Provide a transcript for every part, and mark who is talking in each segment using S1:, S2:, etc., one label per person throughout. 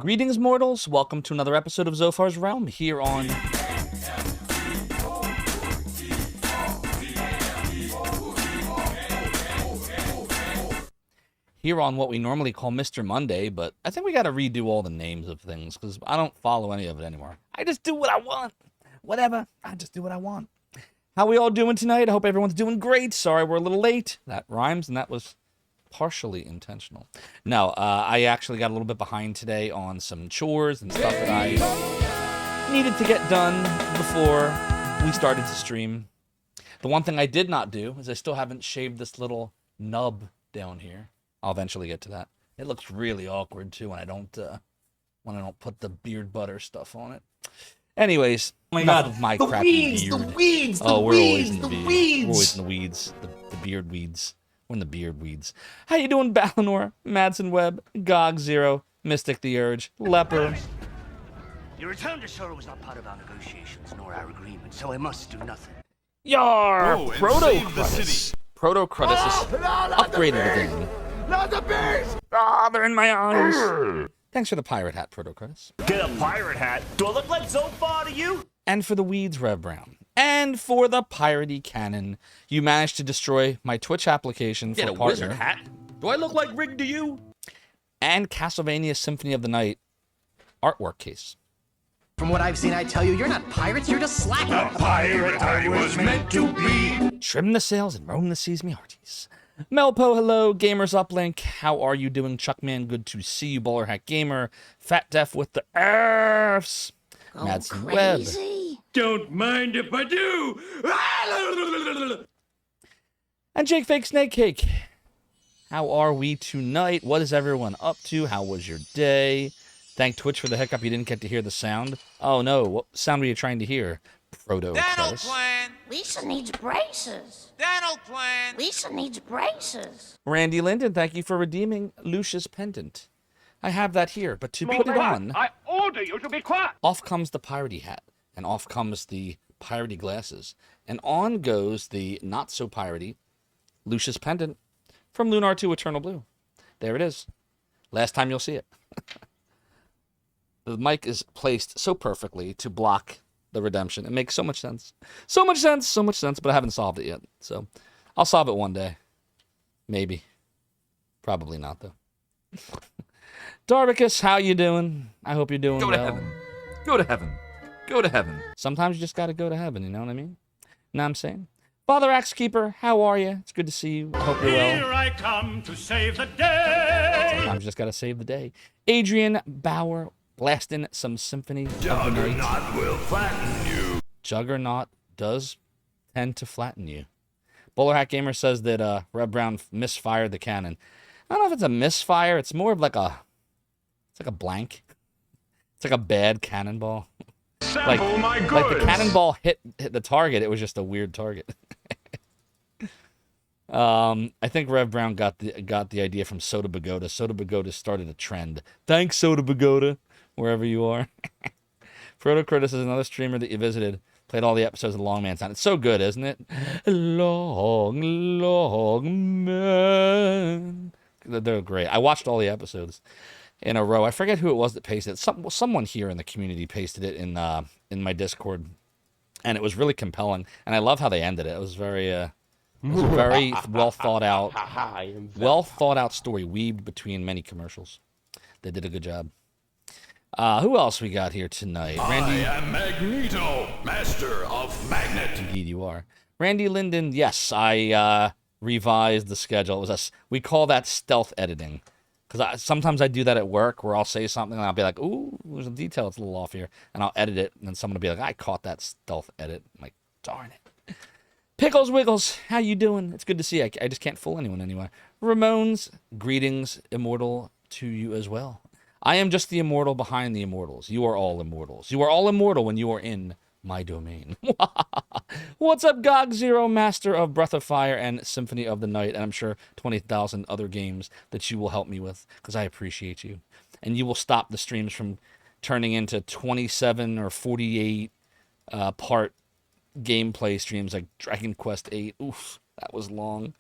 S1: Greetings, mortals. Welcome to another episode of Zophar's Realm here on... Here on what we normally call Mr. Monday, but I think we got to redo all the names of things because I don't follow any of it anymore. I just do what I want. Whatever. I just do what I want. How we all doing tonight? I hope everyone's doing great. Sorry we're a little late. That rhymes, and that was partially intentional. No, I actually got a little bit behind today on some chores and stuff that I needed to get done before we started to stream. The one thing I did not do is I still haven't shaved this little nub down here. I'll eventually get to that. It looks really awkward too when I don't put the beard butter stuff on it. Anyways,
S2: oh my
S1: enough
S2: God.
S1: of my
S2: The
S1: crappy
S2: weeds,
S1: beard.
S2: the weeds,
S1: Oh,
S2: the
S1: we're
S2: weeds,
S1: always in the
S2: the
S1: beard.
S2: weeds.
S1: We're always in the weeds. The beard weeds. We're in the beard weeds. How you doing, Balinor, Madsen Webb, Gog Zero, Mystic the Urge, Leper?
S3: Your return to Shore was not part of our negotiations nor our agreement, so I must do nothing.
S1: Yar!
S4: Go and save the
S1: Proto-Crutus.
S4: city.
S1: Proto-Crutus is upgraded again.
S4: Not the beast!
S1: Ah, they're in my eyes. Thanks for the pirate hat, Proto-Crutus.
S2: Get a pirate hat. Do I look like Zophar to you?
S1: And for the weeds, Rev Brown. And for the piratey cannon, you managed to destroy my Twitch application for
S4: Get a
S1: partner.
S4: wizard hat? Do I look like Rig to you?
S1: And Castlevania Symphony of the Night artwork case.
S5: From what I've seen, I tell you, you're not pirates, you're just slackers.
S4: Pirate I was meant to be.
S1: Trim the sails and roam the seas, me hearties. Melpo, hello. Gamers Uplink, how are you doing? Chuckman, good to see you. Bowler Hat Gamer. Fat Def with the Fs. Madsen Webb.
S4: Don't mind if I do.
S1: And Jake Fake Snake Cake. How are we tonight? What is everyone up to? How was your day? Thank Twitch for the hiccup. You didn't get to hear the sound. Oh no, what sound were you trying to hear?
S6: Dental
S1: Proto-Crutus.
S6: plan.
S7: Lisa needs braces.
S6: Dental plan.
S7: Lisa needs braces.
S1: Randy Linden, thank you for redeeming Lucius Pendant. I have that here, but to put it on,
S4: I order you to be quiet.
S1: off comes the piratey hat, and off comes the piratey glasses, and on goes the not-so-piratey Lucius Pendant from Lunar 2 Eternal Blue. There it is. Last time you'll see it. The mic is placed so perfectly to block the redemption. It makes so much sense. So much sense, so much sense, but I haven't solved it yet. So I'll solve it one day. Maybe. Probably not, though. Darbicus, how you doing? I hope you're doing
S4: Go to
S1: well.
S4: heaven. Go to heaven. Go to heaven.
S1: Sometimes you just got to go to heaven, you know what I mean? Know what I'm saying? Father Axe Keeper, how are you? It's good to see you. I hope you're well.
S4: Here I come to save the day.
S1: Sometimes you just got to save the day. Adrian Bauer, blasting some Symphony of the Night.
S4: Juggernaut will flatten you.
S1: Juggernaut does tend to flatten you. Bowler Hat Gamer says that Red Brown misfired the cannon. I don't know if it's a misfire. It's more of like a... It's like a blank. It's like a bad cannonball.
S4: Sample my goods.
S1: Like the cannonball hit the target. It was just a weird target. I think Rev Brown got the idea from Soda Pagoda. Soda Pagoda started a trend. Thanks, Soda Pagoda, wherever you are. Proto-Crutus is another streamer that you visited. Played all the episodes of The Long Man Sound. It's so good, isn't it? Long, long man. They're great. I watched all the episodes in a row. I forget who it was that pasted it. Someone here in the community pasted it in my Discord, and it was really compelling. And I love how they ended it. It was very well thought out story weaved between many commercials. They did a good job. Who else we got here tonight? Randy.
S4: I am Magneto, master of magnet.
S1: Indeed, you are. Randy Linden. Yes, I revised the schedule. We call that stealth editing. Because sometimes I do that at work where I'll say something and I'll be like, ooh, there's a detail that's a little off here. And I'll edit it, and then someone will be like, I caught that stealth edit. I'm like, darn it. Pickles Wiggles, how you doing? It's good to see you. I just can't fool anyone anyway. Ramones, greetings, immortal to you as well. I am just the immortal behind the immortals. You are all immortals. You are all immortal when you are in my domain. What's up, Gog Zero, master of Breath of Fire and Symphony of the Night, and I'm sure 20,000 other games that you will help me with, because I appreciate you. And you will stop the streams from turning into 27 or 48 part gameplay streams like Dragon Quest VIII. Oof, that was long.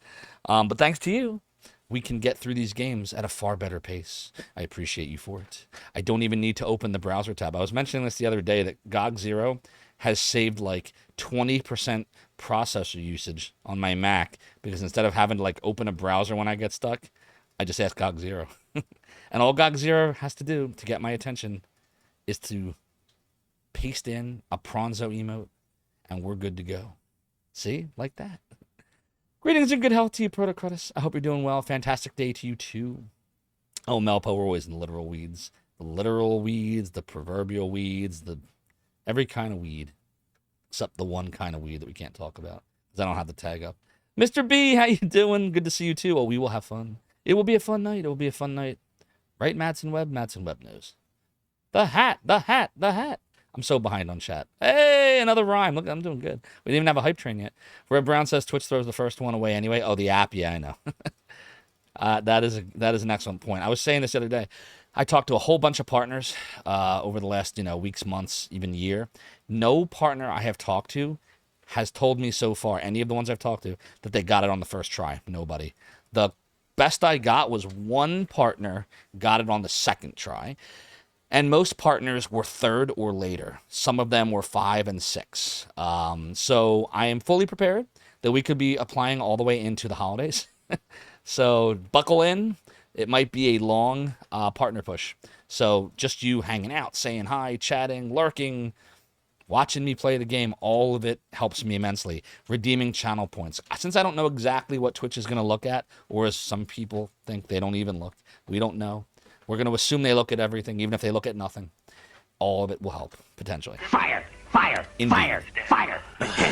S1: But thanks to you, we can get through these games at a far better pace. I appreciate you for it. I don't even need to open the browser tab. I was mentioning this the other day that GOG Zero has saved like 20% processor usage on my Mac because instead of having to like open a browser when I get stuck, I just ask GOG Zero. And all GOG Zero has to do to get my attention is to paste in a Pronzo emote and we're good to go. See? Like that. Greetings and good health to you, Protocratus. I hope you're doing well. Fantastic day to you, too. Oh, Melpo, we're always in the literal weeds. The literal weeds, the proverbial weeds, every kind of weed. Except the one kind of weed that we can't talk about. Because I don't have the tag up. Mr. B, how you doing? Good to see you, too. Oh, we will have fun. It will be a fun night. It will be a fun night. Right, Madsen Webb? Madsen Webb knows. The hat, the hat, the hat. I'm so behind on chat. Hey, another rhyme. Look, I'm doing good. We didn't even have a hype train yet. Red Brown says Twitch throws the first one away anyway. Oh, the app. Yeah, I know. That is an excellent point. I was saying this the other day. I talked to a whole bunch of partners over the last weeks, months, even year. No partner I have talked to has told me so far, any of the ones I've talked to, that they got it on the first try. Nobody. The best I got was one partner got it on the second try. And most partners were third or later. Some of them were 5 and 6. So I am fully prepared that we could be applying all the way into the holidays. So buckle in. It might be a long partner push. So just you hanging out, saying hi, chatting, lurking, watching me play the game, all of it helps me immensely. Redeeming channel points. Since I don't know exactly what Twitch is going to look at, or as some people think they don't even look, we don't know. We're going to assume they look at everything, even if they look at nothing. All of it will help, potentially.
S3: Fire! Fire!
S1: Indeed.
S3: Fire! Fire!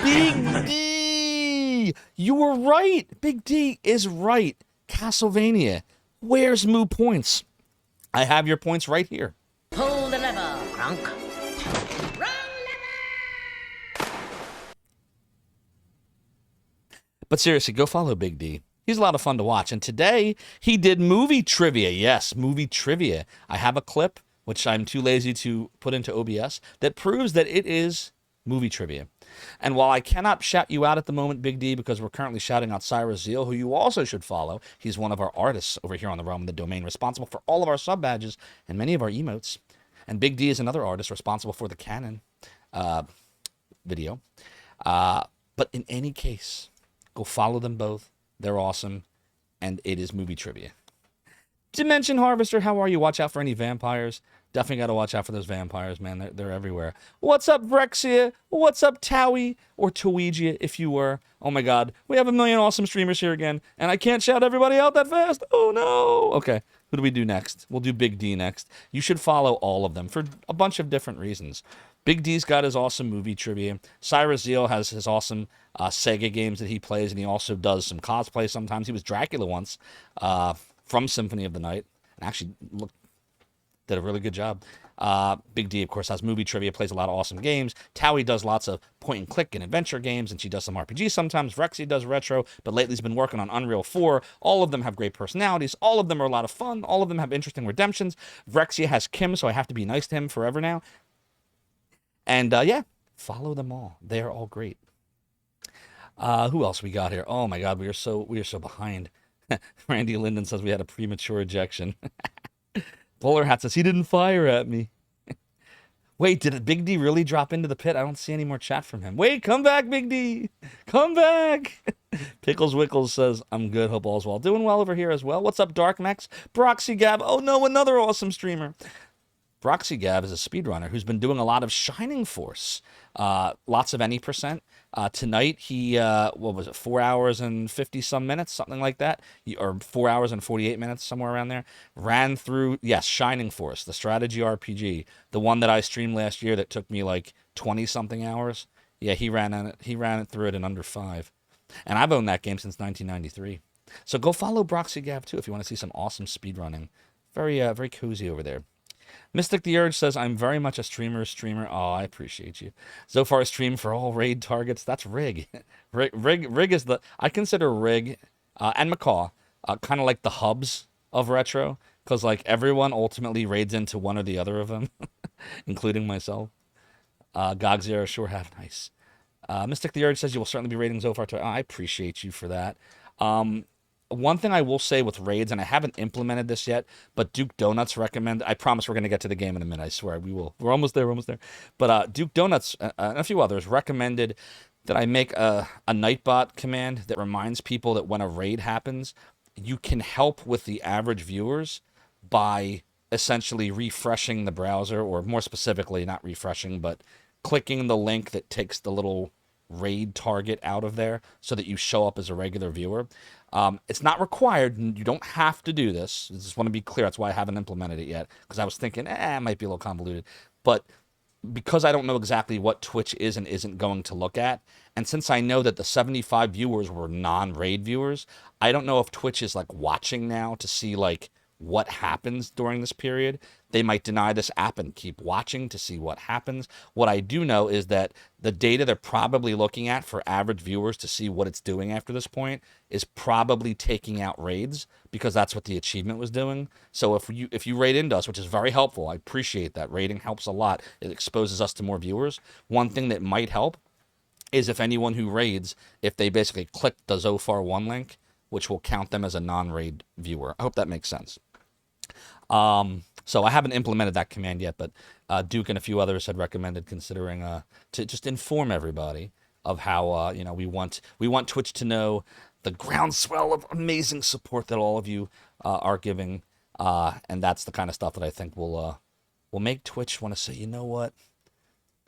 S1: Big D! You were right! Big D is right. Castlevania. Where's Moo points? I have your points right here.
S5: Pull the lever, Crunk.
S1: But seriously, go follow Big D. He's a lot of fun to watch. And today, he did movie trivia. Yes, movie trivia. I have a clip, which I'm too lazy to put into OBS, that proves that it is movie trivia. And while I cannot shout you out at the moment, Big D, because we're currently shouting out Cyrus Zeal, who you also should follow. He's one of our artists over here on the Realm of the Domain, responsible for all of our sub badges and many of our emotes. And Big D is another artist responsible for the canon video. But in any case, go follow them both. They're awesome, and it is movie trivia. Dimension Harvester, how are you? Watch out for any vampires. Definitely got to watch out for those vampires, man. They're everywhere. What's up, Brexia? What's up, Towie? Or Towegia, if you were. Oh, my God. We have a million awesome streamers here again, and I can't shout everybody out that fast. Oh, no. Okay, who do we do next? We'll do Big D next. You should follow all of them for a bunch of different reasons. Big D's got his awesome movie trivia. Cyrus Zeal has his awesome Sega games that he plays, and he also does some cosplay sometimes. He was Dracula once from Symphony of the Night, and actually did a really good job. Big D, of course, has movie trivia, plays a lot of awesome games. Towie does lots of point-and-click and adventure games, and she does some RPG sometimes. Rexy does retro, but lately has been working on Unreal 4. All of them have great personalities. All of them are a lot of fun. All of them have interesting redemptions. Rexy has Kim, so I have to be nice to him forever now. And, yeah, follow them all. They are all great. Who else we got here? Oh, my God, we are so behind. Randy Linden says we had a premature ejection. Bowler Hat says he didn't fire at me. Wait, did Big D really drop into the pit? I don't see any more chat from him. Wait, come back, Big D. Come back. Pickles Wickles says, I'm good. Hope all's well. Doing well over here as well. What's up, Dark Max? Broxy Gab. Oh, no, another awesome streamer. Broxy Gab is a speedrunner who's been doing a lot of Shining Force. Lots of any percent. Tonight, he, 4 hours and 50-some minutes, something like that, or 4 hours and 48 minutes, somewhere around there, ran through, yes, Shining Force, the strategy RPG, the one that I streamed last year that took me like 20-something hours. Yeah, he ran it through it in under 5. And I've owned that game since 1993. So go follow Broxy Gab, too, if you want to see some awesome speedrunning. Very cozy over there. Mystic the Urge says, I'm very much a streamer. Oh, I appreciate you. Zophar stream for all raid targets. That's Rig. Rig is I consider Rig and Macaw kind of like the hubs of retro, because like everyone ultimately raids into one or the other of them, including myself. GOG Zero sure have nice. Mystic the Urge says you will certainly be raiding Zophar. I appreciate you for that. one thing I will say with raids, and I haven't implemented this yet, but Duke Donuts recommend. I promise we're going to get to the game in a minute. I swear we will. We're almost there. We're almost there. But Duke Donuts and a few others recommended that I make a Nightbot command that reminds people that when a raid happens, you can help with the average viewers by essentially refreshing the browser, or more specifically, not refreshing, but clicking the link that takes the little raid target out of there so that you show up as a regular viewer. It's not required. You don't have to do this. I just want to be clear. That's why I haven't implemented it yet, because I was thinking, it might be a little convoluted. But because I don't know exactly what Twitch is and isn't going to look at, and since I know that the 75 viewers were non-raid viewers, I don't know if Twitch is like watching now to see like what happens during this period. They might deny this app and keep watching to see what happens. What I do know is that the data they're probably looking at for average viewers to see what it's doing after this point is probably taking out raids, because that's what the achievement was doing. So if you raid into us, which is very helpful, I appreciate that. Raiding helps a lot. It exposes us to more viewers. One thing that might help is if anyone who raids, if they basically click the Zophar 1 link, which will count them as a non-raid viewer. I hope that makes sense. So I haven't implemented that command yet, but Duke and a few others had recommended considering to just inform everybody of how we want Twitch to know the groundswell of amazing support that all of you are giving, and that's the kind of stuff that I think will make Twitch want to say, you know what,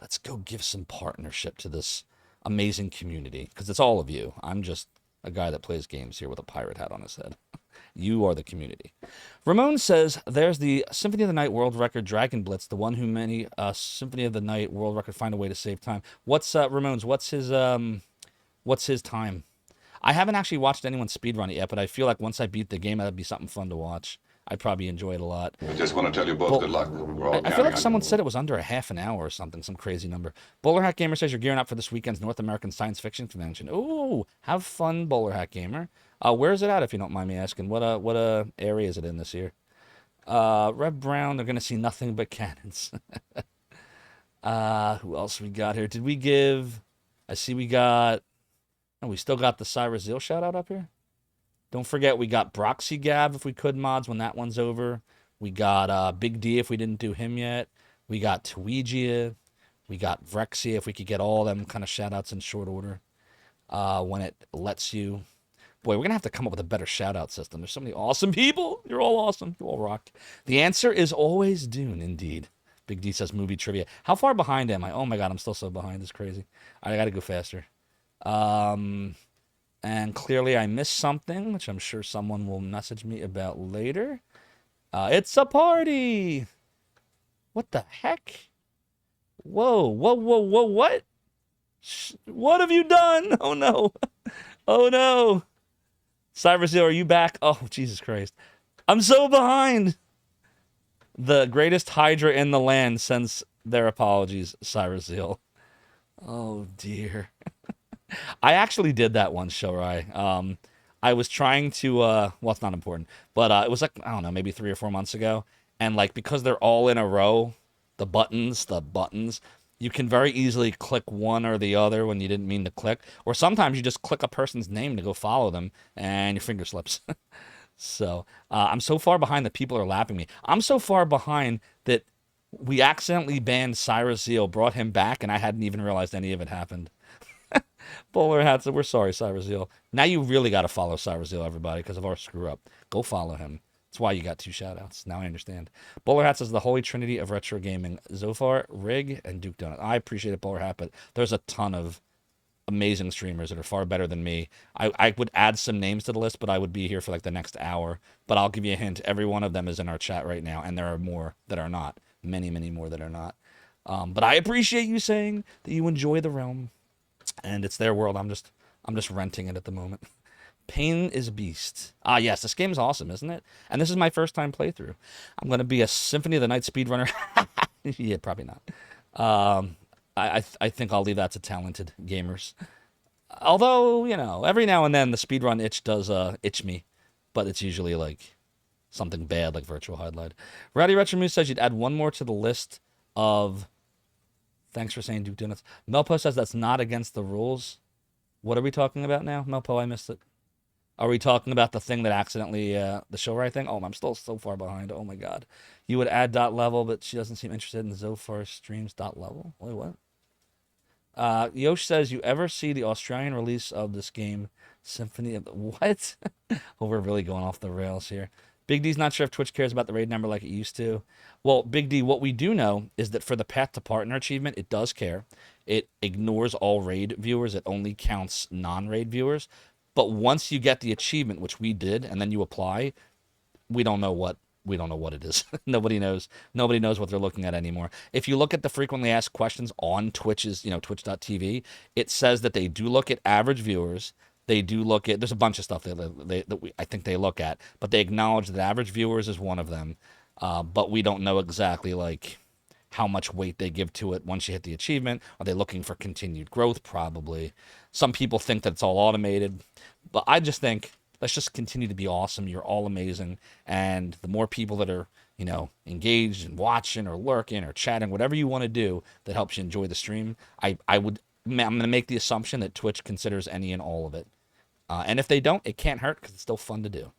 S1: let's go give some partnership to this amazing community, because it's all of you. I'm just a guy that plays games here with a pirate hat on his head. You are the community. Ramon says, there's the Symphony of the Night world record Dragon Blitz, the one who many Symphony of the Night world record find a way to save time. What's Ramon's? What's his time? I haven't actually watched anyone speedrun it yet, but I feel like once I beat the game, that'd be something fun to watch. I'd probably enjoy it a lot.
S6: I just want to tell you both good luck. We're all
S1: I feel like someone said it was under a half an hour or something, some crazy number. Bowler Hat Gamer says you're gearing up for this weekend's North American Science Fiction Convention. Ooh, have fun, Bowler Hat Gamer. Where is it at, if you don't mind me asking? What area is it in this year? Red Brown, they're going to see nothing but cannons. Who else we got here? Did we give... I see we got... Oh, we still got the Cyrus Zeal shout-out up here? Don't forget, we got Broxy Gav, if we could, mods, when that one's over. We got Big D, if we didn't do him yet. We got Tweegia. We got Vrexia, if we could get all them kind of shout-outs in short order. When it lets you. Boy, we're going to have to come up with a better shout-out system. There's so many awesome people. You're all awesome. You all rock. The answer is always Dune, indeed. Big D says movie trivia. How far behind am I? Oh, my God, I'm still so behind. It's crazy. I got to go faster. And clearly I missed something, which I'm sure someone will message me about later. It's a party! What the heck? Whoa, what? What have you done? Oh, no. Oh, no. Cyrus Hill, are you back? Oh, Jesus Christ. I'm so behind. The greatest Hydra in the land sends their apologies, Cyrus Hill. Oh, dear. I actually did that once, Shorai. I was trying to, well, it's not important, but it was like, I don't know, maybe 3 or 4 months ago. And like, because they're all in a row, the buttons, you can very easily click one or the other when you didn't mean to click. Or sometimes you just click a person's name to go follow them and your finger slips. So I'm so far behind that people are lapping me. I'm so far behind that we accidentally banned Cyrus Zeal, brought him back, and I hadn't even realized any of it happened. Bowler Hat said, we're sorry, Cyrus Zeal. Now you really got to follow Cyrus Zeal, everybody, because of our screw-up. Go follow him. That's why you got 2 shout-outs. Now I understand. Bowler Hat says the holy trinity of retro gaming. Zophar, Rig, and Duke Donut. I appreciate it, Bowler Hat, but there's a ton of amazing streamers that are far better than me. I would add some names to the list, but I would be here for like the next hour. But I'll give you a hint. Every one of them is in our chat right now, and there are more that are not. Many, many more that are not. But I appreciate you saying that you enjoy the realm. And it's their world. I'm just renting it at the moment. Pain is a beast. Ah, yes, this game is awesome, isn't it? And this is my first time playthrough. I'm going to be a Symphony of the Night speedrunner. Yeah, probably not. I think I'll leave that to talented gamers. Although, you know, every now and then the speedrun itch does itch me. But it's usually like something bad like Virtual Highlight. Rowdy Retro Moose says you'd add one more to the list of... Thanks for saying Duke Donuts. Melpo says that's not against the rules. What are we talking about now? Melpo, I missed it. Are we talking about the thing that accidentally, the show right thing? Oh, I'm still so far behind. Oh my god. You would add dot level, but she doesn't seem interested in Zophar streams dot level. Wait, what? Yosh says, you ever see the Australian release of this game, Symphony of the... What? Oh, we're really going off the rails here. Big D's not sure if Twitch cares about the raid number like it used to. Well, Big D, what we do know is that for the Path to Partner achievement, it does care. It ignores all raid viewers. It only counts non-raid viewers. But once you get the achievement, which we did, and then you apply, we don't know what it is. Nobody knows. Nobody knows what they're looking at anymore. If you look at the frequently asked questions on Twitch's, twitch.tv, it says that they do look at average viewers. They do look at, there's a bunch of stuff I think they look at, but they acknowledge that average viewers is one of them. But we don't know exactly like how much weight they give to it once you hit the achievement. Are they looking for continued growth? Probably. Some people think that it's all automated, but I just think let's just continue to be awesome. You're all amazing. And the more people that are, engaged and watching or lurking or chatting, whatever you want to do that helps you enjoy the stream, I'm going to make the assumption that Twitch considers any and all of it. And if they don't, it can't hurt because it's still fun to do.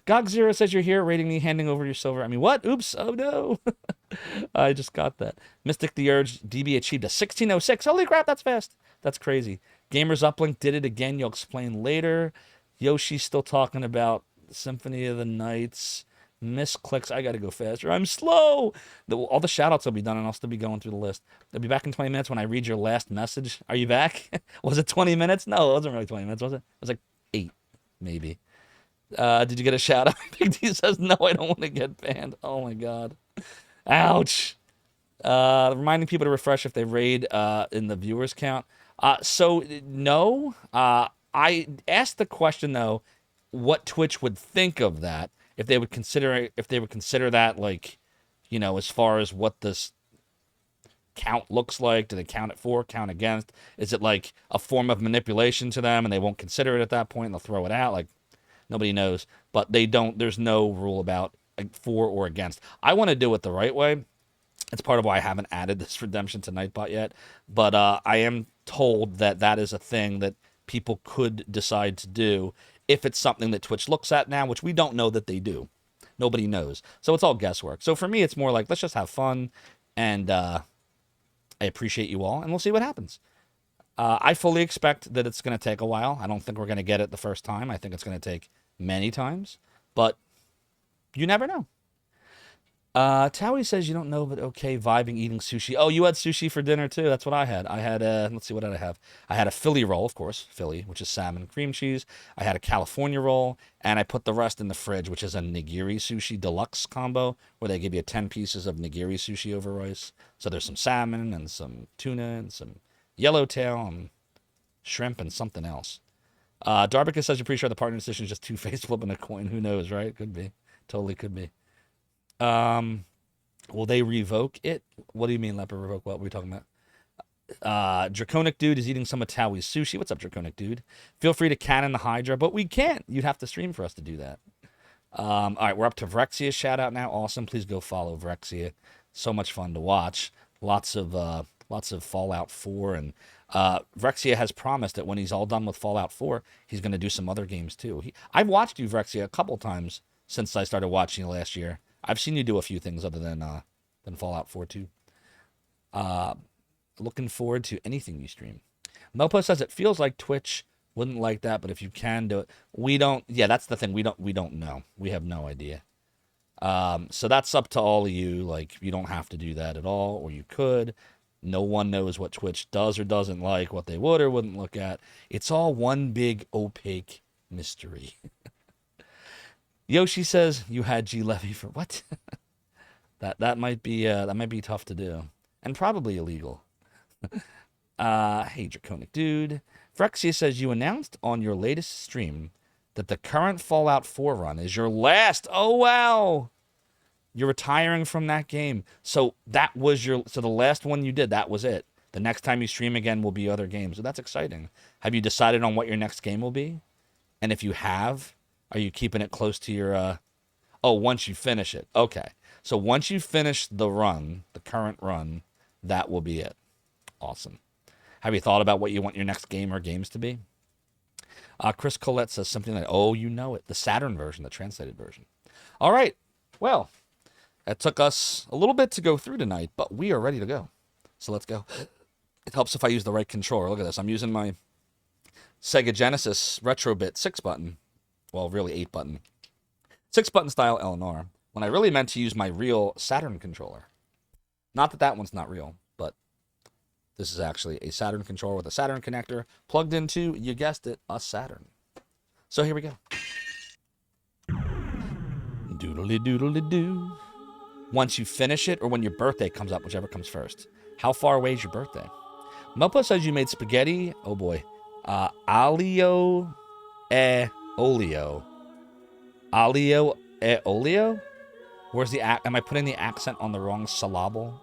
S1: GOG0 says you're here, rating me, handing over your silver. I mean, what? Oops. Oh, no. I just got that. Mystic the Urge, DB achieved a 1606. Holy crap, that's fast. That's crazy. Gamers Uplink did it again. You'll explain later. Yoshi's still talking about Symphony of the Nights. Misclicks. I got to go faster. I'm slow. All the shout-outs will be done, and I'll still be going through the list. I'll be back in 20 minutes when I read your last message. Are you back? Was it 20 minutes? No, it wasn't really 20 minutes, was it? It was like 8, maybe. Did you get a shout-out? Big D says, no, I don't want to get banned. Oh, my God. Ouch. Reminding people to refresh if they raid in the viewers count. So, no. I asked the question, though, what Twitch would think of that. If they would consider that, like, as far as what this count looks like. Do they count it for, count against? Is it like a form of manipulation to them and they won't consider it at that point and they'll throw it out? Like, nobody knows. But there's no rule about for or against. I want to do it the right way. It's part of why I haven't added this redemption to Nightbot yet. But I am told that is a thing that people could decide to do if it's something that Twitch looks at now, which we don't know that they do. Nobody knows. So it's all guesswork. So for me, it's more like, let's just have fun, and I appreciate you all, and we'll see what happens. I fully expect that it's going to take a while. I don't think we're going to get it the first time. I think it's going to take many times, but you never know. Towie says you don't know, but okay, vibing, eating sushi. Oh, you had sushi for dinner too. That's what I had. I had let's see, what did I have? I had a Philly roll, of course, Philly, which is salmon and cream cheese. I had a California roll, and I put the rest in the fridge, which is a nigiri sushi deluxe combo, where they give you 10 pieces of nigiri sushi over rice. So there's some salmon and some tuna and some yellowtail and shrimp and something else. Darbica says you're pretty sure the partner decision is just two-face flipping a coin. Who knows, right? Could be. Totally could be. Will they revoke it? What do you mean, Leopard revoke? What were we talking about? Draconic Dude is eating some of Towie's sushi. What's up, Draconic Dude? Feel free to cannon the Hydra, but we can't. You'd have to stream for us to do that. All right, we're up to Vrexia shout out now. Awesome. Please go follow Vrexia. So much fun to watch. Lots of Fallout 4, and Vrexia has promised that when he's all done with Fallout 4, he's going to do some other games too. I've watched you, Vrexia, a couple times since I started watching you last year. I've seen you do a few things other than Fallout 4 too. Looking forward to anything you stream. Mopo says it feels like Twitch wouldn't like that, but if you can do it, we don't. Yeah, that's the thing. We don't know. We have no idea. So that's up to all of you. Like, you don't have to do that at all, or you could. No one knows what Twitch does or doesn't like, what they would or wouldn't look at. It's all one big opaque mystery. Yoshi says you had G Levy for what? that might be tough to do, and probably illegal. Hey, Draconic Dude. Frexia says you announced on your latest stream that the current Fallout 4 run is your last. Oh wow, you're retiring from that game. So that was the last one you did. That was it. The next time you stream again will be other games. So that's exciting. Have you decided on what your next game will be? And if you have, are you keeping it close to your, once you finish it. Okay. So once you finish the run, the current run, that will be it. Awesome. Have you thought about what you want your next game or games to be? Chris Collette says something like, oh, you know it. The Saturn version, the translated version. All right. Well, it took us a little bit to go through tonight, but we are ready to go. So let's go. It helps if I use the right controller. Look at this. I'm using my Sega Genesis Retrobit 6-button. Well, really 8-button. 6-button style L&R. When I really meant to use my real Saturn controller. Not that that one's not real, but this is actually a Saturn controller with a Saturn connector plugged into, you guessed it, a Saturn. So here we go. Doodly doodly doo. Once you finish it, or when your birthday comes up, whichever comes first. How far away is your birthday? Mopo says you made spaghetti. Oh boy. Alio e olio. Alio e olio? Where's the am I putting the accent on the wrong syllable?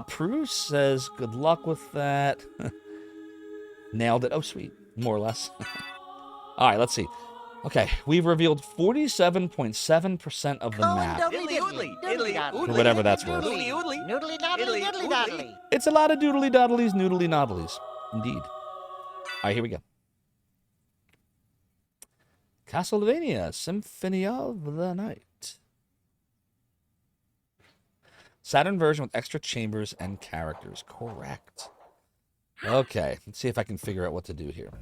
S1: Prue says, good luck with that. Nailed it. Oh, sweet. More or less. All right, let's see. Okay, we've revealed 47.7% of the map. Or whatever that's worth. It's a lot of doodly doddlies, noodly noddlies. Indeed. All right, here we go. Castlevania, Symphony of the Night. Saturn version with extra chambers and characters. Correct. Okay, let's see if I can figure out what to do here.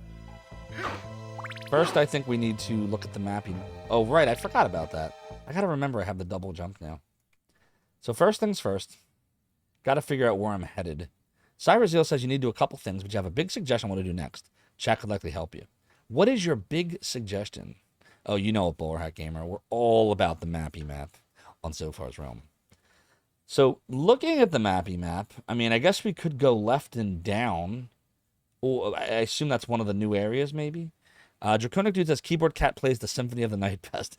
S1: First, I think we need to look at the mapping. Oh, right, I forgot about that. I gotta remember I have the double jump now. So first things first, gotta figure out where I'm headed. Cyrazeel says you need to do a couple things, but you have a big suggestion on what to do next. Chat could likely help you. What is your big suggestion? Oh, you know it, Bowler Hat Gamer. We're all about the mappy map on Zophar's Realm. So, looking at the mappy map, I mean, I guess we could go left and down. Oh, I assume that's one of the new areas, maybe? Draconic Dude says, Keyboard Cat plays the Symphony of the Night best.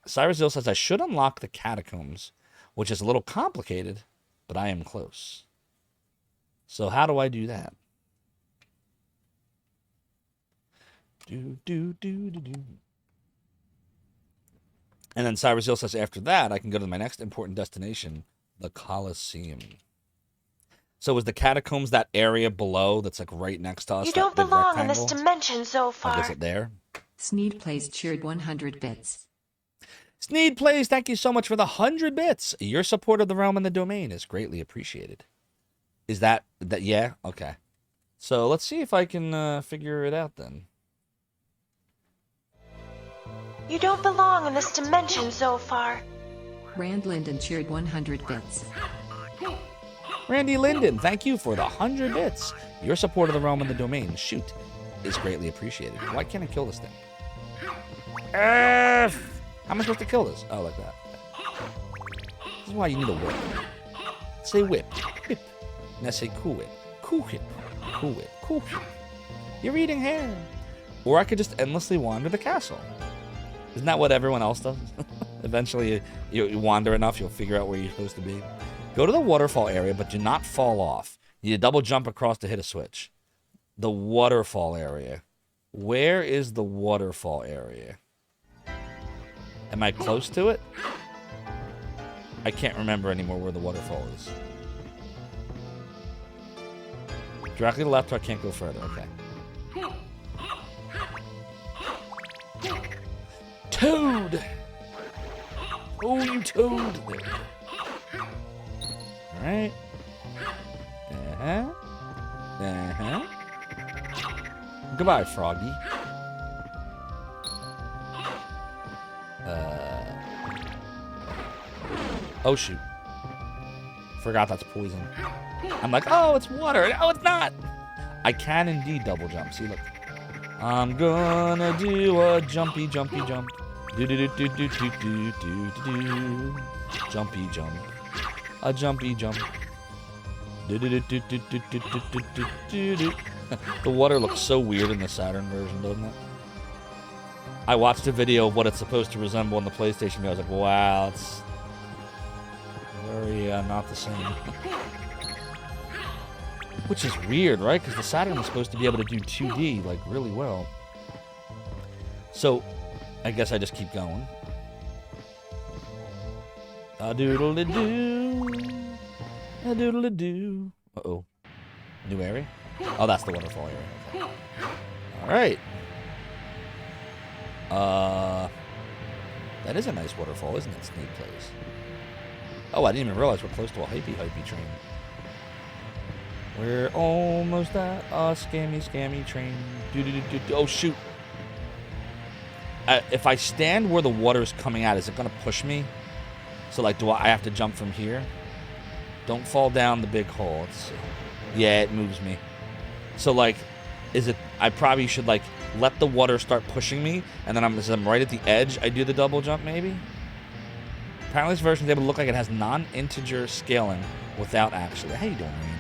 S1: Cyrazeel says, I should unlock the catacombs, which is a little complicated, but I am close. So how do I do that? And then Cyrazeel says, after that, I can go to my next important destination, the Colosseum. So is the catacombs that area below that's like right next to us?
S8: You don't belong in this dimension, Zophar.
S1: Is it there?
S9: Sneed Plays cheered 100 bits.
S1: Sneed Plays, thank you so much for the 100 bits. Your support of the realm and the domain is greatly appreciated. Is that yeah? Okay. So let's see if I can figure it out then.
S8: You don't belong in this dimension, Zophar.
S9: Rand Linden cheered 100 bits.
S1: Randy Linden, thank you for the 100 bits. Your support of the realm and the domain, shoot, is greatly appreciated. Why can't I kill this thing? How am I supposed to kill this? Oh, like that. This is why you need a whip. Say whip. Whip. Now say cool whip. Cool whip. Cool whip. Cool whip. You're eating hair. Or I could just endlessly wander the castle. Isn't that what everyone else does? Eventually, you wander enough, you'll figure out where you're supposed to be. Go to the waterfall area, but do not fall off. You need to double jump across to hit a switch. The waterfall area. Where is the waterfall area? Am I close to it? I can't remember anymore where the waterfall is. Directly to the left, I can't go further. Okay. Toad! Oh, you toad! There. Alright. Goodbye, Froggy. Oh, shoot. Forgot that's poison. I'm like, oh, it's water. No, it's not. I can indeed double jump. See, look. I'm gonna do a jumpy, jumpy jump. Do-do-do-do-do-do-do-do-do. Jumpy jump. A jumpy jump. Do-do-do-do-do-do-do-do-do. The water looks so weird in the Saturn version, doesn't it? I watched a video of what it's supposed to resemble in the PlayStation. I was like, wow, it's very not the same. Which is weird, right? Because the Saturn was supposed to be able to do 2D, like, really well. So, I guess I just keep going. A doodle-a-doo. A doodle-a-doo. Uh-oh. New area? Oh, that's the waterfall area. Okay. All right. That is a nice waterfall, isn't it? Snake Place. Oh, I didn't even realize we're close to a hypey train. We're almost at a scammy train. Oh, shoot. If I stand where the water is coming out, is it going to push me? So, like, do I have to jump from here? Don't fall down the big hole. Let's see. Yeah, it moves me. So, like, is it... I probably should, like, let the water start pushing me, and then as I'm right at the edge, I do the double jump, maybe? Apparently this version is able to look like it has non-integer scaling without actually... How you doing, man?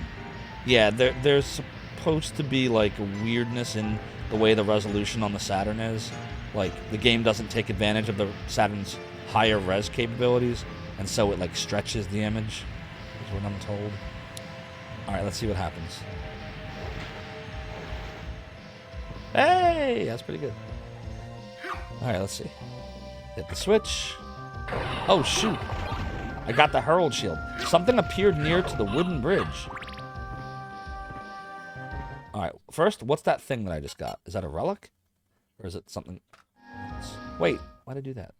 S1: Yeah, there's supposed to be, like, a weirdness in the way the resolution on the Saturn is. Like, the game doesn't take advantage of the Saturn's higher res capabilities, and so it, like, stretches the image, is what I'm told. Alright, let's see what happens. Hey! That's pretty good. Alright, let's see. Hit the switch. Oh, shoot. I got the Herald Shield. Something appeared near to the wooden bridge. Alright, first, what's that thing that I just got? Is that a relic? Or is it something else? Wait, why did I do that?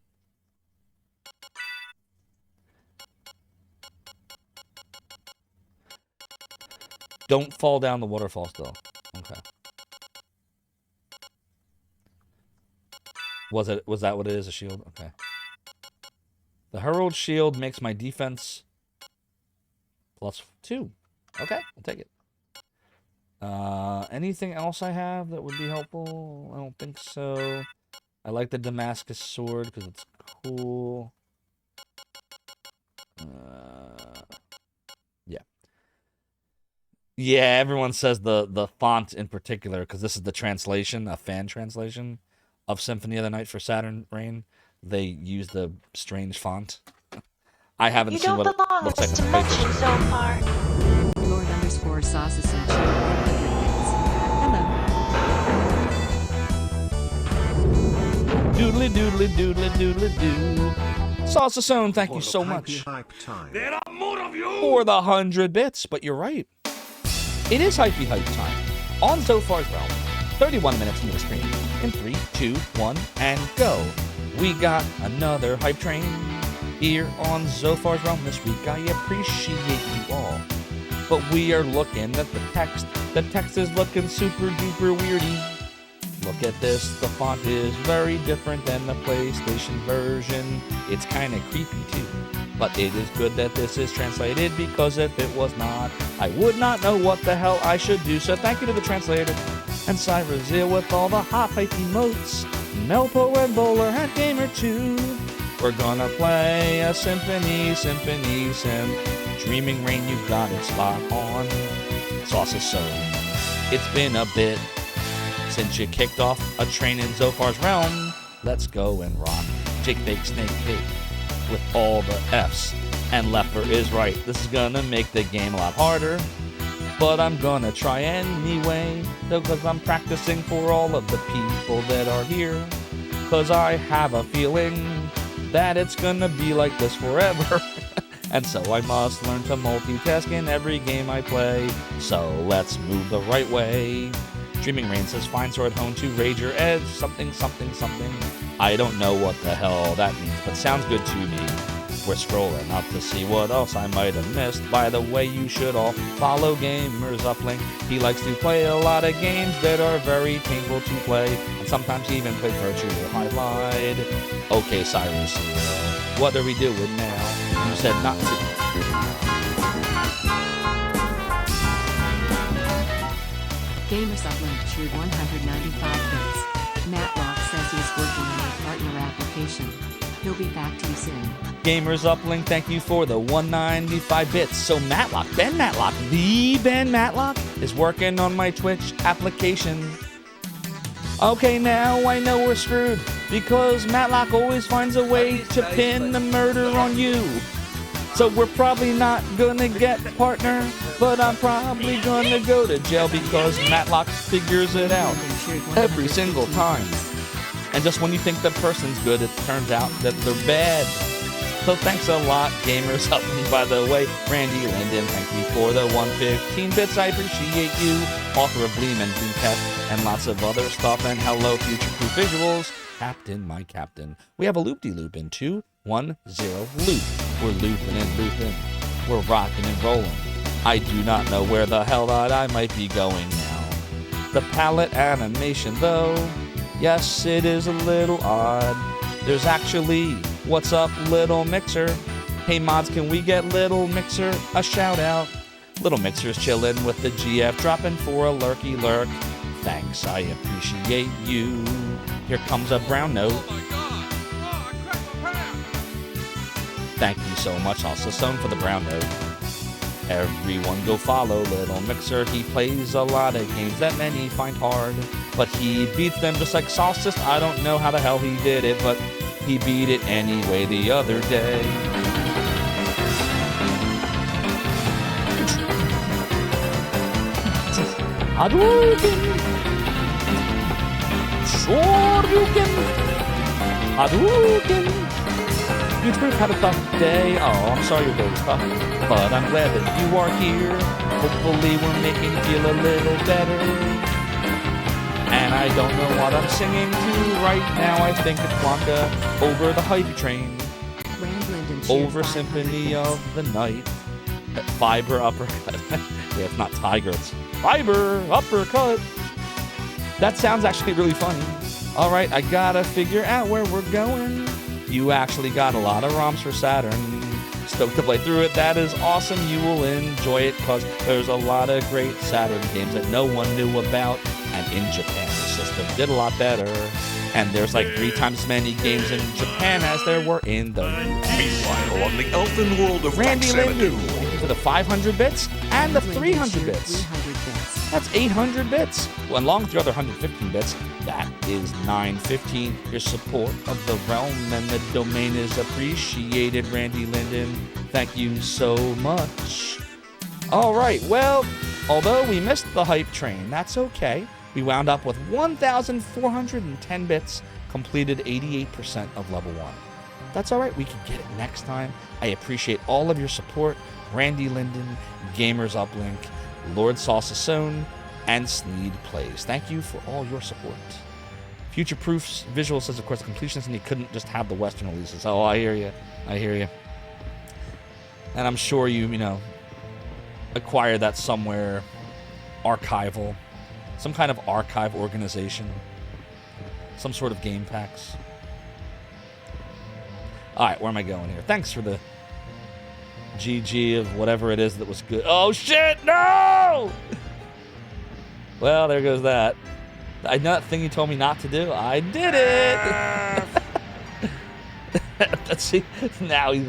S1: Don't fall down the waterfall still. Okay. Was that what it is, a shield? Okay. The Herald Shield makes my defense +2. Okay, I'll take it. Anything else I have that would be helpful? I don't think so. I like the Damascus sword because it's cool. Yeah. Yeah, everyone says the font in particular, because this is the translation, a fan translation of Symphony of the Night for Saturn Reign. They use the strange font. I haven't seen what it looks like on PlayStation.
S8: Zophar.
S9: Lord_Sauces and Hello.
S1: Doodly doodly doodly doodly doo. Sauceasone, thank you so much.
S4: There are more of you!
S1: For the 100 bits, but you're right. It is Hypey Hype time on Zophar's Realm. 31 minutes into the stream. In 3, 2, 1, and go. We got another hype train here on Zophar's Realm this week. I appreciate you all. But we are looking at the text. The text is looking super duper weirdy. Look at this. The font is very different than the PlayStation version. It's kind of creepy too. But it is good that this is translated, because if it was not, I would not know what the hell I should do. So thank you to the translator. And Cyrazil with all the hot hype emotes. Melpo and Bowler and Gamer 2. We're gonna play a Symphony, Sim. Dreaming Rain, you got it spot on. Sauceasone. It's been a bit since you kicked off a train in Zophar's Realm. Let's go and rock. Jake Bake Snake Pig with all the F's. And Leffer is right. This is gonna make the game a lot harder. But I'm gonna try anyway, because I'm practicing for all of the people that are here. Because I have a feeling that it's gonna be like this forever. And so I must learn to multitask in every game I play. So let's move the right way. Dreaming Rain says, Fine Sword Hone to Rager Edge, something. I don't know what the hell that means, but sounds good to me. We're scrolling up to see what else I might have missed. By the way, you should all follow Gamers Uplink. He likes to play a lot of games that are very painful to play, and sometimes he even plays Virtual Highlight. Okay, Cyrus, what are we doing now? You said not to.
S9: Gamers Uplink cheered 195 bits. Matlock says he's working on a partner application. He'll be back to you soon.
S1: Gamers Uplink, thank you for the 195 bits. So Matlock, the Ben Matlock, is working on my Twitch application. Okay, now I know we're screwed, because Matlock always finds a way to pin the murder on you. So we're probably not gonna get partner, but I'm probably gonna go to jail, because Matlock figures it out every single time. And just when you think the person's good, it turns out that they're bad. So thanks a lot, gamers. Up me, by the way, Randy Linden. Thank you for the 115 bits. I appreciate you. Author of Bleem and Dreamcast and lots of other stuff. And hello, Future Proof Visuals. Captain, my captain. We have a loop-de-loop in 2-1-0 loop. We're looping and looping. We're rocking and rolling. I do not know where the hell that I might be going now. The palette animation, though, yes, it is a little odd. There's actually, what's up, Little Mixer? Hey, mods, can we get Little Mixer a shout-out? Little Mixer's chillin' with the GF, dropping for a lurky lurk. Thanks, I appreciate you. Here comes a brown note. Thank you so much, also Stone, for the brown note. Everyone go follow Little Mixer. He plays a lot of games that many find hard, but he beats them just like Solstice. I don't know how the hell he did it, but he beat it anyway the other day. Hadouken! Shoryuken! Hadouken! Future Proof had a tough day. Oh, I'm sorry your day was tough, but I'm glad that you are here. Hopefully we're making you feel a little better. And I don't know what I'm singing to right now. I think it's Blanca over the hype train. Over Symphony of the Night. Fiber uppercut. Yeah, it's not Tiger, it's Fiber uppercut. That sounds actually really funny. All right, I gotta figure out where we're going. You actually got a lot of ROMs for Saturn. Stoked to play through it. That is awesome. You will enjoy it because there's a lot of great Saturn games that no one knew about. And in Japan, the system did a lot better. And there's like 3 times as many games in Japan as there were in the
S4: Meanwhile, on the elfin world of
S1: Randy Linden, thank you for the 500 bits and the 300 bits. That's 800 bits. Well, along with your other 115 bits, that is 915. Your support of the realm and the domain is appreciated, Randy Linden. Thank you so much. All right, well, although we missed the hype train, that's okay. We wound up with 1,410 bits, completed 88% of level 1. That's all right, we can get it next time. I appreciate all of your support. Randy Linden, Gamers Uplink, Lord Salsasone, and Sneed Plays. Thank you for all your support. Future Proof's visual says, of course, completionist, and he couldn't just have the Western releases. Oh, I hear you. I hear you. And I'm sure you know, acquired that somewhere archival. Some kind of archive organization. Some sort of game packs. Alright, where am I going here? Thanks for the GG of whatever it is that was good. Oh, shit! No! Well, there goes that. I know that thing you told me not to do. I did it! Let's see. Now he's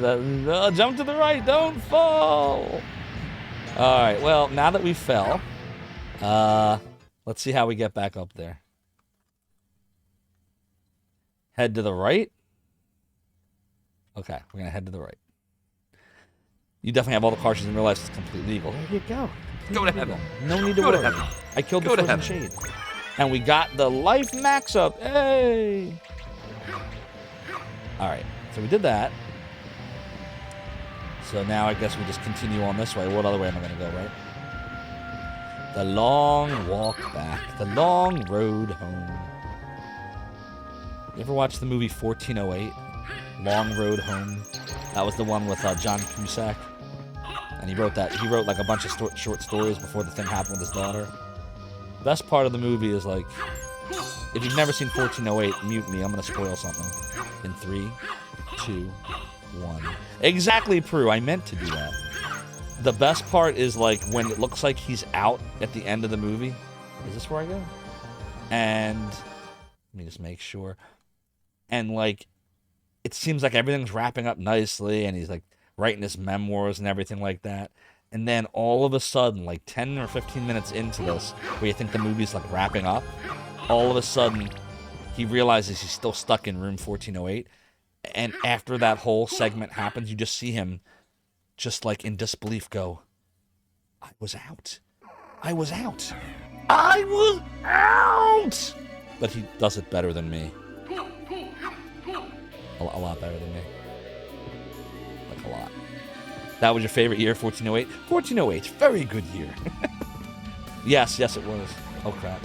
S1: jump to the right. Don't fall! Alright, well, now that we fell, let's see how we get back up there. Head to the right. Okay, we're going to head to the right. You definitely have all the cartridges in real life. It's completely legal. There you go.
S4: Go to heaven.
S1: No need to worry. I killed the frozen shade. And we got the life max up. Hey! Alright, so we did that. So now I guess we just continue on this way. What other way am I going to go, right? The long walk back. The long road home. You ever watch the movie 1408? Long Road Home. That was the one with John Cusack. And he wrote like a bunch of short stories before the thing happened with his daughter. The best part of the movie is like, if you've never seen 1408, mute me. I'm going to spoil something. In 3, 2, 1. Exactly, Prue. I meant to do that. The best part is like when it looks like he's out at the end of the movie. Is this where I go? And let me just make sure. And like, it seems like everything's wrapping up nicely, and he's like writing his memoirs and everything like that. And then all of a sudden, like 10 or 15 minutes into this, where you think the movie's like wrapping up, all of a sudden he realizes he's still stuck in room 1408. And after that whole segment happens, you just see him just like in disbelief go, I was out. I was out. I was out! But he does it better than me. A lot better than me. That was your favorite year, 1408? 1408, very good year. Yes, it was. Oh, crap.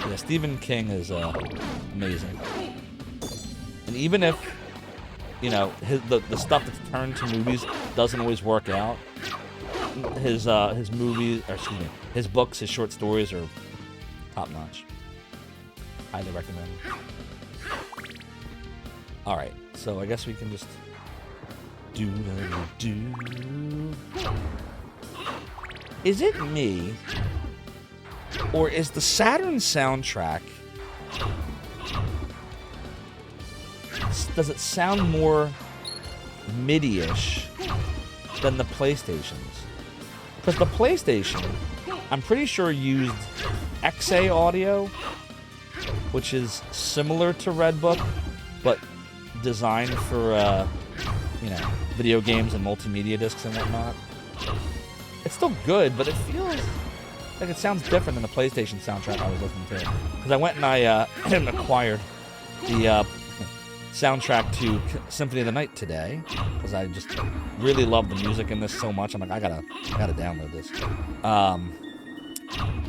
S1: Yeah, Stephen King is amazing. And even if, you know, the stuff that's turned to movies doesn't always work out, his movies, or excuse me, his books, his short stories are top notch. Highly recommend. All right, so I guess we can just do. Is it me, or is the Saturn soundtrack? Does it sound more MIDI-ish than the PlayStation's? Because the PlayStation, I'm pretty sure, used XA audio, which is similar to Redbook, but designed for, you know, video games and multimedia discs and whatnot. It's still good, but it feels like it sounds different than the PlayStation soundtrack I was listening to. Because I went and I acquired the soundtrack to Symphony of the Night today, because I just really love the music in this so much. I'm like, I gotta download this.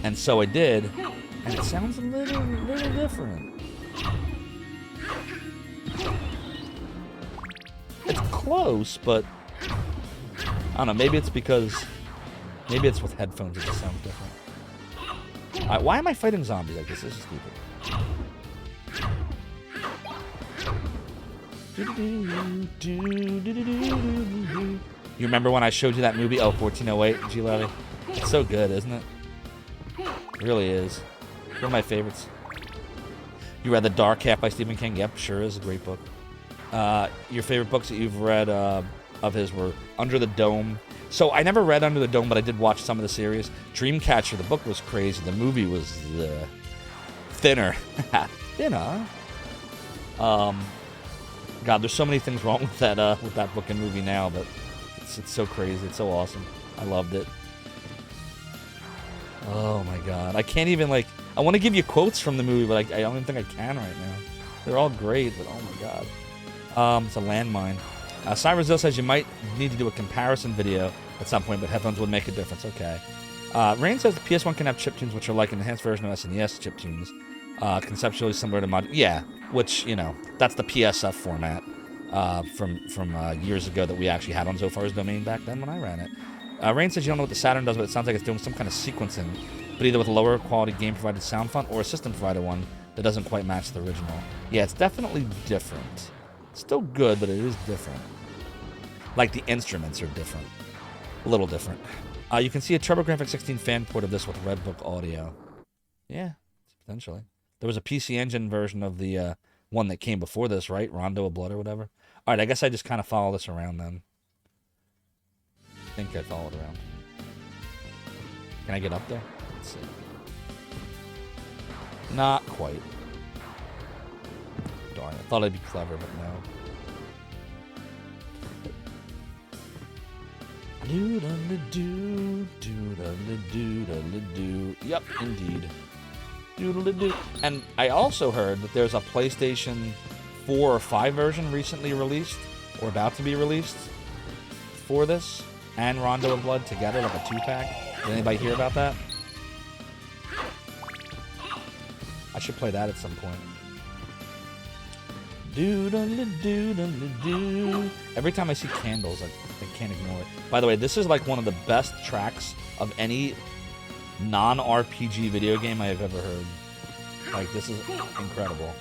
S1: And so I did, and it sounds a little different. It's close, but I don't know. Maybe it's with headphones it just sounds different. Why am I fighting zombies like this? This is stupid. You remember when I showed you that movie? Oh, 1408, G. Levy. It's so good, isn't it? It really is. One of my favorites. You read The Dark Half by Stephen King? Yep, sure is a great book. Your favorite books that you've read of his were Under the Dome. So I never read Under the Dome, but I did watch some of the series. Dreamcatcher, the book was crazy. The movie was thinner. Thinner? God, there's so many things wrong with that book and movie now, but it's so crazy. It's so awesome. I loved it. Oh my God. I can't even, like, I want to give you quotes from the movie, but I don't even think I can right now. They're all great, but oh my God. It's a landmine. Cyrus Zill says you might need to do a comparison video at some point, but headphones would make a difference. Okay. Rain says the PS1 can have chiptunes, which are like an enhanced version of SNES chiptunes. Conceptually similar to mod. Yeah, which, you know, that's the PSF format from years ago that we actually had on Zophar's domain back then when I ran it. Rain says you don't know what the Saturn does, but it sounds like it's doing some kind of sequencing, but either with a lower quality game-provided sound font or a system-provided one that doesn't quite match the original. Yeah, it's definitely different. Still good, but it is different. Like the instruments are different. A little different. You can see a TurboGrafx 16 fan port of this with Redbook audio. Yeah, potentially. There was a PC Engine version of the one that came before this, right? Rondo of Blood or whatever. All right, I guess I just kind of follow this around then. I think I followed around. Can I get up there? Let's see. Not quite. Darn it. I thought I'd be clever, but no. Do-da-da-do, do-da-da-do-da-da-do. Yep, indeed. Doodle-da-do. And I also heard that there's a PlayStation 4 or 5 version recently released, or about to be released, for this, and Rondo of Blood together, like a 2-pack. Did anybody hear about that? I should play that at some point. Do-da-da-do-da-da-do. Every time I see candles, I can't ignore it. By the way, this is like one of the best tracks of any non-RPG video game I have ever heard. Like, this is incredible.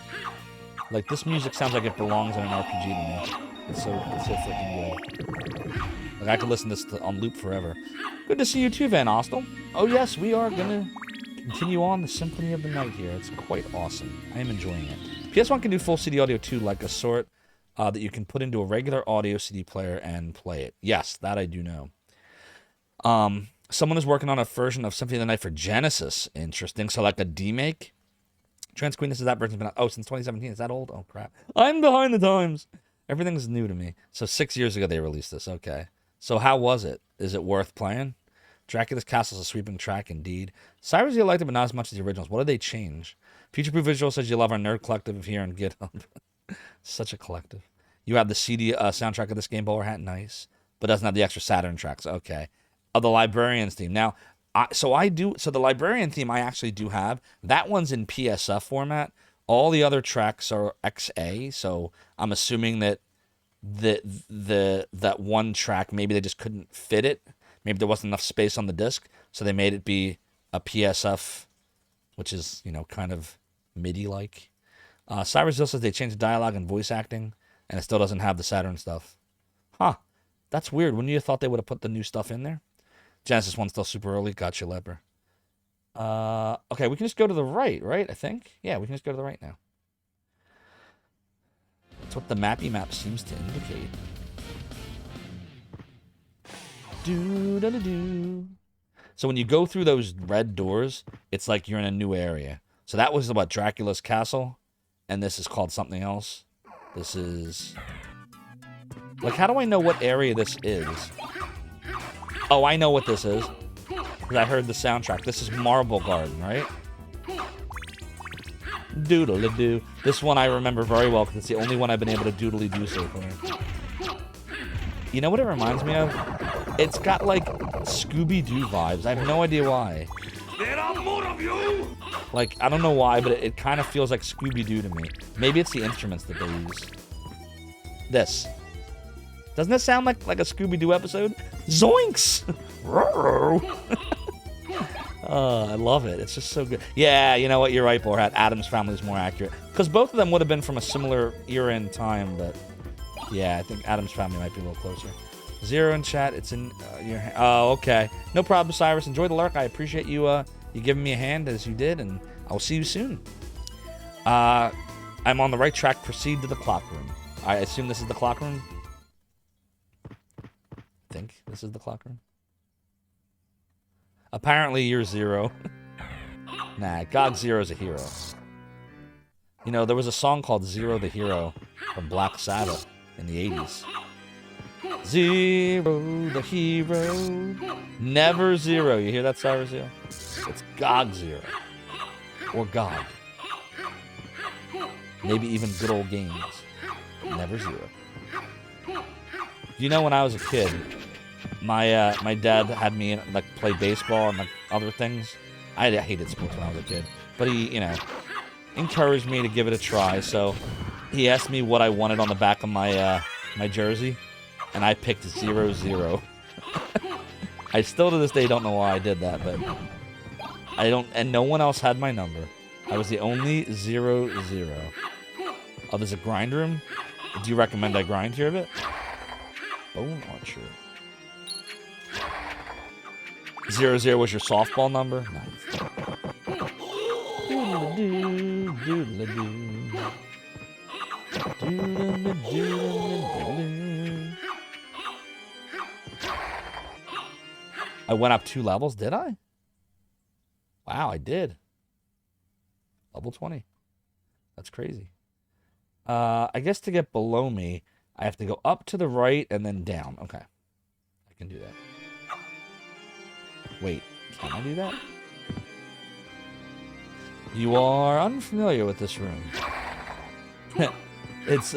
S1: Like, this music sounds like it belongs in an RPG to me. It's so freaking good. Like, I could listen to this on loop forever. Good to see you too, Van Ostel. Oh yes, we are gonna continue on the Symphony of the Night here. It's quite awesome. I am enjoying it. PS1 can do full CD audio too, like a sort that you can put into a regular audio CD player and play it. Yes, that I do know. Someone is working on a version of Symphony of the Night for Genesis. Interesting. So like a demake. Trans Queen, this is that version's been out. Oh, since 2017. Is that old? Oh, crap. I'm behind the times. Everything's new to me. So 6 years ago they released this. Okay. So how was it? Is it worth playing? Dracula's Castle is a sweeping track indeed. Cyrus, you liked it, but not as much as the originals. What did they change? Future Proof Visual says you love our nerd collective here on GitHub. Such a collective. You have the CD soundtrack of this game, Bowler Hat. Nice. but doesn't have the extra Saturn tracks. Okay. Of the Librarian's theme. Now, so the Librarian theme I actually do have. That one's in PSF format. All the other tracks are XA, so I'm assuming that that one track, maybe they just couldn't fit it. Maybe there wasn't enough space on the disc, so they made it be a PSF, which is, kind of MIDI-like. Cyrus Hill says they changed the dialogue and voice acting, and it still doesn't have the Saturn stuff. Huh. That's weird. Wouldn't you have thought they would have put the new stuff in there? Genesis 1's still super early. Gotcha, Leper. Okay, we can just go to the right, I think? Yeah, we can just go to the right now. That's what the mappy map seems to indicate. Do-da-da-do. So when you go through those red doors, it's like you're in a new area. So that was about Dracula's castle, and this is called something else. This is... Like, how do I know what area this is? Oh, I know what this is. Because I heard the soundtrack. This is Marble Garden, right? Doodle-a-doo. This one I remember very well because it's the only one I've been able to doodly-doo so far. You know what it reminds me of? It's got, like, Scooby-Doo vibes. I have no idea why.
S2: There are more of you!
S1: Like, I don't know why, but it kind of feels like Scooby-Doo to me. Maybe it's the instruments that they use. This. Doesn't this sound like a Scooby-Doo episode? Zoinks! I love it. It's just so good. Yeah, you know what? You're right, Borhat. Adam's Family is more accurate. Because both of them would have been from a similar era in time, but... Yeah, I think Adam's Family might be a little closer. Zero in chat. It's in your hand. Oh, okay. No problem, Cyrus. Enjoy the lurk. I appreciate you you giving me a hand as you did, and I'll see you soon. I'm on the right track. Proceed to the clock room. I assume this is the clock room? I think this is the clock room. Apparently you're Zero. Nah, God Zero's a hero. You know, there was a song called Zero the Hero from Black Sabbath in the 80s. Zero the hero. Never Zero. You hear that, Cyrus Hill? It's God Zero. Or God. Maybe even good old games. Never Zero. You know, when I was a kid, my dad had me like play baseball and like other things. I hated sports when I was a kid, but he, encouraged me to give it a try. So he asked me what I wanted on the back of my my jersey, and I picked 0-0. I still to this day don't know why I did that, but and no one else had my number. I was the only 0-0. Oh, there's a grind room. Do you recommend I grind here a bit? Bone Archer. 0-0 was your softball number? Nice. Doodle-doo, doodle-doo. Doodle-doo-doodle-doo. I went up 2 levels, did I? Wow, I did. Level 20. That's crazy. I guess to get below me, I have to go up to the right and then down. Okay. I can do that. Wait, can I do that? You are unfamiliar with this room. It's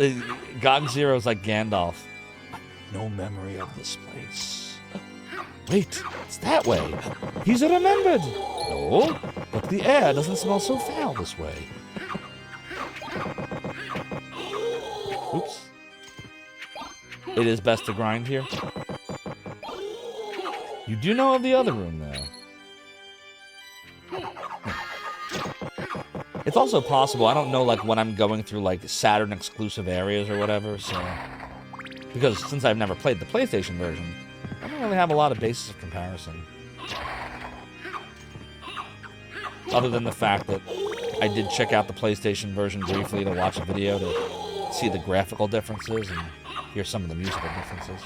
S1: God Zero's like Gandalf. No memory of this place. Wait, it's that way. He's remembered. No, but the air doesn't smell so foul this way. Oops. It is best to grind here. You do know of the other room, though. It's also possible, I don't know, like, when I'm going through, like, Saturn exclusive areas or whatever, so... Because since I've never played the PlayStation version, I don't really have a lot of basis of comparison. Other than the fact that I did check out the PlayStation version briefly to watch a video to see the graphical differences and hear some of the musical differences.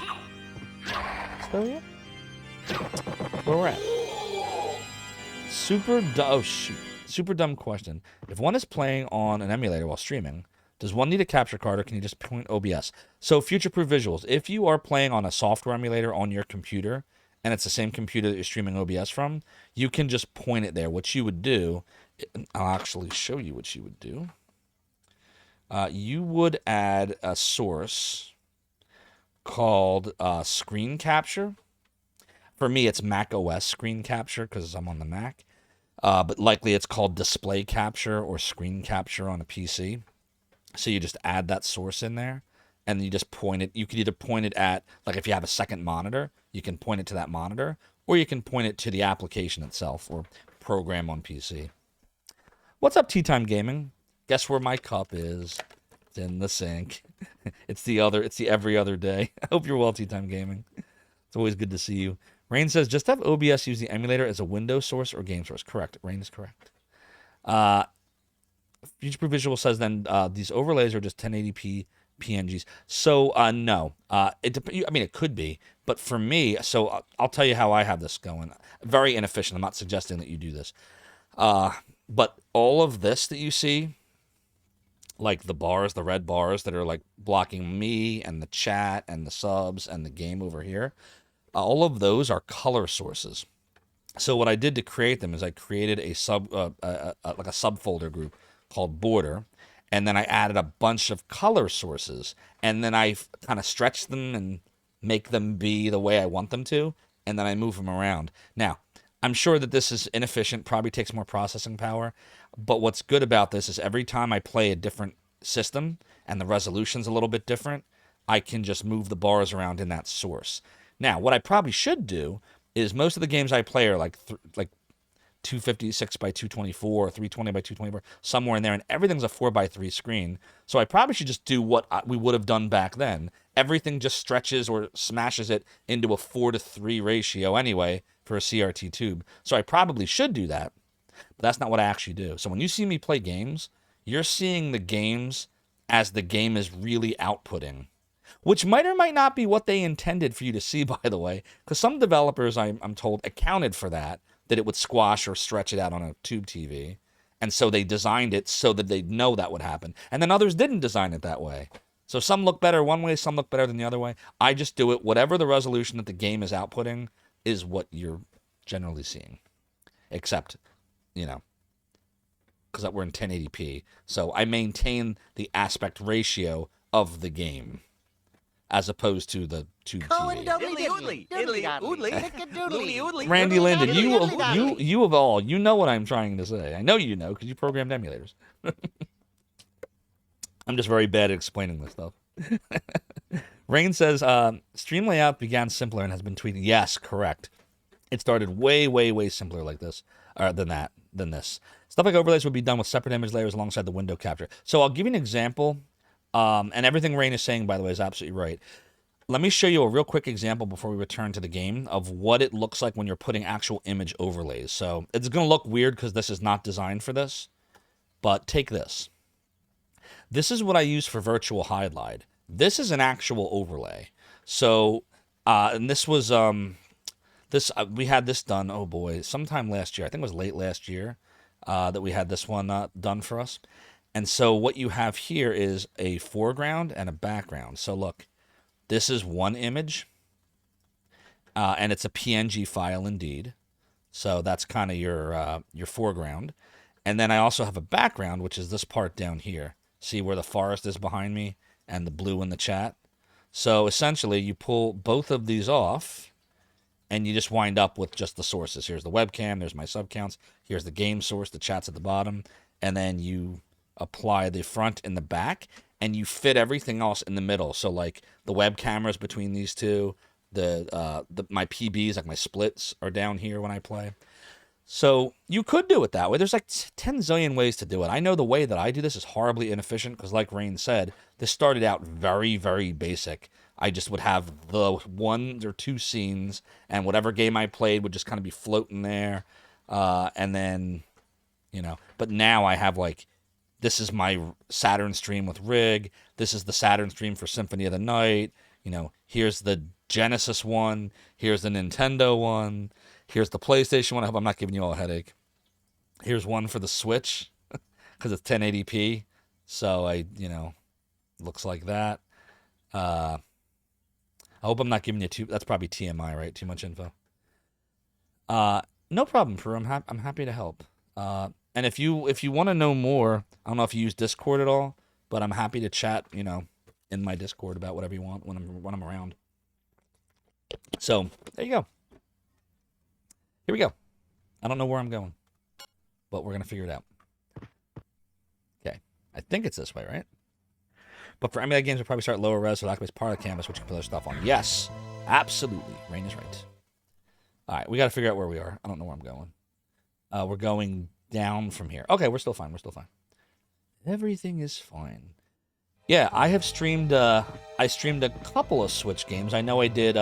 S1: So, yeah. Where we're at. Super dumb question. If one is playing on an emulator while streaming, does one need a capture card or can you just point OBS? So future-proof visuals. If you are playing on a software emulator on your computer, and it's the same computer that you're streaming OBS from, you can just point it there. What you would do, I'll actually show you what you would do. You would add a source called screen capture. For me, it's Mac OS screen capture because I'm on the Mac. But likely it's called display capture or screen capture on a PC. So you just add that source in there, and you just point it. You could either point it at, like if you have a second monitor, you can point it to that monitor, or you can point it to the application itself or program on PC. What's up, Tea Time Gaming? Guess where my cup is? It's in the sink. It's the every other day. I hope you're well, Tea Time Gaming. It's always good to see you. Rain says, just have OBS use the emulator as a Windows source or game source. Correct. Rain is correct. Future Visual says then these overlays are just 1080p PNGs. So no, it could be, but for me, so I'll tell you how I have this going. Very inefficient. I'm not suggesting that you do this, but all of this that you see, like the bars, the red bars that are like blocking me and the chat and the subs and the game over here, all of those are color sources. So what I did to create them is I created a subfolder group called border, and then I added a bunch of color sources, and then I kind of stretch them and make them be the way I want them to, and then I move them around. Now, I'm sure that this is inefficient, probably takes more processing power, but what's good about this is every time I play a different system and the resolution's a little bit different, I can just move the bars around in that source. Now, what I probably should do is most of the games I play are like 256 by 224 or 320 by 224, somewhere in there, and everything's a 4:3 screen. So I probably should just do what we would have done back then. Everything just stretches or smashes it into a 4:3 ratio anyway for a CRT tube. So I probably should do that, but that's not what I actually do. So when you see me play games, you're seeing the games as the game is really outputting, which might or might not be what they intended for you to see, by the way, because some developers, I'm told, accounted for that it would squash or stretch it out on a tube TV. And so they designed it so that they'd know that would happen. And then others didn't design it that way. So some look better one way, some look better than the other way. I just do it. Whatever the resolution that the game is outputting is what you're generally seeing. Except, because we're in 1080p. So I maintain the aspect ratio of the game as opposed to the tube TV. Randy Linden, you of all, you know what I'm trying to say. I know you know because you programmed emulators. I'm just very bad at explaining this stuff. Rain says, stream layout began simpler and has been tweeting. Yes, correct. It started way, way, way simpler like this, than this. Stuff like overlays would be done with separate image layers alongside the window capture. So I'll give you an example. And everything Rain is saying, by the way, is absolutely right. Let me show you a real quick example before we return to the game of what it looks like when you're putting actual image overlays. So it's going to look weird because this is not designed for this, but take this. This is what I use for virtual highlight. This is an actual overlay. So, and this was, we had this done, oh boy, sometime last year. I think it was late last year that we had this one done for us. And so what you have here is a foreground and a background. So look, this is one image, and it's a PNG file indeed. So that's kind of your foreground. And then I also have a background, which is this part down here. See where the forest is behind me and the blue in the chat? So essentially, you pull both of these off, and you just wind up with just the sources. Here's the webcam, there's my subcounts, here's the game source, the chat's at the bottom, and then you apply the front and the back, and you fit everything else in the middle. So like the web cameras between these two, my PBs, like my splits are down here when I play. So you could do it that way. There's like 10 zillion ways to do it. I know the way that I do this is horribly inefficient because like Rain said, this started out very, very basic. I just would have the 1 or 2 scenes, and whatever game I played would just kind of be floating there. And then, but now I have like, this is my Saturn stream with Rig. This is the Saturn stream for Symphony of the Night. Here's the Genesis one. Here's the Nintendo one. Here's the PlayStation one. I hope I'm not giving you all a headache. Here's one for the Switch because it's 1080p. So looks like that. I hope I'm not giving you that's probably TMI, right? Too much info. No problem, Peru. I'm happy to help. And if you want to know more, I don't know if you use Discord at all, but I'm happy to chat, in my Discord about whatever you want when I'm around. So there you go. Here we go. I don't know where I'm going, but we're gonna figure it out. Okay, I think it's this way, right? But for emulated games, we'll probably start lower res so that part of the canvas, which you can put other stuff on. Yes, absolutely. Rain is right. All right, we got to figure out where we are. I don't know where I'm going. We're going down from here. Okay, we're still fine. We're still fine. Everything is fine. Yeah, I have streamed. I streamed a couple of Switch games. I know I did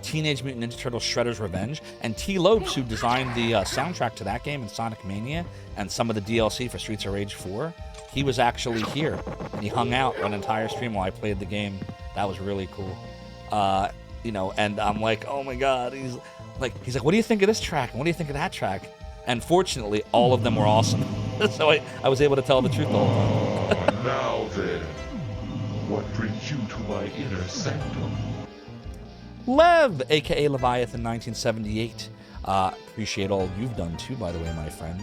S1: Teenage Mutant Ninja Turtles Shredder's Revenge, and T. Lopes, who designed the soundtrack to that game and Sonic Mania, and some of the DLC for Streets of Rage 4. He was actually here, and he hung out an entire stream while I played the game. That was really cool. You know, and I'm like, oh my god. He's like, what do you think of this track? And what do you think of that track? And fortunately, all of them were awesome. So I was able to tell the truth the whole time.
S6: Now then, what brings you to my inner sanctum?
S1: Lev, a.k.a. Leviathan 1978. Appreciate all you've done too, by the way, my friend.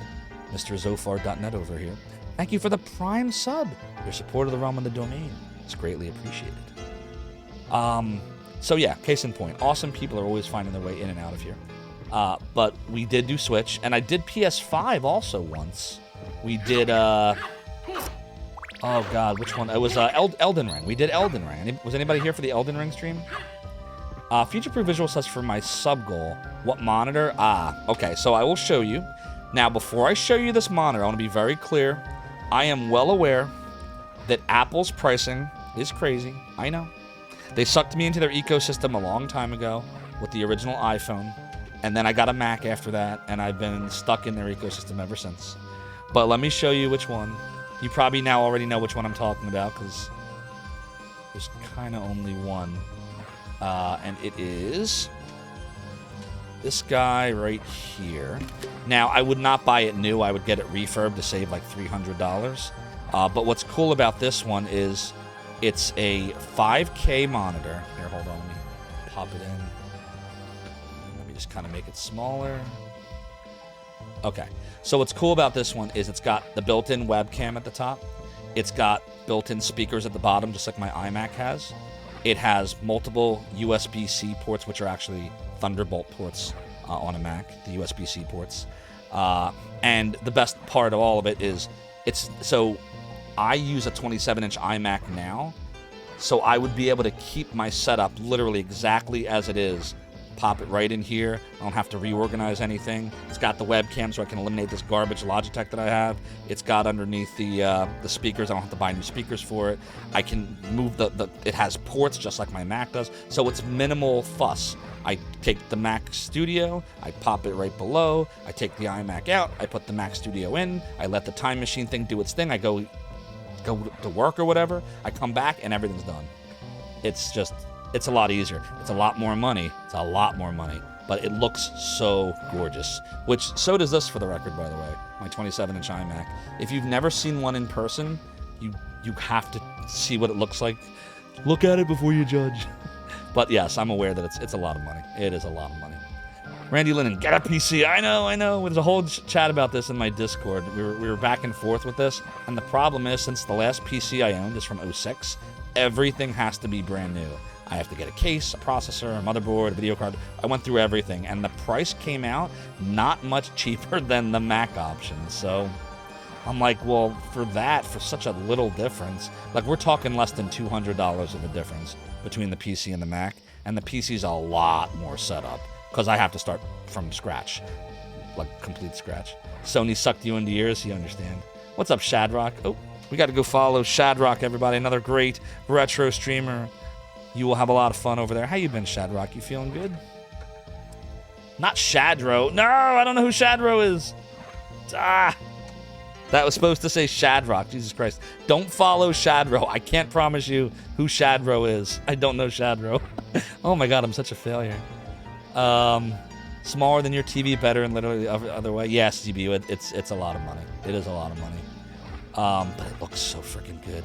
S1: Mr. Zophar.net over here. Thank you for the Prime sub. Your support of the realm and the domain is greatly appreciated. So yeah, case in point. Awesome people are always finding their way in and out of here. But we did do Switch, and I did PS5 also once. We did, oh god, which one? It was Elden Ring. We did Elden Ring. Was anybody here for the Elden Ring stream? Future-proof visual says for my sub-goal. What monitor? Okay, so I will show you. Now, before I show you this monitor, I want to be very clear. I am well aware that Apple's pricing is crazy. I know. They sucked me into their ecosystem a long time ago with the original iPhone, and then I got a Mac after that, and I've been stuck in their ecosystem ever since. But let me show you which one. You probably now already know which one I'm talking about, because there's kind of only one. And it is this guy right here. Now, I would not buy it new. I would get it refurbed to save like $300. But what's cool about this one is it's a 5K monitor. Here, hold on. Let me pop it in. Let me just kind of make it smaller. Okay. So what's cool about this one is it's got the built-in webcam at the top. It's got built-in speakers at the bottom, just like my iMac has. It has multiple USB-C ports, which are actually Thunderbolt ports on a Mac, the USB-C ports. And the best part of all of it is, so I use a 27-inch iMac now, so I would be able to keep my setup literally exactly as it is. Pop it right in here. I don't have to reorganize anything. It's got the webcam, so I can eliminate this garbage Logitech that I have. It's got underneath the speakers. I don't have to buy new speakers for it. I can move it has ports just like my Mac does, so it's minimal fuss. I take the Mac Studio, I pop it right below, I take the iMac out, I put the Mac Studio in, I let the Time Machine thing do its thing, I go to work or whatever, I come back and everything's done. It's a lot easier. It's a lot more money. It's a lot more money. But it looks so gorgeous. Which, so does this for the record, by the way. My 27-inch iMac. If you've never seen one in person, you have to see what it looks like. Look at it before you judge. But yes, I'm aware that it's a lot of money. It is a lot of money. Randy Lennon, get a PC. I know. There's a whole chat about this in my Discord. We were back and forth with this. And the problem is, since the last PC I owned is from 06, everything has to be brand new. I have to get a case, a processor, a motherboard, a video card. I went through everything, and the price came out not much cheaper than the Mac option. So I'm like, well, for such a little difference, like we're talking less than $200 of a difference between the PC and the Mac, and the PC's a lot more setup because I have to start from scratch, like complete scratch. Sony sucked you into yours, you understand. What's up, Shadrock? Oh, we got to go follow Shadrock, everybody. Another great retro streamer. You will have a lot of fun over there. How you been, Shadrock? You feeling good? Not Shadro. No, I don't know who Shadro is. That was supposed to say Shadrock. Jesus Christ. Don't follow Shadro. I can't promise you who Shadro is. I don't know Shadro. Oh my god, I'm such a failure. Smaller than your TV, better and literally the other way. Yes, GBU, it's a lot of money. It is a lot of money. But it looks so freaking good.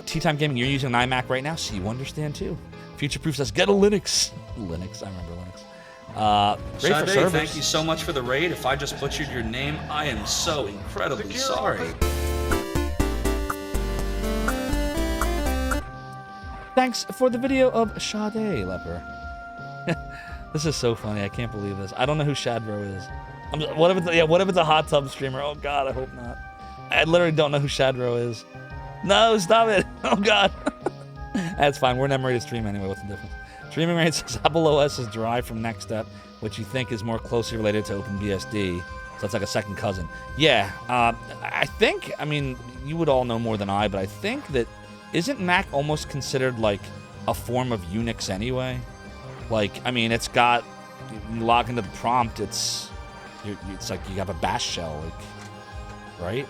S1: Tea Time Gaming, you're using an iMac right now, so you understand too. Future Proof says, get a Linux. Linux, I remember Linux. Great for servers.
S10: Thank you so much for the raid. If I just butchered your name, I am so incredibly sorry.
S1: Thanks for the video of Sade, Leper. This is so funny. I can't believe this. I don't know who Shadro is. What if it's a hot tub streamer? Oh God, I hope not. I literally don't know who Shadro is. No, stop it. Oh God. That's fine. We're an M-rated stream anyway. What's the difference? Streaming rate says Apple OS is derived from Next Step, which you think is more closely related to OpenBSD. So it's like a second cousin. Yeah. I think, I mean, you would all know more than I, but I think that isn't Mac almost considered like a form of Unix anyway? Like, I mean, it's got, you log into the prompt, it's like you have a bash shell, like, right?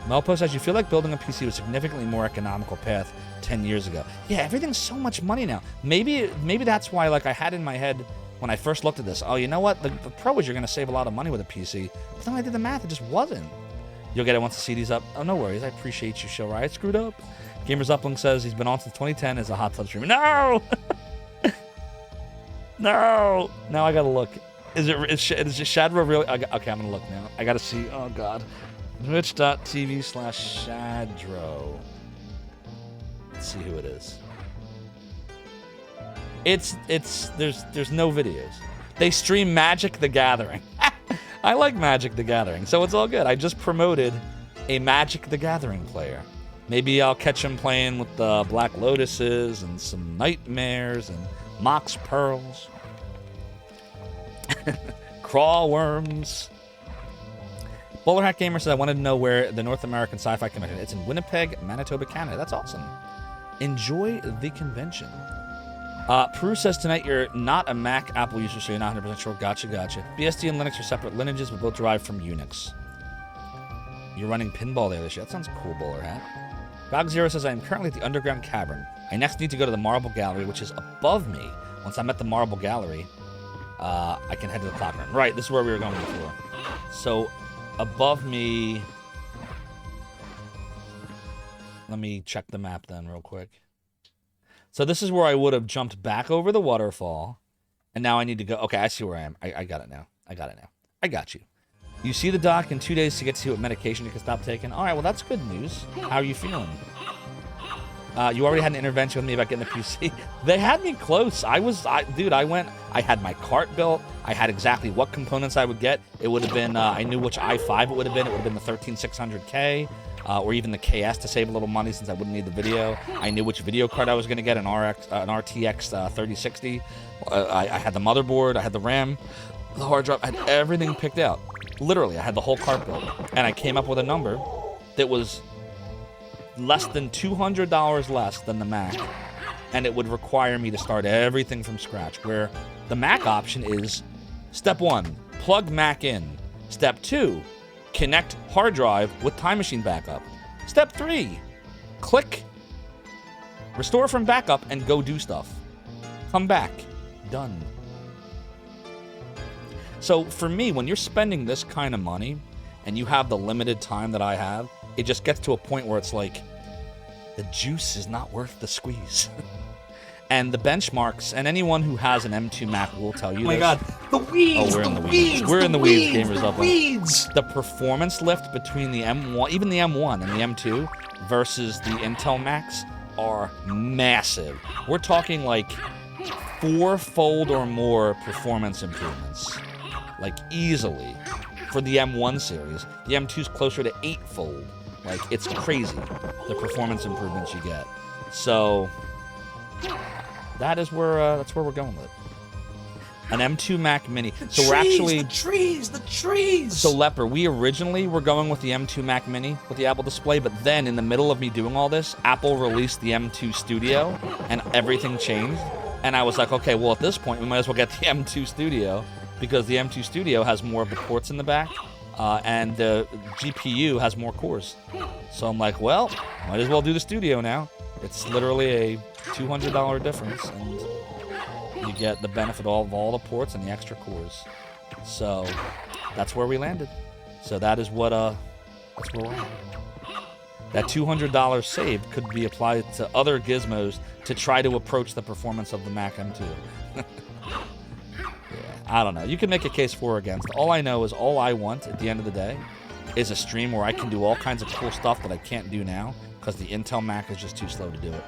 S1: Melpo says, you feel like building a PC was a significantly more economical path 10 years ago. Yeah, everything's so much money now. Maybe that's why, like, I had in my head when I first looked at this, oh, you know what? The pro is you're going to save a lot of money with a PC. But then when I did the math, it just wasn't. You'll get it once the CD's up. Oh, no worries. I appreciate you, Show Right. I screwed up. Gamers Upling says he's been on since 2010 as a hot tub streamer. No! No! Now I got to look. Is Shadro really? Okay, I'm going to look now. I got to see. Oh, God. Twitch.tv/Shadro. Let's see who it is. There's no videos. They stream Magic the Gathering. I like Magic the Gathering, so it's all good. I just promoted a Magic the Gathering player. Maybe I'll catch him playing with the Black Lotuses and some Nightmares and Mox Pearls. Crawl Worms. Bowler Hat Gamer says, I wanted to know where the North American Sci-Fi Convention is. It's in Winnipeg, Manitoba, Canada. That's awesome. Enjoy the convention. Peru says, tonight you're not a Mac Apple user, so you're not 100% sure. Gotcha. BSD and Linux are separate lineages, but both derived from Unix. You're running pinball there this year. That sounds cool, Bowler Hat. Bog Zero says, I am currently at the Underground Cavern. I next need to go to the Marble Gallery, which is above me. Once I'm at the Marble Gallery, I can head to the Clock Room. Right, this is where we were going before. So, above me... Let me check the map then real quick. So this is where I would have jumped back over the waterfall. And now I need to go... Okay, I see where I am. I got it now. I got you. You see the doc in 2 days to get to see what medication you can stop taking. All right, well, that's good news. How are you feeling? You already had an intervention with me about getting the PC. They had me close. I had my cart built. I had exactly what components I would get. It would have been, I knew which i5 it would have been. It would have been the 13600K. Or even the KS to save a little money since I wouldn't need the video. I knew which video card I was going to get, an RTX 3060. I had the motherboard, I had the RAM, the hard drive, I had everything picked out. Literally, I had the whole cart built. And I came up with a number that was less than $200 less than the Mac. And it would require me to start everything from scratch, where the Mac option is, step 1, plug Mac in. Step 2, connect hard drive with Time Machine backup. Step 3, click restore from backup and go do stuff. Come back. Done. So for me, when you're spending this kind of money and you have the limited time that I have, it just gets to a point where it's like the juice is not worth the squeeze. And the benchmarks, and anyone who has an M2 Mac will tell you this.
S10: Oh my God, the weeds!
S1: Oh, we're in the weeds. We're in the weeds, gamers up. The performance lift between the M1, even the M1 and the M2 versus the Intel Macs are massive. We're talking like 4-fold or more performance improvements. Like easily. For the M1 series. The M2's closer to 8-fold. Like, it's crazy, the performance improvements you get. So... that's where we're going with it. An M2 Mac Mini. So we're actually...
S10: The trees!
S1: So Leper, we originally were going with the M2 Mac Mini with the Apple display, but then in the middle of me doing all this, Apple released the M2 Studio, and everything changed. And I was like, okay, well at this point, we might as well get the M2 Studio, because the M2 Studio has more of the ports in the back, and the GPU has more cores. So I'm like, well, might as well do the Studio now. It's literally a $200 difference, and you get the benefit of all the ports and the extra cores. So that's where we landed. So that is what that's where we're at. That $200 saved could be applied to other gizmos to try to approach the performance of the Mac M2. Yeah, I don't know. You can make a case for or against. All I know is all I want at the end of the day is a stream where I can do all kinds of cool stuff that I can't do now because the Intel Mac is just too slow to do it.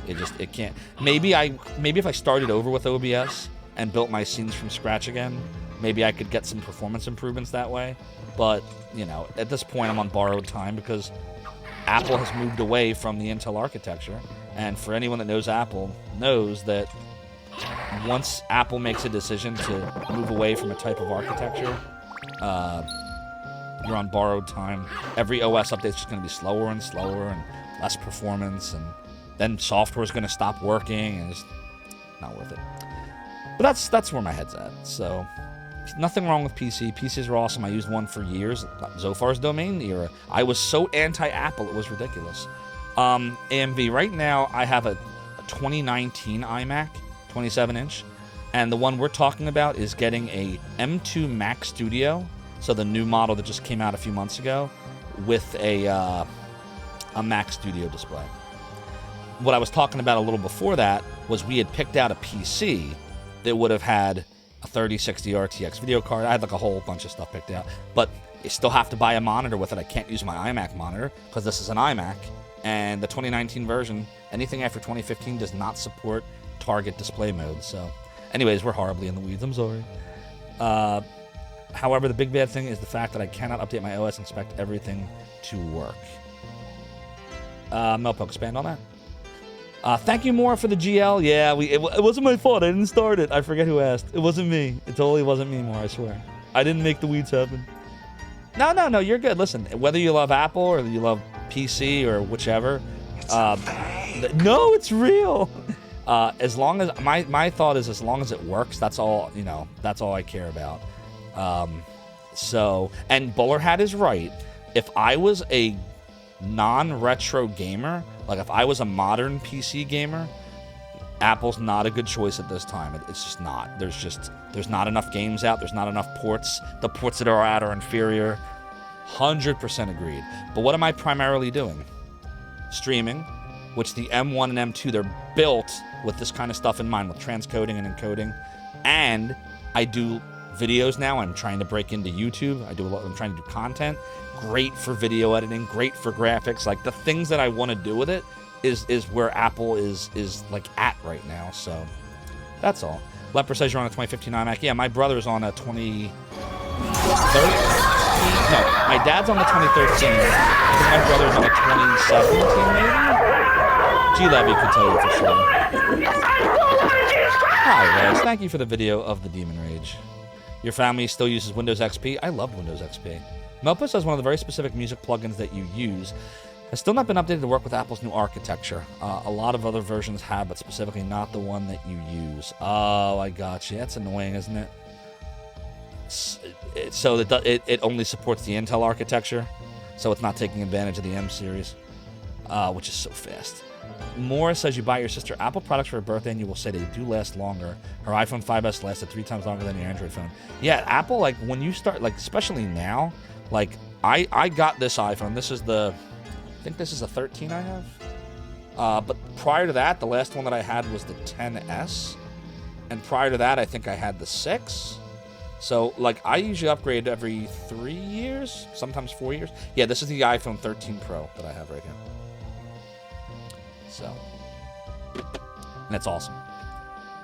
S1: It can't. Maybe if I started over with OBS and built my scenes from scratch again, maybe I could get some performance improvements that way. But, you know, at this point I'm on borrowed time because Apple has moved away from the Intel architecture. And for anyone that knows Apple, knows that once Apple makes a decision to move away from a type of architecture, you're on borrowed time. Every OS update is just going to be slower and slower and less performance, and then software is going to stop working, and it's not worth it. But that's where my head's at. So nothing wrong with PC. PCs are awesome. I used one for years. Zophar's domain era. I was so anti-Apple, it was ridiculous. AMV, right now I have a 2019 iMac, 27-inch, and the one we're talking about is getting a M2 Mac Studio, so the new model that just came out a few months ago, with a Mac Studio display. What I was talking about a little before that was we had picked out a PC that would have had a 3060 RTX video card. I had like a whole bunch of stuff picked out, but you still have to buy a monitor with it. I can't use my iMac monitor because this is an iMac, and the 2019 version, anything after 2015 does not support target display mode. So anyways, we're horribly in the weeds. I'm sorry. However, the big bad thing is the fact that I cannot update my OS and expect everything to work. Melpo, expand on that. Thank you more for the GL. Yeah, it wasn't my fault. I didn't start it. I forget who asked. It wasn't me. It totally wasn't me, more, I swear. I didn't make the weeds happen. No, you're good. Listen, whether you love Apple or you love PC or whichever. No, it's real. As long as my thought is, as long as it works, that's all, you know, that's all I care about. So, and Bowler Hat is right. If I was a non-retro gamer, like if I was a modern PC gamer, Apple's not a good choice at this time. It's just not. There's not enough games out. There's not enough ports. The ports that are out are inferior. 100% agreed. But what am I primarily doing? Streaming, which the M1 and M2, they're built with this kind of stuff in mind, with transcoding and encoding. And I do videos now. I'm trying to break into YouTube. I'm trying to do content. Great for video editing, great for graphics. Like the things that I want to do with it is where Apple is like at right now. So that's all. Leper says you're on a 2015 iMac. Yeah, my brother's on a 2013. No, my dad's on the 2013. I think my brother's on a 2017 maybe. G Levy could tell you for sure. Hi, Rez. Thank you for the video of the Demon Rage. Your family still uses Windows XP? I love Windows XP. Melpus has one of the very specific music plugins that you use. Has still not been updated to work with Apple's new architecture. A lot of other versions have, but specifically not the one that you use. Oh, I got you. That's annoying, isn't it? So it only supports the Intel architecture, so it's not taking advantage of the M series, which is so fast. Morris says you buy your sister Apple products for her birthday and you will say they do last longer. Her iPhone 5S lasted 3 times longer than your Android phone. Yeah, Apple, like when you start, like especially now, like I got this iPhone. This is I think this is a 13 I have. But prior to that, the last one that I had was the 10S. And prior to that, I think I had the 6. So, like, I usually upgrade every 3 years, sometimes 4 years. Yeah, this is the iPhone 13 Pro that I have right here. So, and it's awesome.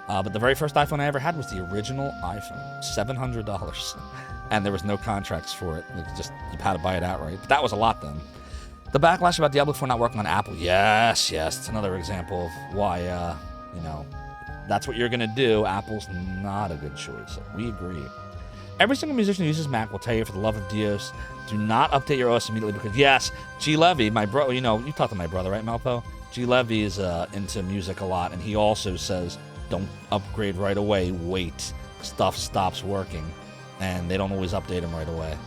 S1: But the very first iPhone I ever had was the original iPhone, $700. And there was no contracts for it. It just, you had to buy it outright. But that was a lot then. The backlash about Diablo 4 not working on Apple. Yes. It's another example of why, you know, that's what you're going to do. Apple's not a good choice. We agree. Every single musician who uses Mac will tell you, for the love of Dios, do not update your OS immediately because, yes, G. Levy, my bro, you know, you talked to my brother, right, Malpo? G. Levy is into music a lot, and he also says, don't upgrade right away. Wait. Stuff stops working, and they don't always update them right away.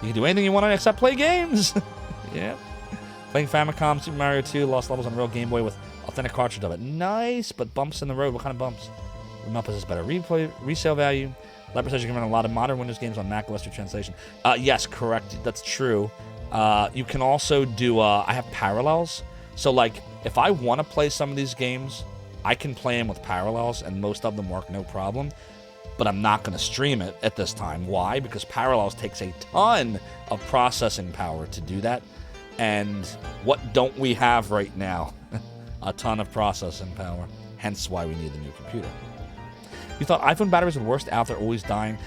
S1: You can do anything you want except play games. Yeah. Playing Famicom, Super Mario 2, lost levels on real Game Boy with authentic cartridge of it. Nice, but bumps in the road. What kind of bumps? Malpo says better resale value. Leper says you can run a lot of modern Windows games on Mac OS through translation. Yes, correct. That's true. You can also do, I have parallels. So, like, if I want to play some of these games, I can play them with parallels, and most of them work no problem. But I'm not going to stream it at this time. Why? Because parallels takes a ton of processing power to do that. And what don't we have right now? a ton of processing power. Hence why we need the new computer. You thought iPhone batteries were the worst out there, always dying.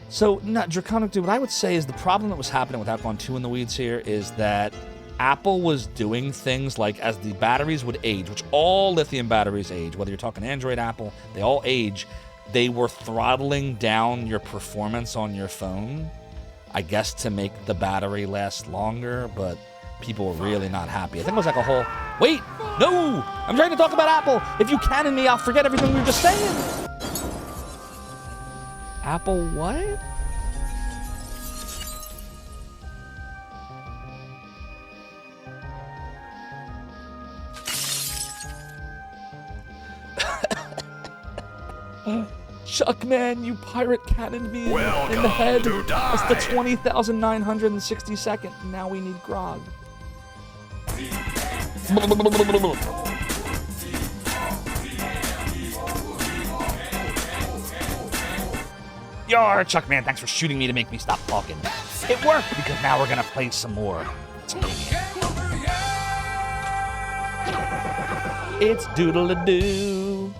S1: So, Draconic Dude, what I would say is the problem that was happening without going too in the weeds here is that Apple was doing things like as the batteries would age, which all lithium batteries age, whether you're talking Android, Apple, they all age. They were throttling down your performance on your phone, I guess to make the battery last longer, but people were really not happy. I think it was like a whole, wait, no, I'm trying to talk about Apple. If you cannon me, I'll forget everything we were just saying. Apple what? Chuck, man, you pirate cannoned me in the head. That's the 20,962nd. Now we need grog. Yar, Chuck, man, thanks for shooting me to make me stop talking. It worked because now we're gonna play some more. It's doodle-a-doo.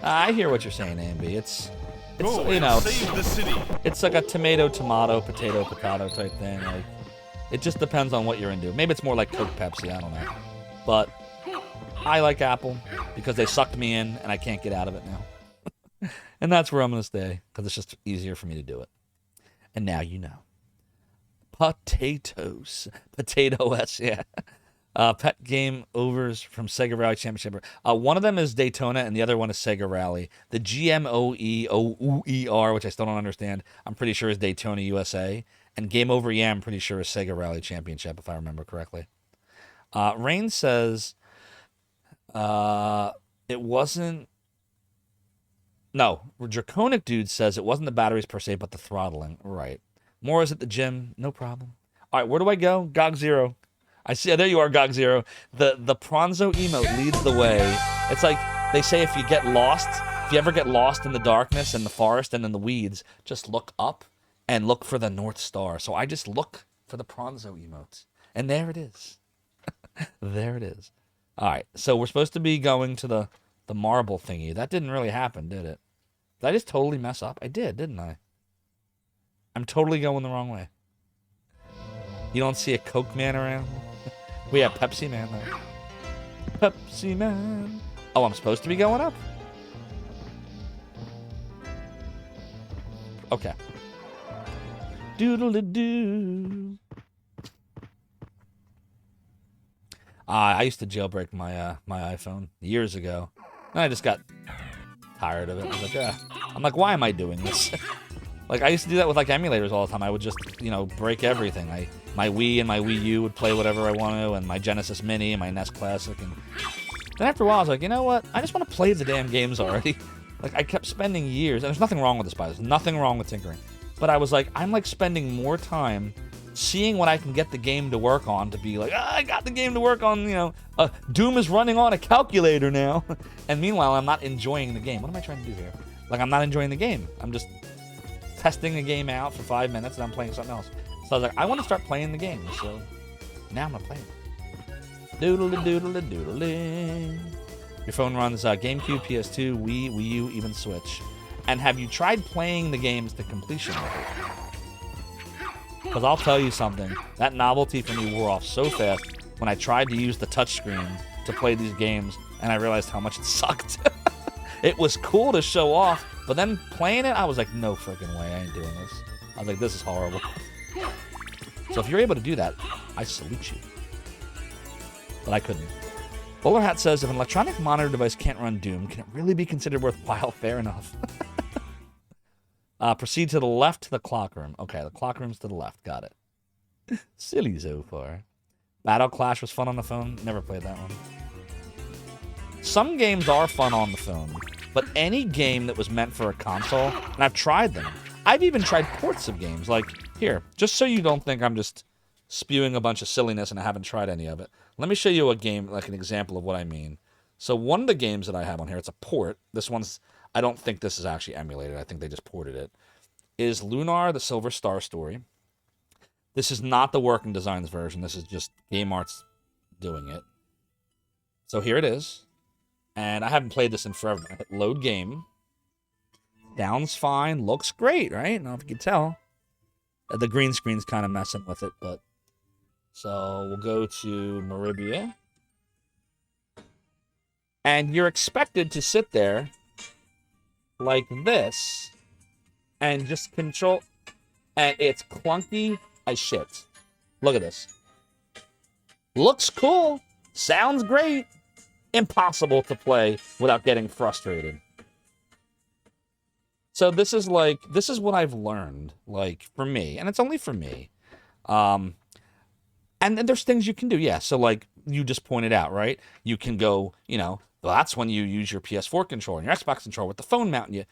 S1: I hear what you're saying, AMB. It's you know, it's like a tomato, potato type thing. Like, it just depends on what you're into. Maybe it's more like Coke, Pepsi. I don't know. But I like Apple because they sucked me in, and I can't get out of it now. And that's where I'm gonna stay because it's just easier for me to do it. And now you know. Potatoes, yeah. Pet game overs from Sega Rally Championship. One of them is Daytona, and the other one is Sega Rally. The GMOEOUER, which I still don't understand, I'm pretty sure is Daytona USA. And Game Over Yeah, I'm pretty sure is Sega Rally Championship, if I remember correctly. Rain says it wasn't... No, Draconic Dude says it wasn't the batteries per se, but the throttling. Right. More is at the gym. No problem. All right, where do I go? GOG Zero. I see. There you are, GOG Zero. The Pronzo emote leads the way. It's like they say if you get lost, if you ever get lost in the darkness and the forest and in the weeds, just look up and look for the North Star. So I just look for the Pronzo emotes. And there it is. There it is. All right. So we're supposed to be going to the marble thingy. That didn't really happen, did it? Did I just totally mess up? I did, didn't I? I'm totally going the wrong way. You don't see a Coke man around? We have Pepsi Man, though. Pepsi Man. Oh, I'm supposed to be going up? Okay. Doodle-a-doo. I used to jailbreak my my iPhone years ago. And I just got tired of it. I was like, I'm like, why am I doing this? Like, I used to do that with, like, emulators all the time. I would just, you know, break everything. My Wii and my Wii U would play whatever I want to, and my Genesis Mini and my NES Classic. And then after a while, I was like, you know what? I just want to play the damn games already. Like, I kept spending years, and there's nothing wrong with this, by the way. There's nothing wrong with tinkering. But I was like, I'm, like, spending more time seeing what I can get the game to work on to be like, I got the game to work on, you know, Doom is running on a calculator now. And meanwhile, I'm not enjoying the game. What am I trying to do here? Like, I'm not enjoying the game. I'm just testing a game out for 5 minutes and I'm playing something else. So I was like, I want to start playing the game. So now I'm going to play it. Doodle-a-doodle-a-doodle-a. Your phone runs GameCube, PS2, Wii, Wii U, even Switch. And have you tried playing the games to completion with it? Because I'll tell you something, that novelty for me wore off so fast when I tried to use the touchscreen to play these games, and I realized how much it sucked. It was cool to show off, but then playing it, I was like, no freaking way, I ain't doing this. I was like, this is horrible. So if you're able to do that, I salute you. But I couldn't. Bowler Hat says, if an electronic monitor device can't run Doom, can it really be considered worthwhile? Fair enough. Proceed to the left to the clock room. Okay, the clock room's to the left. Got it. Silly Zophar. Battle Clash was fun on the phone. Never played that one. Some games are fun on the phone, but any game that was meant for a console, and I've tried them. I've even tried ports of games. Like, here, just so you don't think I'm just spewing a bunch of silliness and I haven't tried any of it, let me show you a game, like an example of what I mean. So one of the games that I have on here, it's a port. This one's, I don't think this is actually emulated. I think they just ported it. Is Lunar, the Silver Star Story. This is not the Working Designs version. This is just Game Arts doing it. So here it is. And I haven't played this in forever. I hit load game. Sounds fine. Looks great, right? I don't know if you can tell. The green screen's kind of messing with it, but... So we'll go to Maribia. And you're expected to sit there like this and just control... And it's clunky as shit. Look at this. Looks cool. Sounds great. Impossible to play without getting frustrated. So this is what I've learned, like, for me. And it's only for me. And then there's things you can do, yeah. So, like, you just pointed out, right? You can go, well, that's when you use your PS4 controller and your Xbox controller with the phone mount. And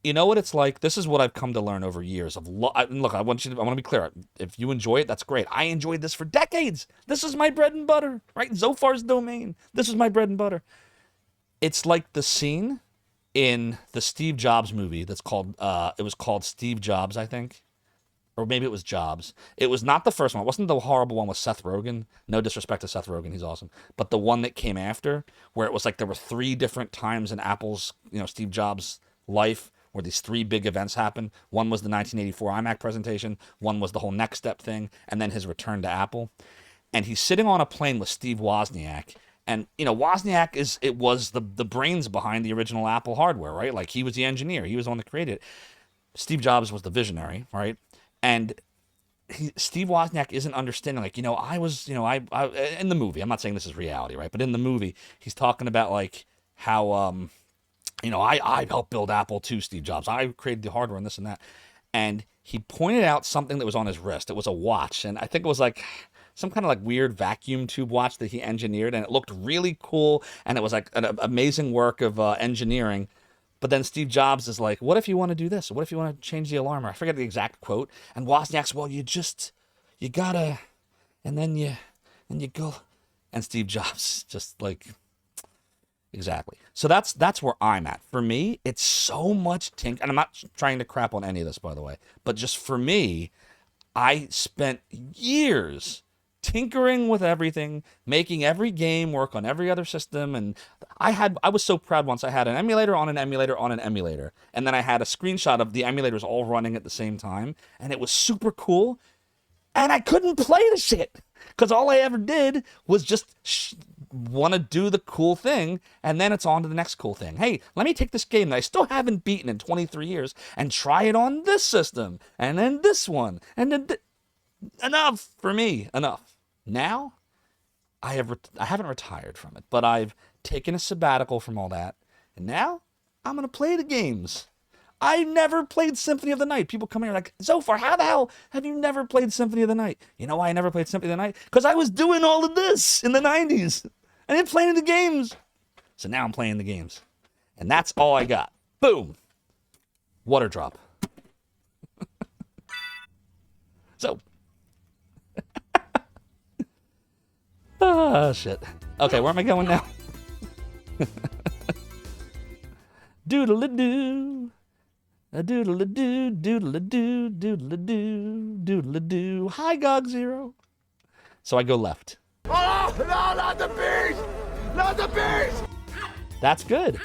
S1: you know what it's like? This is what I've come to learn over years. Look, I want to be clear. If you enjoy it, that's great. I enjoyed this for decades. This is my bread and butter, right? Zophar's domain. This is my bread and butter. It's like the scene in the Steve Jobs movie that's called, it was called Steve Jobs, I think. Or maybe it was Jobs. It was not the first one. It wasn't the horrible one with Seth Rogen. No disrespect to Seth Rogen. He's awesome. But the one that came after, where it was like there were 3 different times in Apple's, Steve Jobs' life where these 3 big events happened. One was the 1984 iMac presentation. One was the whole Next Step thing. And then his return to Apple. And he's sitting on a plane with Steve Wozniak. And, Wozniak was the brains behind the original Apple hardware, right? Like, he was the engineer. He was the one that created it. Steve Jobs was the visionary, right? And Steve Wozniak isn't understanding, like, I was, I in the movie, I'm not saying this is reality, right? But in the movie, he's talking about, like, how, I helped build Apple too, Steve Jobs. I created the hardware and this and that. And he pointed out something that was on his wrist. It was a watch. And I think it was, like, some kind of, like, weird vacuum tube watch that he engineered. And it looked really cool. And it was, like, an amazing work of engineering. But then Steve Jobs is like, what if you want to do this? What if you want to change the alarm? I forget the exact quote. And Wozniak's, well, you gotta, and then you go. And Steve Jobs just like, exactly. So that's where I'm at. For me, it's so much and I'm not trying to crap on any of this, by the way. But just for me, I spent years tinkering with everything, making every game work on every other system, and I was so proud once I had an emulator on an emulator on an emulator, and then I had a screenshot of the emulators all running at the same time, and it was super cool, and I couldn't play the shit, because all I ever did was just want to do the cool thing, and then it's on to the next cool thing. Hey, let me take this game that I still haven't beaten in 23 years, and try it on this system, and then this one, and then enough for me, enough. Now, I haven't retired from it, but I've taken a sabbatical from all that, and now I'm gonna play the games. I never played Symphony of the Night. People come here like, Zophar, how the hell have you never played Symphony of the Night? You know why I never played Symphony of the Night? Because I was doing all of this in the 90s. I didn't play the games. So now I'm playing the games. And that's all I got. Boom. Water drop. So. Ah, shit. Okay, where am I going now? Doodle-a-doo. A doodle-a-doo, doodle-a-doo, doodle-a-doo, doodle-a-doo. Hi, Gog Zero. So I go left.
S2: Oh, no, not the beast! Not the beast!
S1: That's good.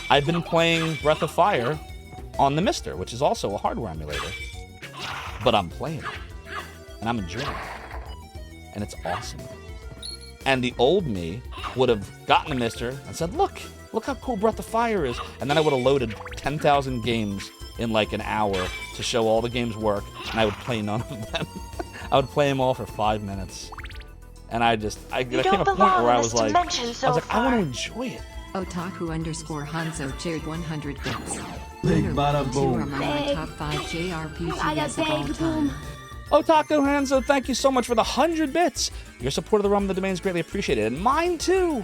S1: I've been playing Breath of Fire on the Mister, which is also a hardware emulator. But I'm playing it. And I'm enjoying it. And it's awesome. And the old me would have gotten a Mister and said, look how cool Breath of Fire is. And then I would have loaded 10,000 games in like an hour to show all the games work. And I would play none of them. I would play them all for 5 minutes. And there came a point where I was like, I want to enjoy it.
S9: Otaku_Hanzo cheered 100 bits.
S10: Big bada boom.
S9: Two are among my top 5 JRPGs of all time.
S1: Otaku Hanzo, thank you so much for the 100 bits. Your support of the Realm of the Domain is greatly appreciated. And mine too.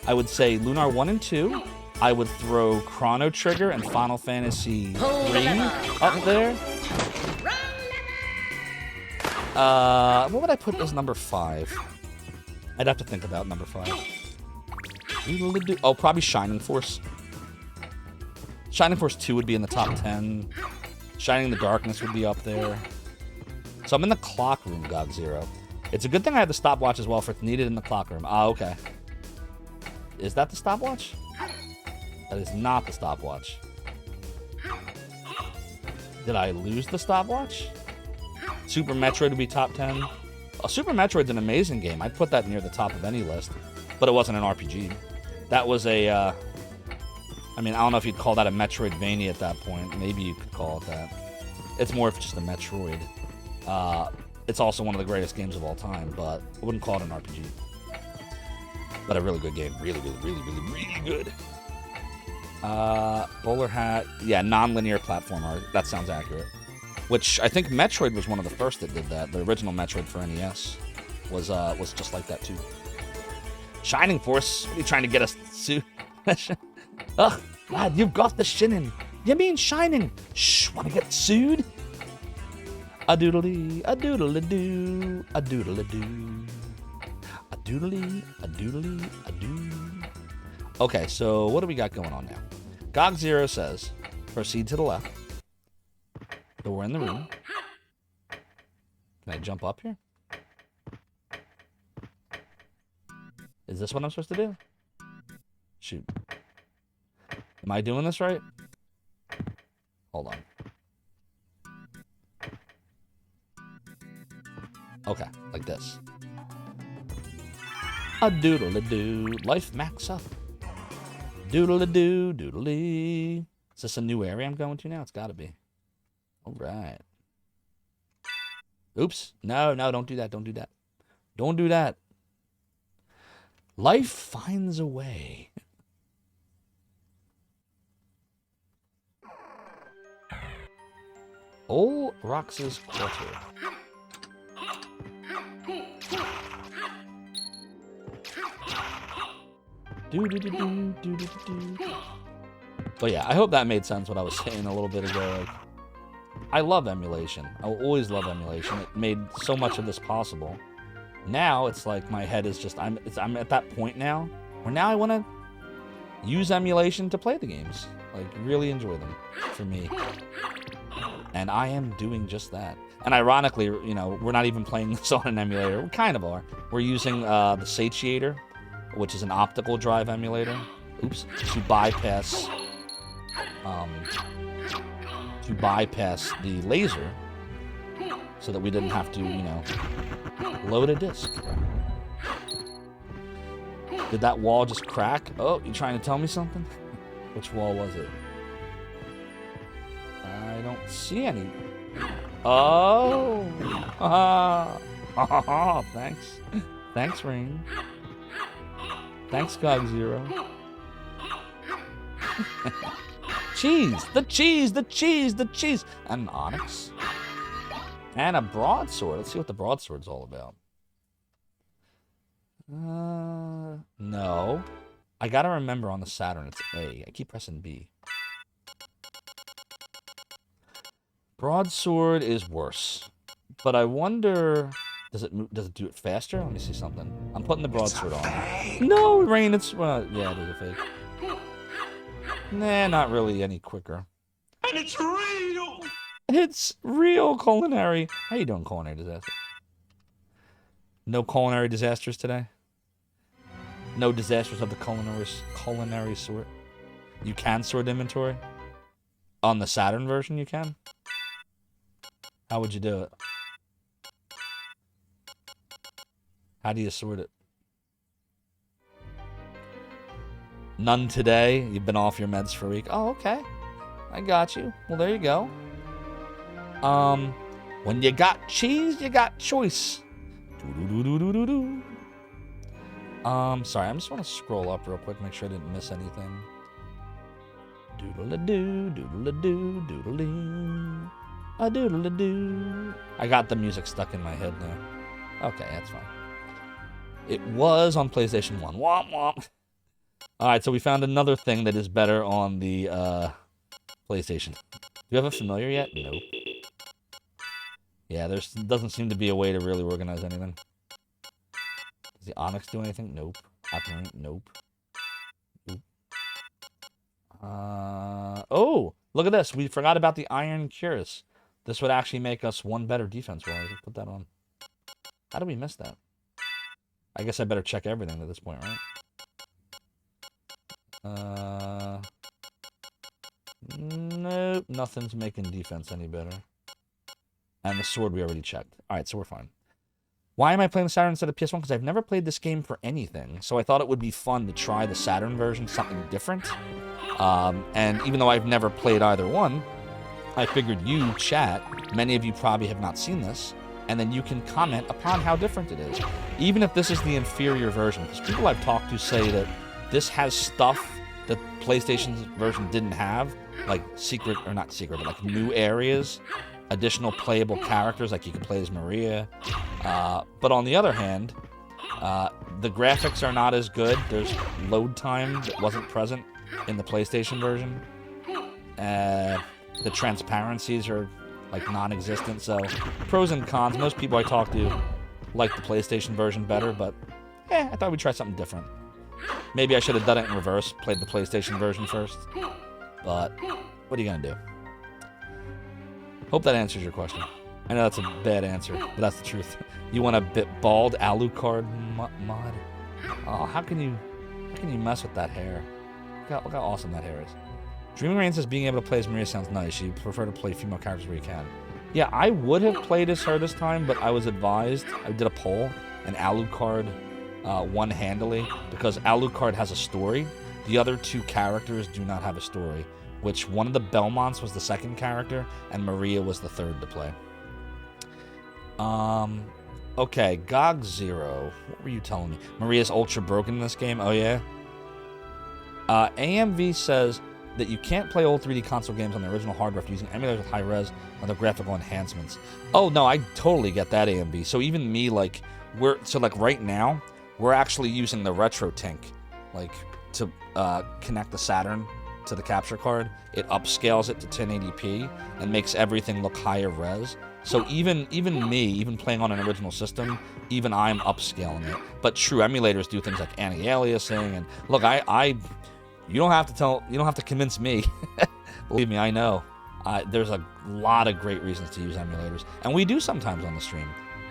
S1: I would say Lunar 1 and 2. I would throw Chrono Trigger and Final Fantasy 3 up there. What would I put as number 5? I'd have to think about number 5. Oh, probably Shining Force. Shining Force 2 would be in the top 10. Shining in the Darkness would be up there. So I'm in the clock room, God Zero. It's a good thing I have the stopwatch as well for it's needed in the clock room. Ah, okay. Is that the stopwatch? That is not the stopwatch. Did I lose the stopwatch? Super Metroid would be top 10. Super Metroid's an amazing game. I'd put that near the top of any list. But it wasn't an RPG. That was a... I mean, I don't know if you'd call that a Metroidvania at that point. Maybe you could call it that. It's more of just a Metroid. It's also one of the greatest games of all time, but I wouldn't call it an RPG. But a really good game. Really, really, really, really, really good. Bowler Hat. Yeah, non-linear platformer. That sounds accurate. Which I think Metroid was one of the first that did that. The original Metroid for NES was just like that too. Shining Force. What are you trying to get us to? Ugh, lad, you've got the shinin. You mean shining? Shh, wanna get sued? A doodly, a doodle-a-doo, a doodle-a-doo. A doodly, a doodly, a doo. Okay, so what do we got going on now? GOG0 says, proceed to the left. Door in the room. Can I jump up here? Is this what I'm supposed to do? Shoot. Am I doing this right? Hold on. Okay, like this. A doodle-a-doo. Life max up. Doodle-a-doo, doodle-lee. Is this a new area I'm going to now? It's gotta be. Alright. Oops. No, don't do that. Don't do that. Don't do that. Life finds a way. Old Rox's Quarter. But yeah, I hope that made sense what I was saying a little bit ago. Like, I love emulation. I will always love emulation. It made so much of this possible. Now it's like my head is just I'm at that point now where now I want to use emulation to play the games. Like really enjoy them for me. And I am doing just that. And ironically, you know, we're not even playing this on an emulator. We kind of are. We're using the Satiator, which is an optical drive emulator. Oops. To bypass the laser, so that we didn't have to, you know, load a disc. Did that wall just crack? Oh, you trying to tell me something? Which wall was it? I don't see any. Oh. Thanks. Thanks, Rain. Thanks, GOG0. Cheese! The cheese! The cheese! The cheese! And an onyx. And a broadsword. Let's see what the broadsword's all about. No. I gotta remember on the Saturn it's A. I keep pressing B. Broadsword is worse. But I wonder... Does it do it faster? Let me see something. I'm putting the broadsword on. No, Rain, it's... yeah, it is a fake. Nah, not really any quicker.
S10: And it's real!
S1: It's real culinary. How you doing, culinary disaster? No culinary disasters today? No disasters of the culinary sort? You can sort inventory? On the Saturn version you can? How would you do it? How do you sort it? None today. You've been off your meds for a week. Oh, okay. I got you. Well, there you go. When you got cheese, you got choice. Sorry, I just want to scroll up real quick, make sure I didn't miss anything. Doodle-a-doo, doodle-a-doo, doodle-dee. A doodle-a-doo. I got the music stuck in my head now. Okay, that's fine. It was on PlayStation 1. Womp womp. Alright, so we found another thing that is better on the PlayStation. Do you have a familiar yet? Nope. Yeah, there doesn't seem to be a way to really organize anything. Does the Onyx do anything? Nope. Operate? Nope. Nope. Oh! Look at this. We forgot about the Iron Cures. This would actually make us one better defense-wise. Let's put that on. How did we miss that? I guess I better check everything at this point, right? Nope, nothing's making defense any better. And the sword we already checked. Alright, so we're fine. Why am I playing the Saturn instead of PS1? Because I've never played this game for anything. So I thought it would be fun to try the Saturn version, something different. And even though I've never played either one, I figured you, chat, many of you probably have not seen this, and then you can comment upon how different it is. Even if this is the inferior version, because people I've talked to say that this has stuff that PlayStation's version didn't have, like secret, or not secret, but like new areas, additional playable characters, like you can play as Maria. But on the other hand, the graphics are not as good. There's load time that wasn't present in the PlayStation version. The transparencies are like non-existent, so pros and cons. Most people I talk to like the PlayStation version better, but I thought we'd try something different. Maybe I should have done it in reverse, played the PlayStation version first, but what are you gonna do? Hope that answers your question. I know that's a bad answer, but that's the truth. You want a bit bald Alucard mod? Oh, how can you mess with that hair? Look how awesome that hair is. Dreaming Rain says being able to play as Maria sounds nice. You prefer to play female characters where you can. Yeah, I would have played as her this time, but I was advised, I did a poll, and Alucard won handily, because Alucard has a story. The other two characters do not have a story, which one of the Belmonts was the second character, and Maria was the third to play. Okay, GOG Zero. What were you telling me? Maria's ultra broken in this game? Oh, yeah? AMV says that you can't play old 3D console games on the original hardware for using emulators with high res or the graphical enhancements. Oh, no, I totally get that, AMV. So even me, like, right now, we're actually using the RetroTink, like, to connect the Saturn to the capture card. It upscales it to 1080p and makes everything look higher res. So even me, even playing on an original system, even I'm upscaling it. But true emulators do things like anti-aliasing, and look, you don't have to convince me. Believe me, I know. There's a lot of great reasons to use emulators, and we do sometimes on the stream.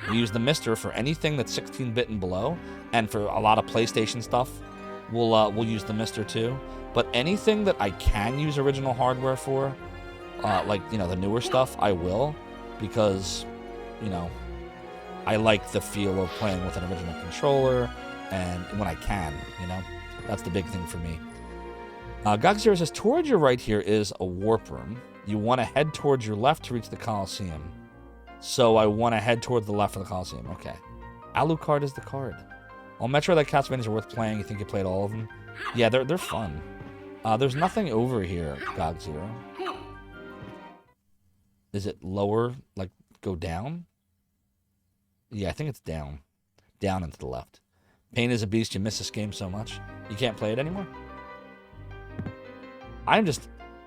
S1: We use the Mister for anything that's 16-bit and below, and for a lot of PlayStation stuff, we'll use the Mister too. But anything that I can use original hardware for, like the newer stuff, I will, because I like the feel of playing with an original controller, and when I can, that's the big thing for me. GOG0 says, towards your right here is a warp room. You want to head towards your left to reach the Coliseum. So I want to head towards the left for the Coliseum. Okay. Alucard is the card. All Metro like Castlevanias are worth playing. You think you played all of them? Yeah, they're fun. There's nothing over here, GOG0. Is it lower, like go down? Yeah, I think it's down. Down and to the left. Pain is a beast. You miss this game so much. You can't play it anymore?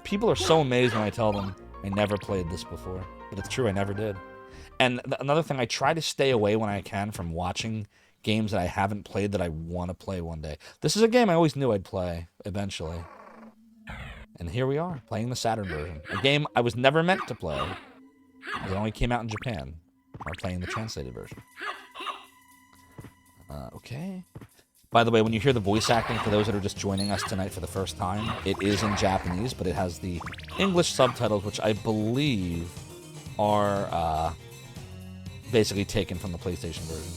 S1: People are so amazed when I tell them I never played this before. But it's true, I never did. And another thing, I try to stay away when I can from watching games that I haven't played that I want to play one day. This is a game I always knew I'd play eventually. And here we are, playing the Saturn version. A game I was never meant to play. It only came out in Japan. We're playing the translated version. Okay. By the way, when you hear the voice acting, for those that are just joining us tonight for the first time, it is in Japanese, but it has the English subtitles, which I believe are basically taken from the PlayStation version.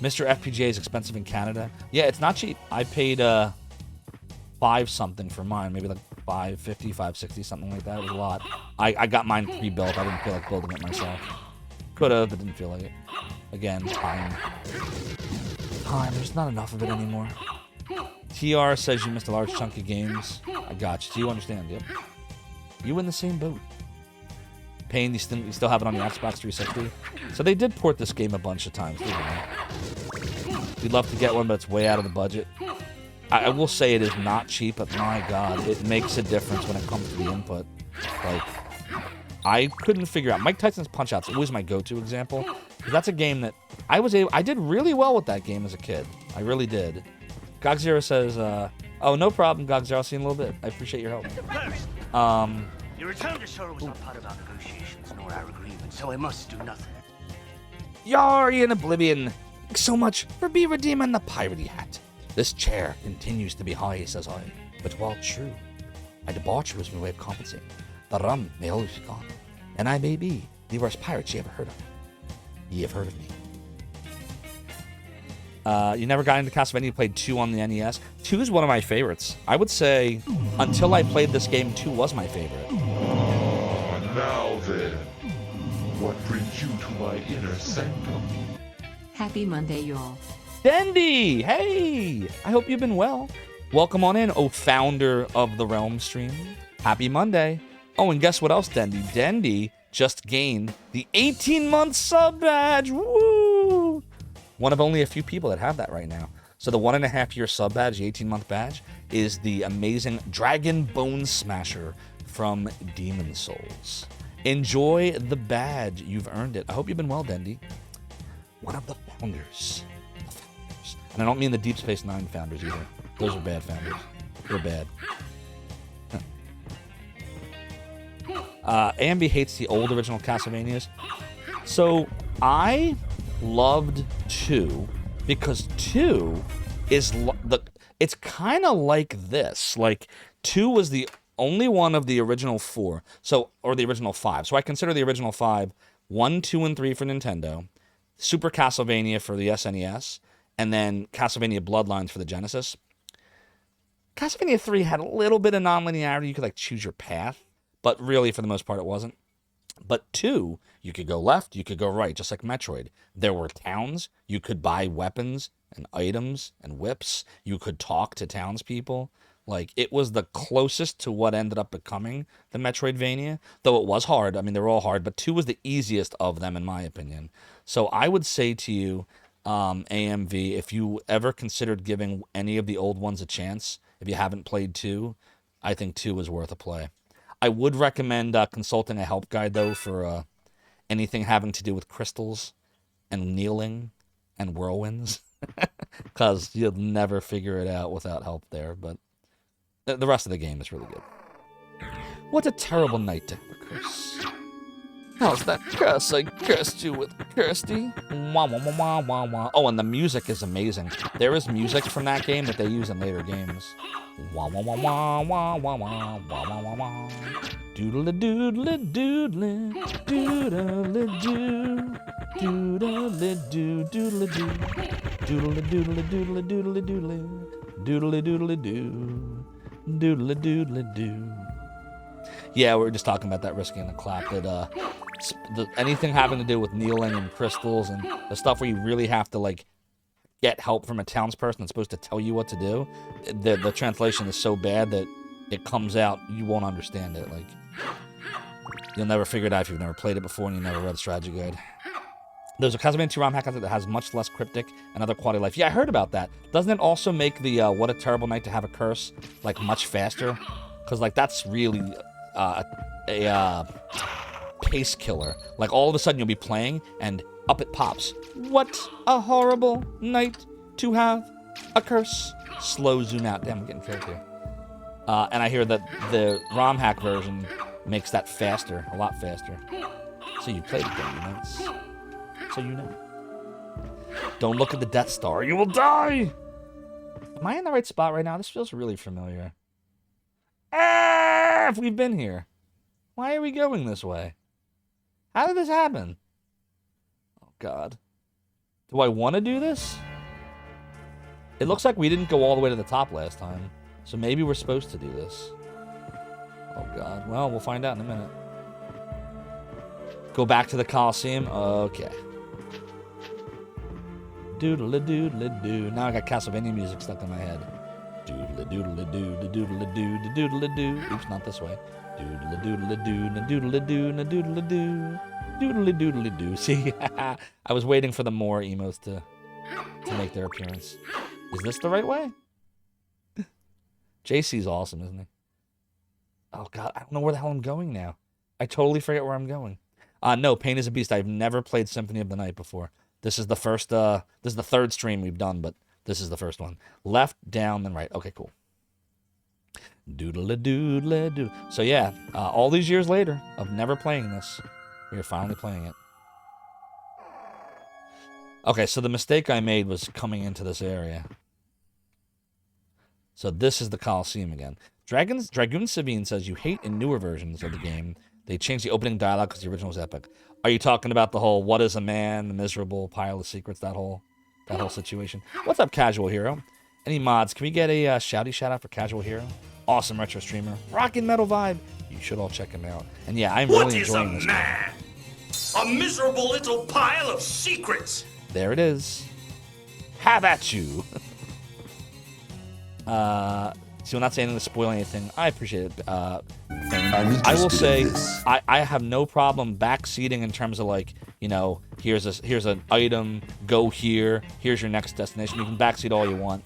S1: Mr. FPGA is expensive in Canada. Yeah, it's not cheap. I paid $5 something for mine, maybe like $5.50, $5.60, something like that. It was a lot. I got mine pre-built. I didn't feel like building it myself. Could have, but didn't feel like it. Again, time. There's not enough of it anymore. TR says you missed a large chunk of games. I got you. Do you understand? Yep. You in the same boat. Pain, you still have it on the Xbox 360. So they did port this game a bunch of times, didn't they? We'd love to get one, but it's way out of the budget. I will say it is not cheap, but my God, it makes a difference when it comes to the input. Like, I couldn't figure out. Mike Tyson's Punch-Out's always my go-to example. That's a game that I did really well with that game as a kid. I really did. GOG0 says, oh, no problem, GOG0. I'll see you in a little bit. I appreciate your help.
S3: Your return to shore was not part of our negotiations nor our agreement, so I must do nothing.
S1: You're in oblivion. Thanks so much for redeeming the piratey hat. This chair continues to be high, says I. But while true, I debauch was my way of compensating. The rum may always be gone, and I may be the worst pirate you ever heard of. Ye have heard of me. You never got into Castlevania, you played 2 on the NES. 2 is one of my favorites. I would say, until I played this game, 2 was my favorite.
S6: Now then, what brings you to my inner sanctum?
S9: Happy Monday, y'all.
S1: Dendy! Hey! I hope you've been well. Welcome on in, oh founder of the Realm stream. Happy Monday. Oh, and guess what else, Dendy? Dendy just gained the 18-month sub badge. Woo! One of only a few people that have that right now. So the 1.5-year sub badge, the 18-month badge, is the amazing Dragon Bone Smasher from Demon Souls. Enjoy the badge. You've earned it. I hope you've been well, Dendy. One of the founders. And I don't mean the Deep Space Nine founders either. Those are bad founders. They're bad. Ambi hates the old original Castlevanias. So I loved 2 because 2 is it's kind of like this. Like 2 was the only one of the original 4, or the original 5. So I consider the original 5 1, 2, and 3 for Nintendo, Super Castlevania for the SNES, and then Castlevania Bloodlines for the Genesis. Castlevania 3 had a little bit of non-linearity. You could like choose your path, but really for the most part it wasn't. But 2, you could go left, you could go right, just like Metroid. There were towns, you could buy weapons and items and whips. You could talk to townspeople. Like, it was the closest to what ended up becoming the Metroidvania, though it was hard. I mean, they were all hard, but 2 was the easiest of them, in my opinion. So I would say to you, AMV, if you ever considered giving any of the old ones a chance, if you haven't played 2, I think 2 is worth a play. I would recommend consulting a help guide, though, for anything having to do with crystals and kneeling and whirlwinds, because you'll never figure it out without help there, but the rest of the game is really good. What a terrible night to have a curse. How's that curse I cursed you with, Kirsty? Wah, wah, wah, wah, wah, wah. Oh, and the music is amazing. There is music from that game that they use in later games. Wah, wah, wah, wah, wah, wah, wah, wah, wah, wah, wah. Doodle-a-doodle-a-doodle, doodle-a-doo, doodle-a-doo, doodle-a-doo, doodle-a-doodle-a-doodle-a-doodle-a-doodle, doodle-a-doodle-a-doo, doodle-a-doodle-a-doo. Yeah, we were just talking about that risking the clap. That anything having to do with kneeling and crystals and the stuff where you really have to like get help from a townsperson that's supposed to tell you what to do. The translation is so bad that it comes out, you won't understand it. Like, you'll never figure it out if you've never played it before and you never read the strategy guide. There's a Castlevania 2 ROM hack out there that has much less cryptic and other quality of life. Yeah, I heard about that. Doesn't it also make the What a Terrible Night to Have a Curse like much faster? Because like that's really a pace killer. Like all of a sudden you'll be playing and up it pops. What a horrible night to have a curse. Slow zoom out. Damn, I'm getting failed here. And I hear that the ROM hack version makes that faster, a lot faster. So you played it then, you know? So you know. Don't look at the Death Star, you will die! Am I in the right spot right now? This feels really familiar. If we've been here. Why are we going this way? How did this happen? Oh, God. Do I want to do this? It looks like we didn't go all the way to the top last time. So maybe we're supposed to do this. Oh, God. Well, we'll find out in a minute. Go back to the Coliseum? Okay. Doodle-a-doodle-a-doo. Now I got Castlevania music stuck in my head. Doodle-a-doodle-a-doo, doodle-a-doo, doodle-a-doo. Oops, not this way. Doodle-a-doodle-a-doo, doodle-a-doo, doodle-a-doo. Doodle-a-doodle-a-doo. See, I was waiting for the more emos to make their appearance. Is this the right way? JC's awesome, isn't he? Oh, God, I don't know where the hell I'm going now. I totally forget where I'm going. No, Pain is a Beast. I've never played Symphony of the Night before. This is the first, this is the third stream we've done, but this is the first one. Left, down, then right. Okay, cool. Doodle-a-doodle-a-doo. So yeah, all these years later of never playing this, we are finally playing it. Okay, so the mistake I made was coming into this area. So this is the Coliseum again. Dragoon Sabine says you hate in newer versions of the game. They changed the opening dialogue because the original was epic. Are you talking about the whole "What is a man?" the miserable pile of secrets, that whole situation? What's up, Casual Hero? Any mods? Can we get a shouty shout out for Casual Hero? Awesome retro streamer, rockin' metal vibe. You should all check him out. And yeah, I'm really enjoying this.
S10: What is a man? A miserable little pile of secrets.
S1: There it is. Have at you. So I'm not saying to spoil anything. I appreciate it. I will say I have no problem backseating in terms of like, you know, here's an item, go here, here's your next destination. You can backseat all you want.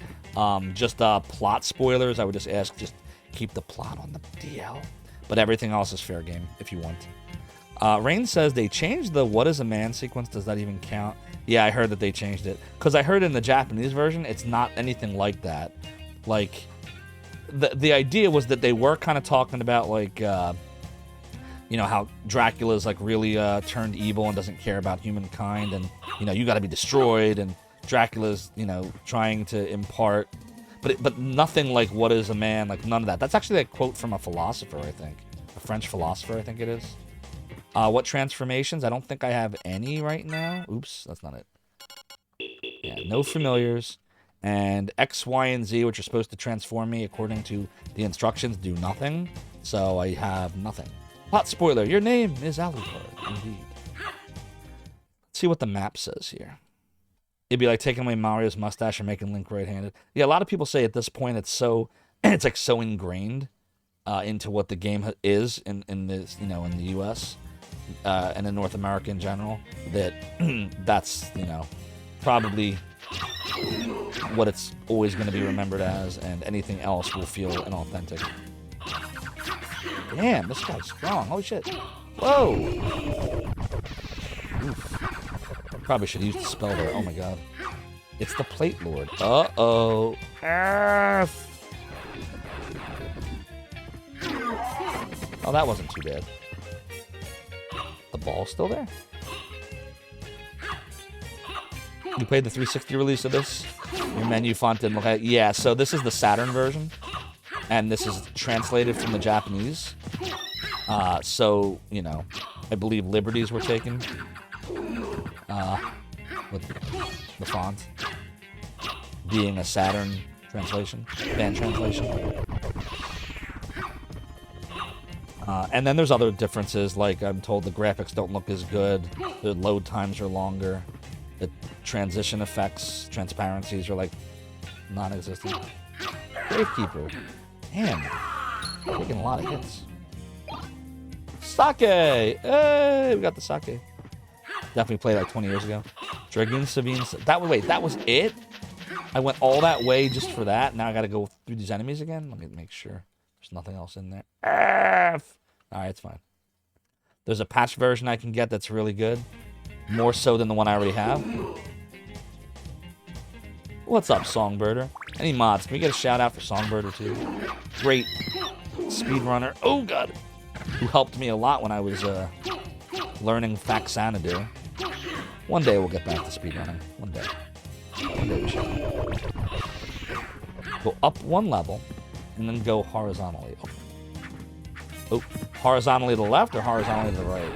S1: Just plot spoilers, I would just ask, just keep the plot on the DL. But everything else is fair game if you want. Rain says they changed the "What is a man" sequence. Does that even count? Yeah, I heard that they changed it. Because I heard in the Japanese version, it's not anything like that. Like, the idea was that they were kind of talking about, like, you know, how Dracula's, like, really turned evil and doesn't care about humankind. And, you know, you got to be destroyed. And Dracula's, you know, trying to impart. But nothing like "What is a man?" Like, none of that. That's actually a quote from a philosopher, I think. A French philosopher, I think it is. What transformations? I don't think I have any right now. Oops, that's not it. Yeah, no familiars. And X, Y, and Z, which are supposed to transform me according to the instructions, do nothing. So I have nothing. Plot spoiler, your name is Alucard, indeed. Let's see what the map says here. It'd be like taking away Mario's mustache and making Link right-handed. Yeah, a lot of people say at this point it's like so ingrained into what the game is in this, you know, in the U.S. And in North America in general, that that's, you know, probably what it's always going to be remembered as, and anything else will feel inauthentic. Damn, this guy's strong. Holy shit. Whoa! Oof. Probably should use the spell there. Oh my god. It's the Plate Lord. Uh-oh. Oh, that wasn't too bad. The ball's still there? You played the 360 release of this? Your menu font didn't look like... Yeah, so this is the Saturn version. And this is translated from the Japanese. So, you know, I believe liberties were taken. With the font. Being a Saturn translation. Band translation. And then there's other differences, like I'm told the graphics don't look as good. The load times are longer. The transition effects, transparencies are like non-existent. Gravekeeper. Damn. Taking a lot of hits. Sake! Hey, we got the sake. Definitely played like 20 years ago. Dragoon Sabine. That was it? I went all that way just for that. Now I gotta go through these enemies again? Let me make sure there's nothing else in there. Alright, it's fine. There's a patch version I can get that's really good. More so than the one I already have. What's up, Songbirder? Any mods? Can we get a shout out for Songbirder too? Great speedrunner. Oh god! Who helped me a lot when I was learning Faxanadu. One day we'll get back to speedrunning. One day. One day we shall. Go up one level and then go horizontally. Oh, horizontally to the left or horizontally to the right?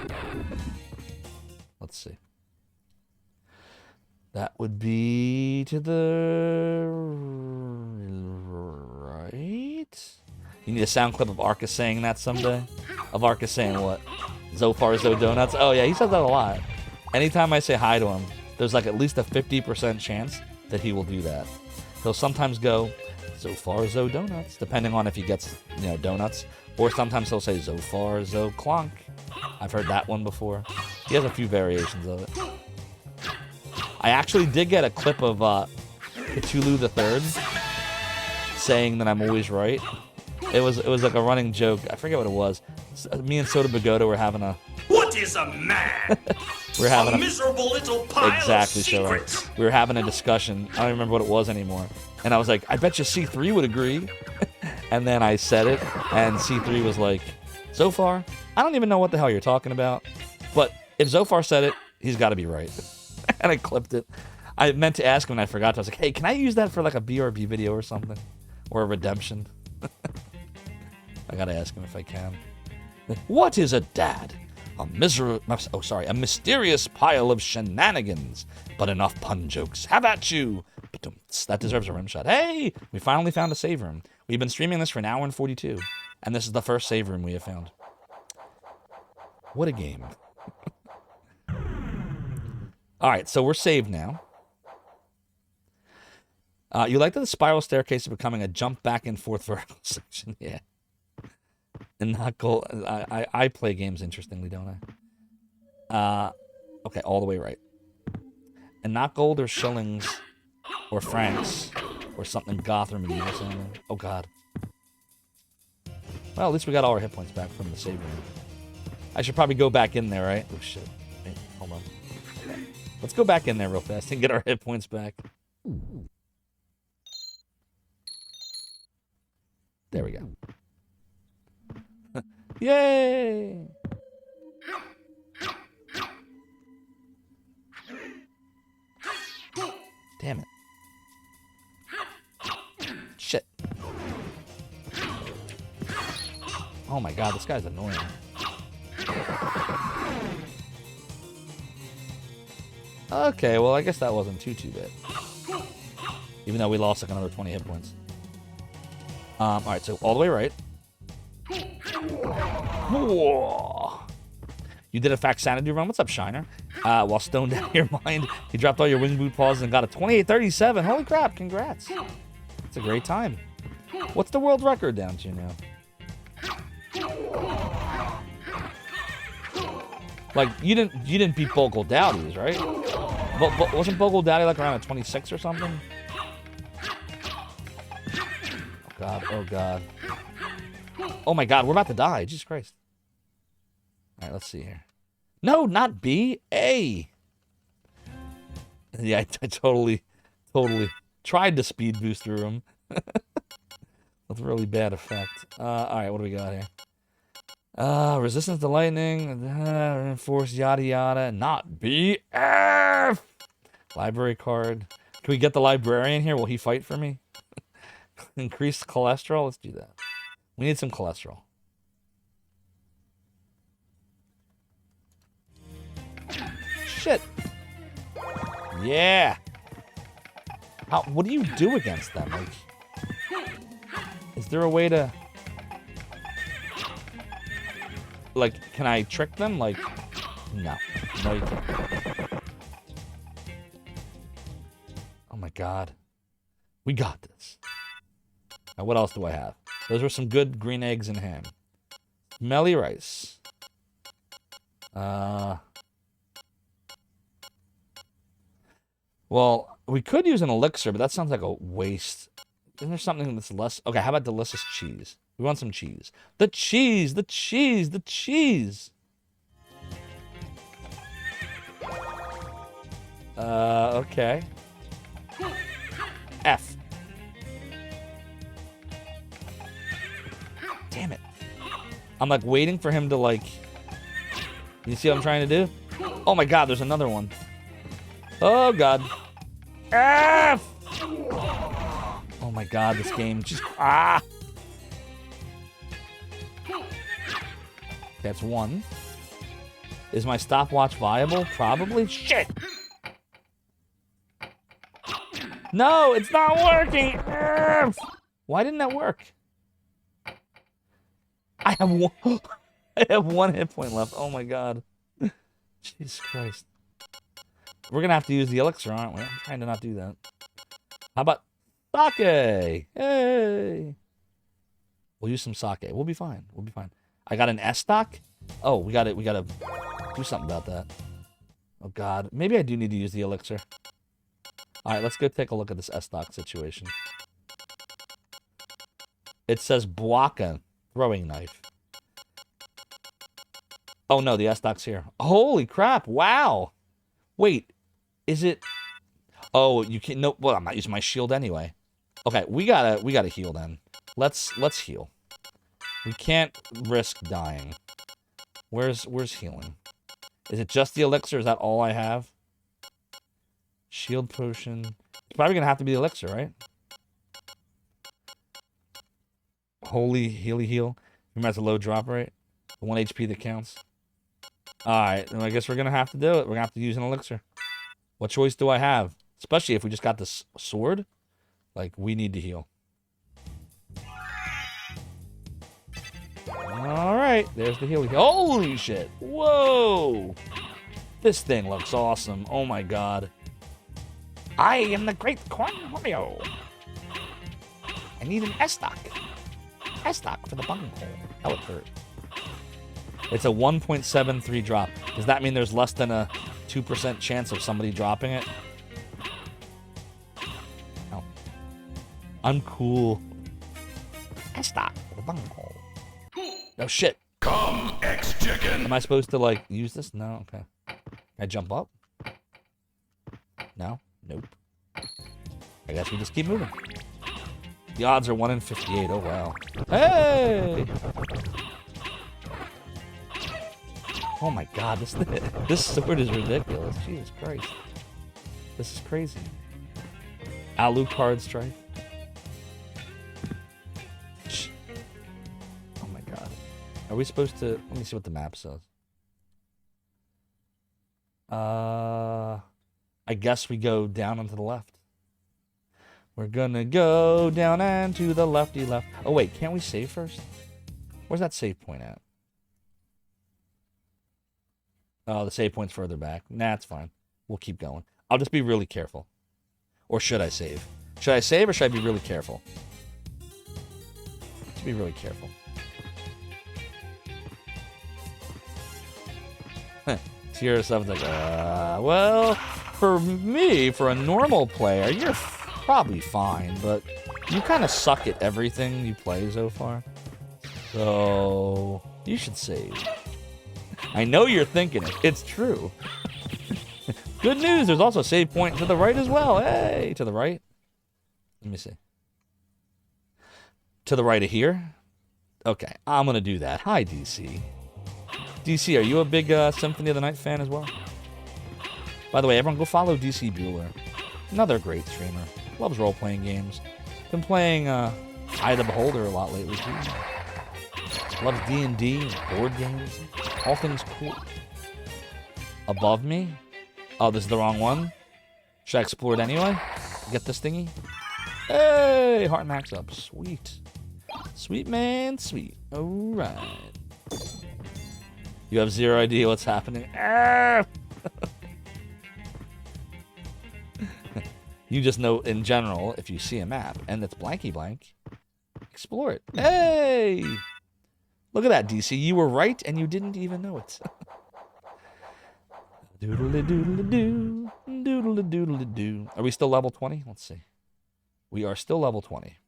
S1: Let's see. That would be to the right. You need a sound clip of Arcus saying that someday? Of Arcus saying what? Zophar, Zo Donuts? Oh yeah, he says that a lot. Anytime I say hi to him, there's like at least a 50% chance that he will do that. He'll sometimes go, Zophar, Zo Donuts, depending on if he gets, you know, donuts. Or sometimes he'll say Zophar, Zo Clonk. I've heard that one before. He has a few variations of it. I actually did get a clip of Cthulhu III saying that I'm always right. It was like a running joke. I forget what it was. Me and Soda Bagoda were having a...
S10: What is a man?
S1: We're having
S10: a miserable little pile
S1: exactly,
S10: of secrets.
S1: So we were having a discussion. I don't remember what it was anymore. And I was like, I bet you C3 would agree. And then I said it, and C3 was like, Zophar, I don't even know what the hell you're talking about. But if Zophar said it, he's got to be right. And I clipped it. I meant to ask him and I forgot to. I was like, hey, can I use that for like a BRB video or something? Or a redemption? I gotta ask him if I can. What is a dad? A mysterious pile of shenanigans. But enough pun jokes. Have at you! That deserves a rim shot. Hey! We finally found a save room. We've been streaming this for an hour and 42. And this is the first save room we have found. What a game. Alright, so we're saved now. You like that the spiral staircase is becoming a jump back and forth vertical section? Yeah. And not gold. I play games interestingly, don't I? Okay, all the way right. And not gold or shillings or francs or something goth or medieval sounding. Oh god. Well, at least we got all our hit points back from the save room. I should probably go back in there, right? Oh shit. Wait, hold on. Let's go back in there real fast and get our hit points back. There we go. Yay! Damn it. Shit. Oh my god, this guy's annoying. Okay, well, I guess that wasn't too bad. Even though we lost like another 20 hit points. Alright, so all the way right. Whoa. You did a fact sanity run. What's up, Shiner? While stoned out of your mind, you dropped all your wing boot pauses and got a 28:37. Holy crap, congrats. It's a great time. What's the world record down to now? Like, you didn't beat Bogle Dowdy's, right? But wasn't Bogle Dowdy like around a 26 or something? Oh god, oh god. Oh my god, we're about to die. Jesus Christ. Alright, let's see here. No, not B, A. Yeah, I totally tried to speed boost through him. With really bad effect. Alright, what do we got here? Resistance to lightning, reinforced yada yada, not B, F. Library card. Can we get the librarian here? Will he fight for me? Increased cholesterol? Let's do that. We need some cholesterol. Shit. Yeah. What do you do against them? Like, is there a way to... Like, can I trick them? Like, no. No, you can't. Oh my god. We got this. Now, what else do I have? Those were some good green eggs and ham. Smelly rice. Well, we could use an elixir, but that sounds like a waste. Isn't there something that's less... Okay, how about delicious cheese? We want some cheese. The cheese! The cheese! The cheese! Okay. F. Damn it. I'm like waiting for him to like... You see what I'm trying to do? Oh my god, there's another one. Oh god. F! Oh my god, this game just... Ah! That's one. Is my stopwatch viable? Probably. Shit! No, it's not working! F! Why didn't that work? I have one... I have one hit point left. Oh my god. Jesus Christ. We're gonna have to use the elixir, aren't we? I'm trying to not do that. How about sake? Hey! We'll use some sake. We'll be fine. We'll be fine. I got an S stock? Oh, we gotta do something about that. Oh god. Maybe I do need to use the elixir. Alright, let's go take a look at this S stock situation. It says Bwaka throwing knife. Oh no, the S stock's here. Holy crap, wow! Wait, is it... Oh, you can't... No, well, I'm not using my shield anyway. Okay, we gotta heal then. Let's heal. We can't risk dying. Where's healing? Is it just the elixir? Is that all I have? Shield potion. It's probably gonna have to be the elixir, right? Holy healy heal. Remember that's a low drop rate. The 1 HP that counts. Alright, then I guess we're gonna have to do it. We're gonna have to use an elixir. What choice do I have? Especially if we just got this sword. Like, we need to heal. Alright, there's the heal. Holy shit! Whoa! This thing looks awesome. Oh my god. I am the great Cornholio. I need an S-stock. S-stock for the bunghole. That would hurt. It's a 1.73 drop. Does that mean there's less than a 2% chance of somebody dropping it? No. I'm cool. S-stock for the bunghole. Oh shit.
S10: Come, X-Chicken.
S1: Am I supposed to, like, use this? No? Okay. Can I jump up? No? Nope. I guess we just keep moving. The odds are 1 in 58. Oh, wow. Hey! Oh my god, this sword is ridiculous. Jesus Christ. This is crazy. Alucard strike. Oh my god. Are we supposed to... Let me see what the map says. I guess we go down and to the left. We're gonna go down and to the lefty left. Oh wait, can't we save first? Where's that save point at? Oh, the save point's further back. Nah, it's fine. We'll keep going. I'll just be really careful. Or should I save? Should I save or should I be really careful? Let's be really careful. Tier 7's like, well, for me, for a normal player, you're probably fine, but you kind of suck at everything you play so far. So, you should save. I know you're thinking it. It's true. Good news, there's also a save point to the right as well. Hey, to the right. Let me see. To the right of here. Okay, I'm going to do that. Hi, DC. DC, are you a big Symphony of the Night fan as well? By the way, everyone go follow DC Bueller. Another great streamer. Loves role-playing games. Been playing Eye of the Beholder a lot lately, too. Loves D&D, board games. All things cool. Above me? Oh, this is the wrong one? Should I explore it anyway? Get this thingy? Hey! Heart max up. Sweet. Sweet, man. Sweet. Alright. You have zero idea what's happening. Ah! You just know, in general, if you see a map, and it's blanky blank, explore it. Hey! Look at that, DC. You were right, and you didn't even know it. Doodle-a-doodle-a-doo. Doodle-a-doodle-a-doo. Are we still level 20? Let's see. We are still level 20.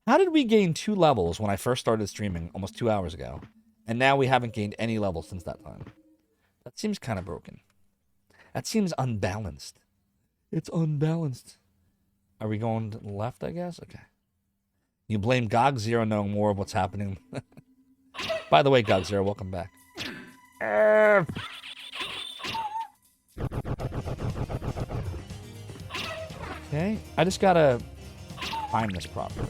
S1: How did we gain 2 levels when I first started streaming almost 2 hours ago? And now we haven't gained any levels since that time. That seems kind of broken. That seems unbalanced. It's unbalanced. Are we going to the left, I guess? Okay. You blame GOG Zero knowing more of what's happening. By the way, GOG Zero, welcome back. Okay. I just gotta time this properly.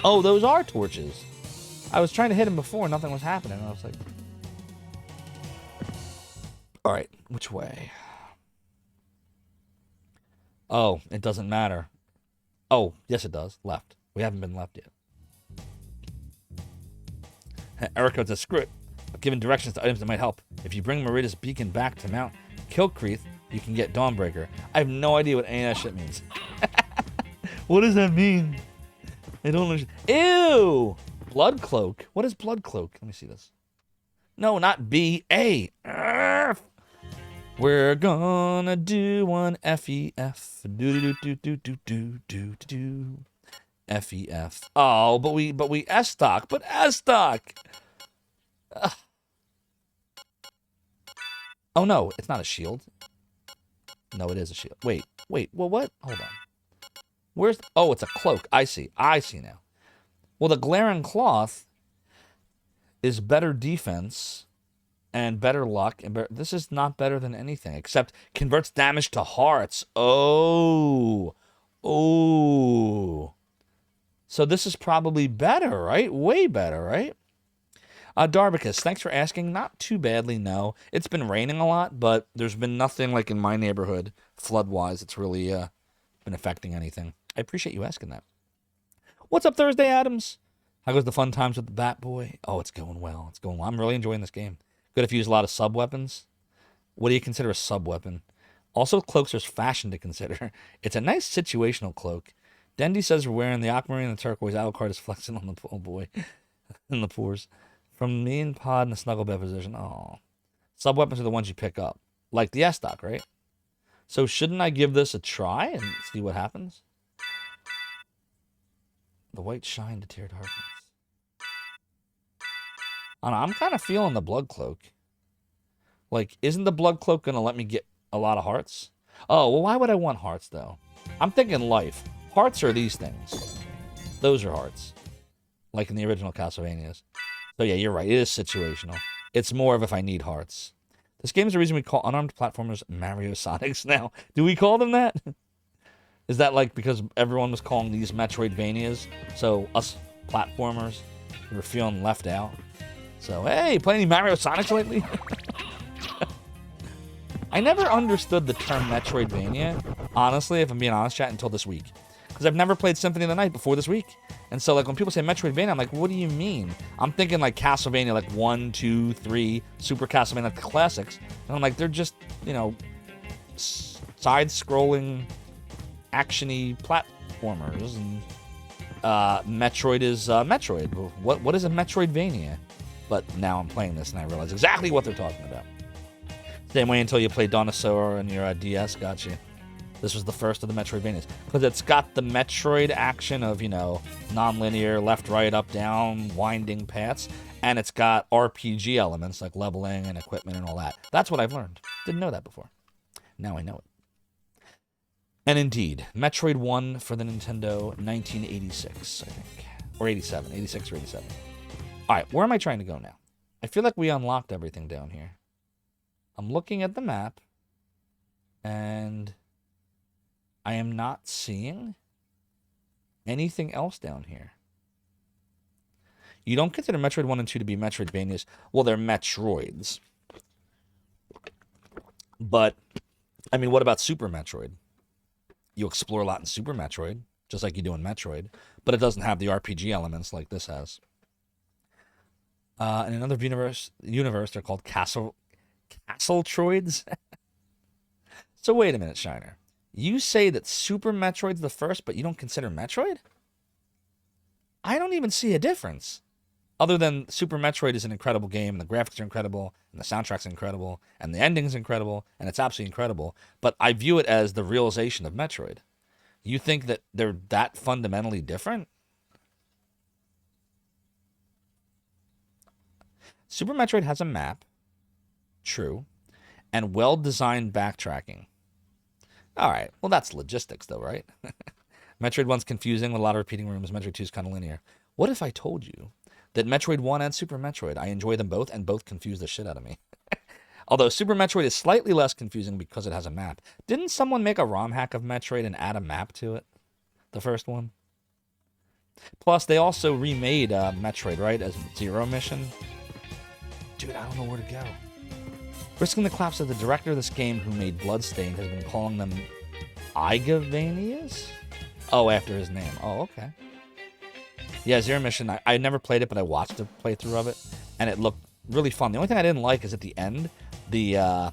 S1: Oh, those are torches. I was trying to hit him before, nothing was happening. I was like... Alright, which way? Oh, it doesn't matter. Oh, yes it does. Left. We haven't been left yet. Erica says, screw it. I've given directions to items that might help. If you bring Marida's beacon back to Mount Kilcreath, you can get Dawnbreaker. I have no idea what any of that shit means. What does that mean? I don't understand. Ew! Blood Cloak. What is Blood Cloak? Let me see this. No, not B. A. We're gonna do one FEF. Do. FEF. Oh, but we S-stock. But S-stock! Oh, no. It's not a shield. No, it is a shield. Wait. Well, what? Hold on. Where's... Oh, it's a cloak. I see now. Well, the Glaring Cloth is better defense and better luck. And this is not better than anything, except converts damage to hearts. Oh. Oh. So this is probably better, right? Way better, right? Darbicus, thanks for asking. Not too badly, no. It's been raining a lot, but there's been nothing like in my neighborhood, flood-wise, it's really been affecting anything. I appreciate you asking that. What's up, Thursday Adams? How goes the fun times with the Bat Boy? Oh, it's going well. It's going well. I'm really enjoying this game. Good if you use a lot of sub-weapons. What do you consider a sub-weapon? Also, cloaks are fashion to consider. It's a nice situational cloak. Dendy says we're wearing the aquamarine and the turquoise. Alucard is flexing on the oh boy, in the pores. From me and Pod in the snuggle bed position. Oh, sub-weapons are the ones you pick up. Like the S-Dock, right? So shouldn't I give this a try and see what happens? The white shine to tear darkness. I don't know, I'm kind of feeling the blood cloak. Like, isn't the blood cloak going to let me get a lot of hearts? Oh, well, why would I want hearts, though? I'm thinking life. Hearts are these things. Those are hearts. Like in the original Castlevanias. So yeah, you're right. It is situational. It's more of if I need hearts. This game is the reason we call unarmed platformers Mario Sonics now. Do we call them that? Is that like because everyone was calling these Metroidvanias? So us platformers, we were feeling left out. So, hey, play any Mario Sonics lately? I never understood the term Metroidvania, honestly, if I'm being honest, chat, until this week. Because I've never played Symphony of the Night before this week. And so, like, when people say Metroidvania, I'm like, what do you mean? I'm thinking, like, Castlevania, like 1, 2, 3, Super Castlevania, like the classics. And I'm like, they're just, you know, side-scrolling, action-y platformers. And Metroid is Metroid. What is a Metroidvania? But now I'm playing this and I realize exactly what they're talking about. Same way until you play Dinosaur on your DS, gotcha. This was the first of the Metroidvanias. Because it's got the Metroid action of, you know, non-linear, left, right, up, down, winding paths. And it's got RPG elements like leveling and equipment and all that. That's what I've learned. Didn't know that before. Now I know it. And indeed, Metroid 1 for the Nintendo, 1986, I think. Or 87. 86 or 87. All right, where am I trying to go now? I feel like we unlocked everything down here. I'm looking at the map, and I am not seeing anything else down here. You don't consider Metroid 1 and 2 to be Metroidvanias. Well, they're Metroids. But, I mean, what about Super Metroid? You explore a lot in Super Metroid, just like you do in Metroid, but it doesn't have the RPG elements like this has. In another universe, they're called Castle-troids. So wait a minute, Shiner. You say that Super Metroid's the first, but you don't consider Metroid? I don't even see a difference. Other than Super Metroid is an incredible game, and the graphics are incredible, and the soundtrack's incredible, and the ending's incredible, and it's absolutely incredible. But I view it as the realization of Metroid. You think that they're that fundamentally different? Super Metroid has a map, true, and well-designed backtracking. All right, well, that's logistics, though, right? Metroid 1's confusing with a lot of repeating rooms. Metroid 2's kind of linear. What if I told you that Metroid 1 and Super Metroid, I enjoy them both, and both confuse the shit out of me? Although Super Metroid is slightly less confusing because it has a map. Didn't someone make a ROM hack of Metroid and add a map to it? The first one? Plus, they also remade Metroid, right, as Zero Mission. Dude, I don't know where to go. Risking the collapse of the director of this game who made Bloodstained has been calling them Igavanias? Oh, after his name. Oh, okay. Yeah, Zero Mission, I never played it, but I watched a playthrough of it, and it looked really fun. The only thing I didn't like is at the end, the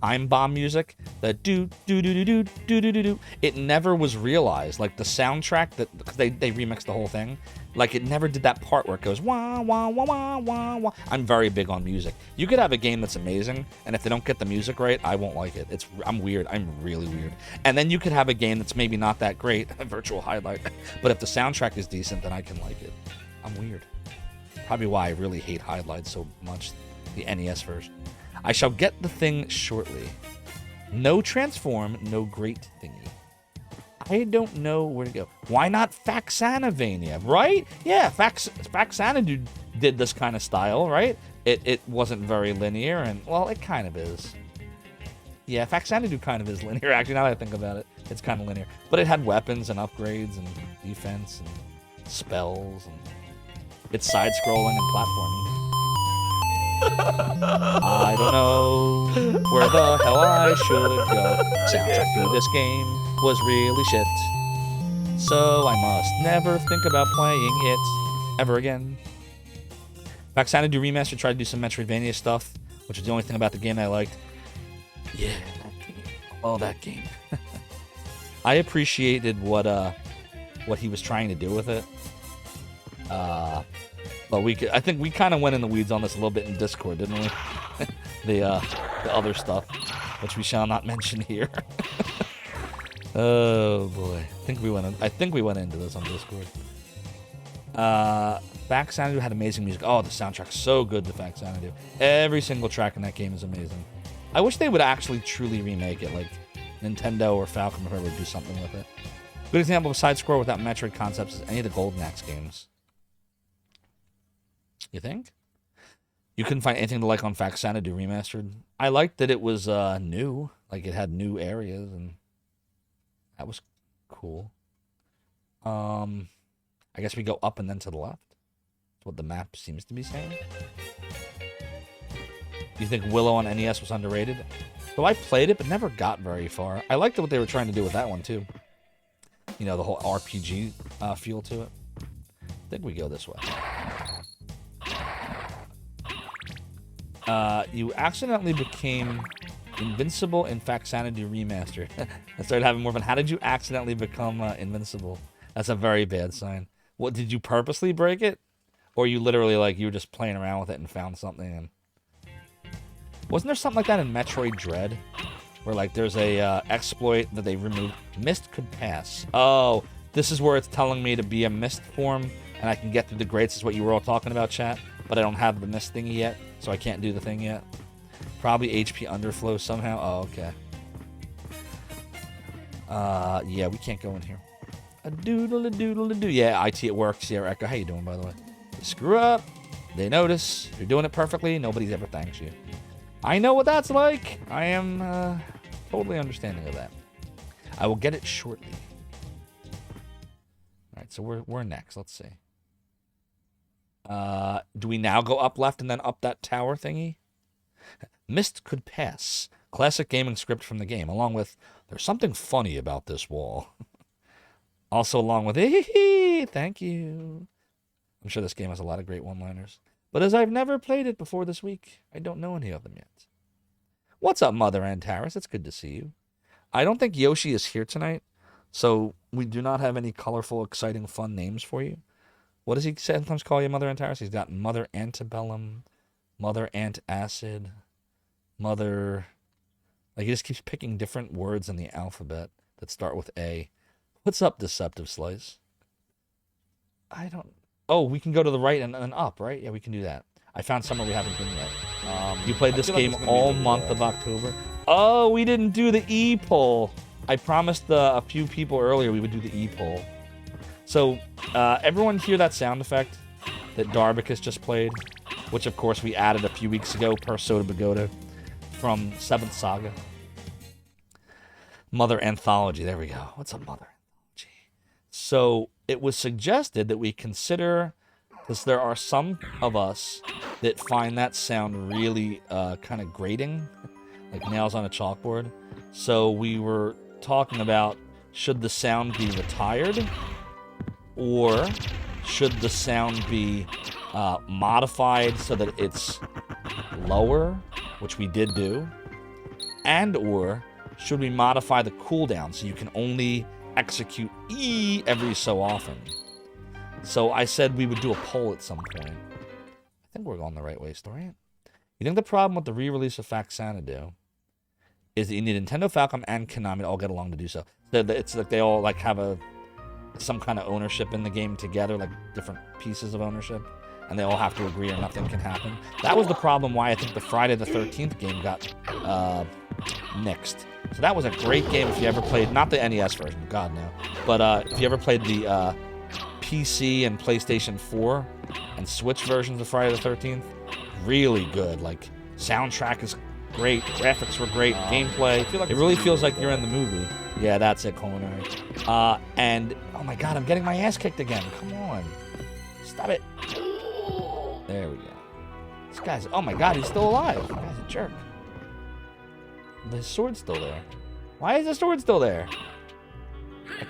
S1: time bomb music, the do-do-do-do-do-do-do-do. It never was realized. Like, the soundtrack, because they remixed the whole thing, like, it never did that part where it goes wah, wah, wah, wah, wah, wah. I'm very big on music. You could have a game that's amazing, and if they don't get the music right, I won't like it. I'm weird. I'm really weird. And then you could have a game that's maybe not that great, a virtual highlight, but if the soundtrack is decent, then I can like it. I'm weird. Probably why I really hate highlights so much, the NES version. I shall get the thing shortly. No transform, no great thingy. I don't know where to go. Why not Faxanavania, right? Yeah, Faxana did this kind of style, right? it wasn't very linear, and, well, it kind of is. Yeah, Faxanadu kind of is linear, actually, now that I think about it. It's kind of linear. But it had weapons and upgrades and defense and spells, and it's side-scrolling and platforming. I don't know where the hell I should go. Soundtrack to this game was really shit. So I must never think about playing it ever again. Faxanadu Remastered tried to do some Metroidvania stuff, which is the only thing about the game I liked. Yeah, that game. Oh, that game. I appreciated what he was trying to do with it. But I think we kind of went in the weeds on this a little bit in Discord, didn't we? the other stuff, which we shall not mention here. Oh boy, I think we went into this on Discord. Faxanadu had amazing music. Oh, the soundtrack's so good to Faxanadu. Every single track in that game is amazing. I wish they would actually truly remake it, like Nintendo or Falcom or whoever would do something with it. Good example of a side scroll without Metroid concepts is any of the Golden Axe games. You think? You couldn't find anything to like on Faxanadu Remastered? I liked that it was new. Like, it had new areas, and that was cool. I guess we go up and then to the left. That's what the map seems to be saying. Do you think Willow on NES was underrated? So I played it, but never got very far. I liked what they were trying to do with that one, too. You know, the whole RPG feel to it. I think we go this way. You accidentally became invincible in Faxanadu Remastered. I started having more fun. How did you accidentally become invincible? That's a very bad sign. What, did you purposely break it? Or you literally, like, you were just playing around with it and found something? And wasn't there something like that in Metroid Dread? Where, like, there's a exploit that they removed. Mist could pass. Oh, this is where it's telling me to be a mist form, and I can get through the grates, is what you were all talking about, chat. But I don't have the mist thingy yet, so I can't do the thing yet. Probably HP underflow somehow. Oh, okay. Yeah, we can't go in here. A doodle, a doodle, a doo. Yeah, IT at work. Sierra Echo. How you doing, by the way? You screw up. They notice. You're doing it perfectly. Nobody's ever thanks you. I know what that's like. I am totally understanding of that. I will get it shortly. All right, so we're next. Let's see. Do we now go up left and then up that tower thingy? Mist could pass. Classic gaming script from the game, along with there's something funny about this wall. Also along with thank you. I'm sure this game has a lot of great one-liners. But as I've never played it before this week, I don't know any of them yet. What's up, Mother Antares? It's good to see you. I don't think Yoshi is here tonight, so we do not have any colorful, exciting, fun names for you. What does he sometimes call you, Mother Antares? He's got Mother Antebellum, Mother Antacid, Mother... Like, he just keeps picking different words in the alphabet that start with A. What's up, Deceptive Slice? I don't... Oh, we can go to the right and up, right? Yeah, we can do that. I found somewhere we haven't been yet. You played this game all month of October. Oh, we didn't do the E-poll. I promised a few people earlier we would do the E-poll. So, everyone hear that sound effect that Darbicus just played? Which, of course, we added a few weeks ago per Soda Pagoda from 7th Saga. Mother Anthology. There we go. What's a Mother Anthology? So, it was suggested that we consider, because there are some of us that find that sound really kind of grating, like nails on a chalkboard. So, we were talking about, should the sound be retired? Or should the sound be modified so that it's lower, which we did do? And or should we modify the cooldown so you can only execute E every so often? So I said we would do a poll at some point. I think we're going the right way, Story. You think the problem with the re-release of Faxanadu is that you need Nintendo, Falcom, and Konami to all get along to do so? It's like they all like have some kind of ownership in the game together, like different pieces of ownership, and they all have to agree or nothing can happen. That was the problem why I think the Friday the 13th game got nixed. So that was a great game if you ever played, not the NES version, God no, but if you ever played the PC and PlayStation 4 and Switch versions of Friday the 13th, really good. Like, soundtrack is great, graphics were great, gameplay. It really feels like you're in the movie. Yeah, that's it, culinary. And, oh my god, I'm getting my ass kicked again. Come on. Stop it. There we go. This guy's, oh my god, he's still alive. This guy's a jerk. The sword's still there. Why is the sword still there?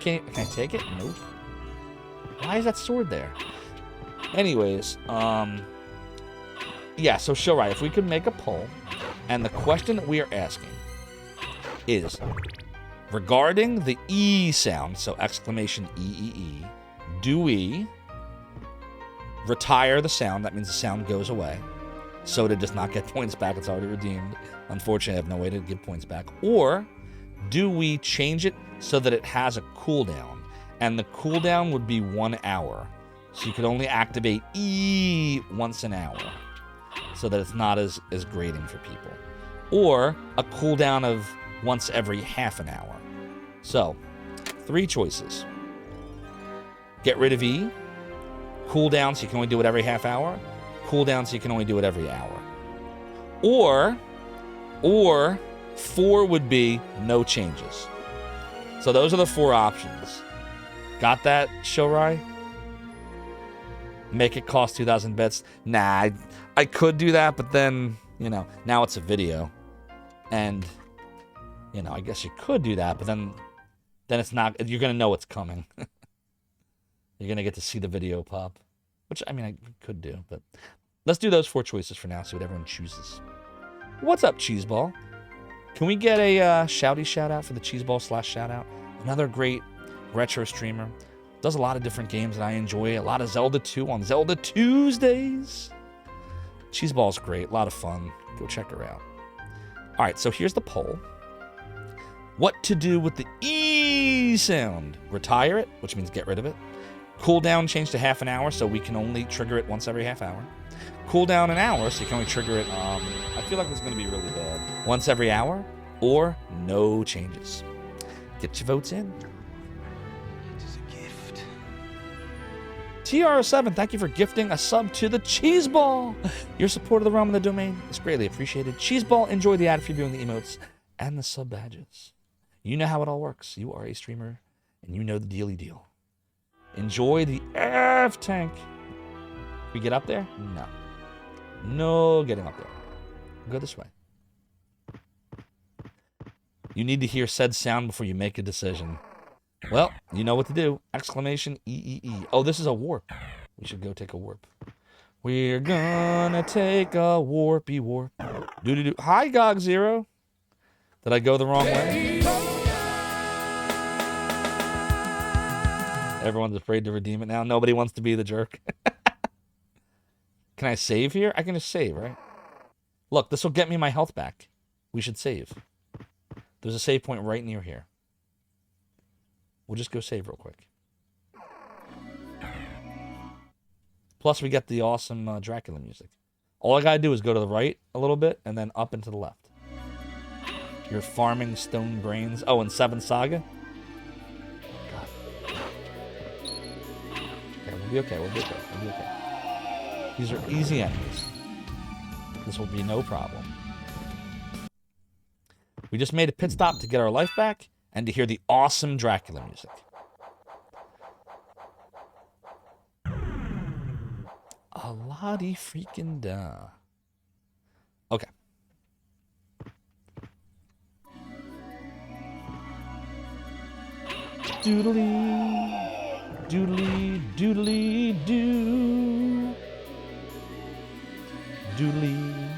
S1: Can I take it? Nope. Why is that sword there? Anyways, yeah, so Shirai, if we could make a poll, and the question that we are asking is, regarding the E sound, so exclamation E, do we retire the sound? That means the sound goes away. Soda does not get points back. It's already redeemed. Unfortunately, I have no way to give points back. Or do we change it so that it has a cooldown? And the cooldown would be 1 hour. So you could only activate E once an hour. So that it's not as grating for people. Or a cooldown of once every half an hour. So, 3 choices. Get rid of E. Cooldown so you can only do it every half hour. Cooldown so you can only do it every hour. Or 4 would be no changes. So those are the 4 options. Got that, Shirai? Make it cost 2,000 bits. Nah, I could do that, but then, you know, now it's a video. And, you know, I guess you could do that, but then it's not, you're going to know what's coming. You're going to get to see the video pop. Which, I mean, I could do, but let's do those 4 choices for now, see what everyone chooses. What's up, Cheeseball? Can we get a shouty shout-out for the Cheeseball / shout-out? Another great retro streamer. Does a lot of different games that I enjoy. A lot of Zelda 2 on Zelda Tuesdays. Cheeseball's great. A lot of fun. Go check her out. All right, so here's the poll. What to do with the E sound? Retire it, which means get rid of it. Cooldown change to half an hour, so we can only trigger it once every half hour. Cooldown an hour, so you can only trigger it, I feel like it's going to be really bad. Once every hour, or no changes. Get your votes in.
S3: It is a gift.
S1: TR7, thank you for gifting a sub to the Cheeseball. Your support of the realm and the domain is greatly appreciated. Cheeseball, enjoy the ad for viewing the emotes and the sub badges. You know how it all works. You are a streamer, and you know the dealy deal. Enjoy the F-Tank. We get up there? No. No getting up there. Go this way. You need to hear said sound before you make a decision. Well, you know what to do. Exclamation E. Oh, this is a warp. We should go take a warp. We're gonna take a warpy warp. Do. Hi, Gog Zero. Did I go the wrong way? Everyone's afraid to redeem it now. Nobody wants to be the jerk. Can I save here? I can just save, right? Look, this will get me my health back. We should save. There's a save point right near here. We'll just go save real quick. Plus, we get the awesome Dracula music. All I gotta do is go to the right a little bit and then up and to the left. You're farming stone brains. Oh, and 7 Saga? We'll be okay. We'll be okay. These are easy enemies. This will be no problem. We just made a pit stop to get our life back and to hear the awesome Dracula music. A lottie freaking da. Okay. Doodly. Doodly, doodly, doo. Doodly.